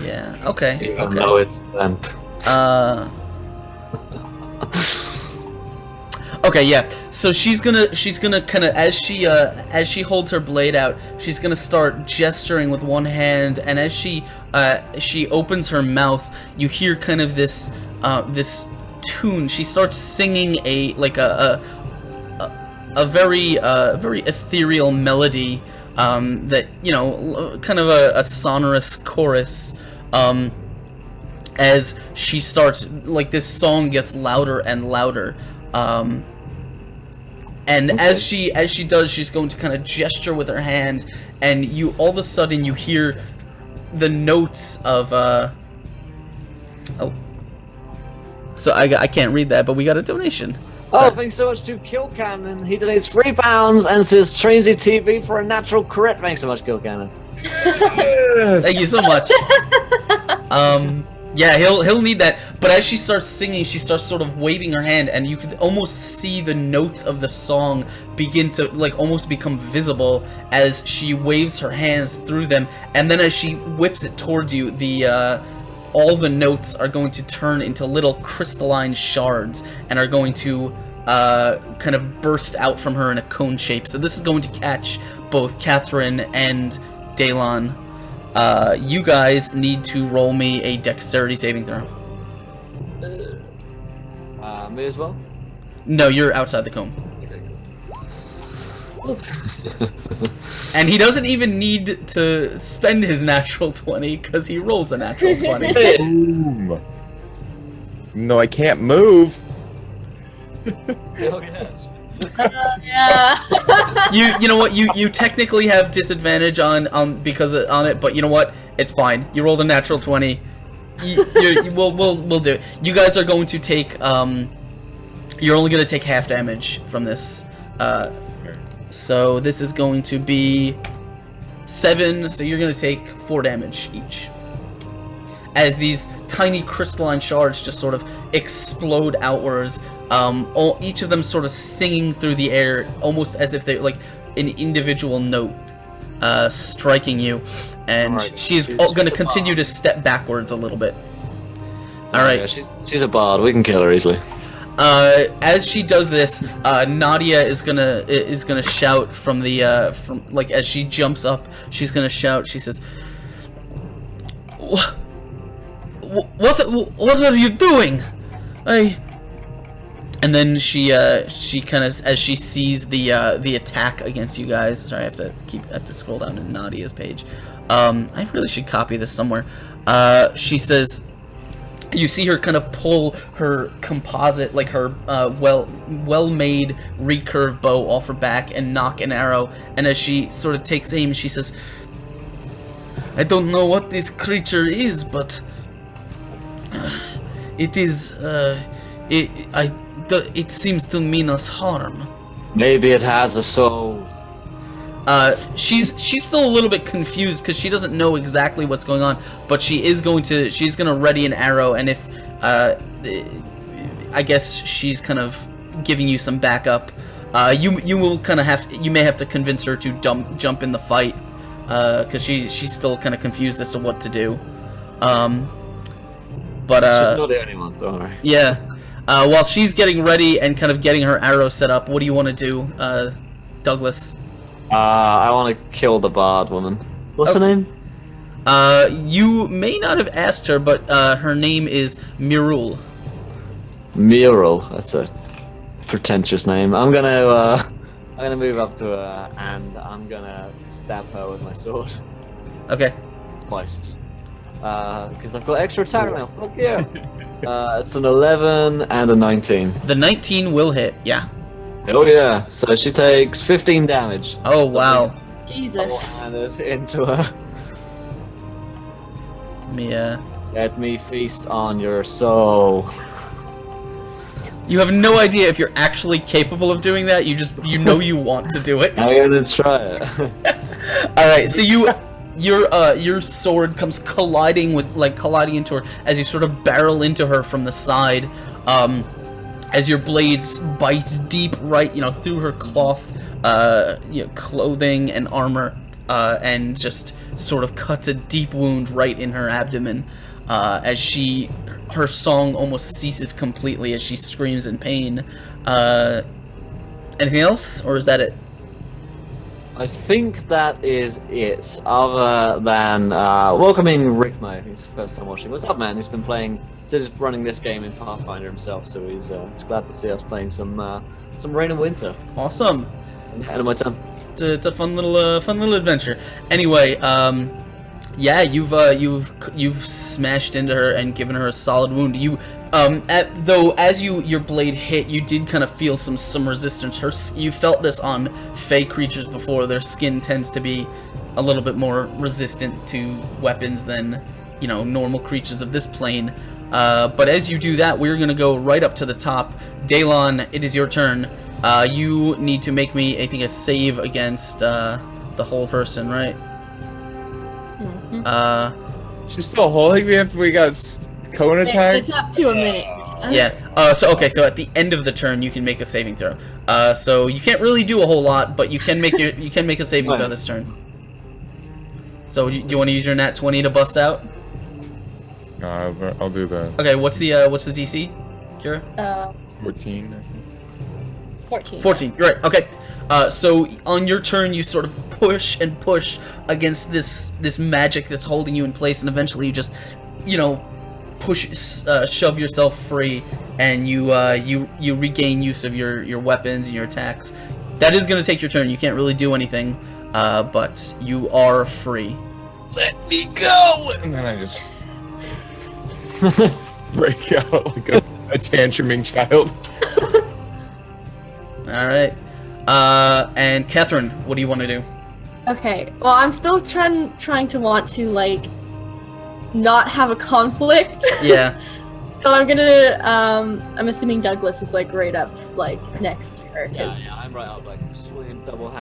Yeah. Okay. Even though it's relent. Okay, yeah. So she's gonna kind of as she holds her blade out, she's gonna start gesturing with one hand, and as she opens her mouth, you hear kind of this tune. She starts singing a very ethereal melody, that kind of a sonorous chorus. As she starts, this song gets louder and louder. And okay. as she does, she's going to kind of gesture with her hand, and you all of a sudden you hear the notes of so I can't read that, but we got a donation. Oh, thanks so much to Kill Cannon. He donates £3 and says Strangy TV for a natural crit. Thanks so much, Kill Cannon. Yes. Thank you so much. Yeah, he'll need that. But as she starts singing, she starts sort of waving her hand, and you could almost see the notes of the song begin to almost become visible as she waves her hands through them. And then as she whips it towards you, all the notes are going to turn into little crystalline shards and are going to kind of burst out from her in a cone shape. So this is going to catch both Catherine and Daylon. You guys need to roll me a dexterity saving throw. Me as well? No, you're outside the cone. And he doesn't even need to spend his natural 20 because he rolls a natural 20. Boom. No, I can't move. Oh, yes. Yeah. You know what? You technically have disadvantage on it, but you know what? It's fine. You rolled a natural 20. We'll do it. You guys are going to take you're only going to take half damage from this. So this is going to be 7. So you're going to take 4 damage each. As these tiny crystalline shards just sort of explode outwards, each of them sort of singing through the air, almost as if they're like an individual note striking you. And right. she's going to continue to step backwards a little bit. All right. Yeah, she's a bard. We can kill her easily. As she does this, Nadia is gonna shout from the as she jumps up. She's gonna shout. She says, "What are you doing? And then she kind of, as she sees the attack against you guys. Sorry, I have to scroll down to Nadia's page. I really should copy this somewhere. She says. You see her kind of pull her composite, her well-made recurve bow off her back and knock an arrow. And as she sort of takes aim, she says, "I don't know what this creature is, but it is. It seems to mean us harm." Maybe it has a soul. She's still a little bit confused because she doesn't know exactly what's going on, but she's gonna ready an arrow, and if I guess she's kind of giving you some backup. You may have to convince her to jump in the fight, because she's still kind of confused as to what to do. But She's not the only one, don't worry. yeah. While she's getting ready and kind of getting her arrow set up, what do you want to do, Douglas? I want to kill the bard woman. What's her name? You may not have asked her, but her name is Mirul. Mural. That's a pretentious name. I'm gonna move up to her and I'm gonna stab her with my sword Okay. twice. Because I've got extra attack now. Fuck yeah. It's an 11 and a 19. The 19 will hit, yeah. Oh yeah. So she takes 15 damage. Oh, wow. Jesus. And it into her. Mia. Let me feast on your soul. You have no idea if you're actually capable of doing that. You know you want to do it. I'm gonna try it. All right, so your sword comes colliding into her as you sort of barrel into her from the side. As your blades bite deep right, through her cloth, clothing and armor, and just sort of cuts a deep wound right in her abdomen. As her song almost ceases completely as she screams in pain. Anything else, or is that it? I think that is it. Other than welcoming Rickmo, who's the first time watching. What's up, man? He's been just running this game in Pathfinder himself, so he's glad to see us playing some Rain and Winter. Awesome. Ahead of my time. It's a fun little adventure. Anyway, yeah, you've smashed into her and given her a solid wound. As your blade hit, you did kind of feel some resistance. You felt this on fey creatures before. Their skin tends to be a little bit more resistant to weapons than normal creatures of this plane. But as you do that, we're gonna go right up to the top. Daylon, it is your turn. You need to make me, I think, a save against the whole person, right? She's still holding me after we got cone attacked? It's up to a minute. Yeah. So at the end of the turn, you can make a saving throw. So you can't really do a whole lot, but you can make a saving throw this turn. So do you want to use your nat 20 to bust out? No, I'll do that. Okay. What's the DC, Kira? 14, I think. It's 14. 14. You're right. Okay. So on your turn, you sort of push and push against this magic that's holding you in place, and eventually you just, shove yourself free, and you regain use of your weapons and your attacks. That is going to take your turn. You can't really do anything, but you are free. Let me go! And then I just break out like a tantruming child. All right. And Catherine, what do you want to do? Okay. Well, I'm still trying to want to not have a conflict. Yeah. So I'm gonna. I'm assuming Douglas is right up next to her. Yeah, I'm right up, swinging double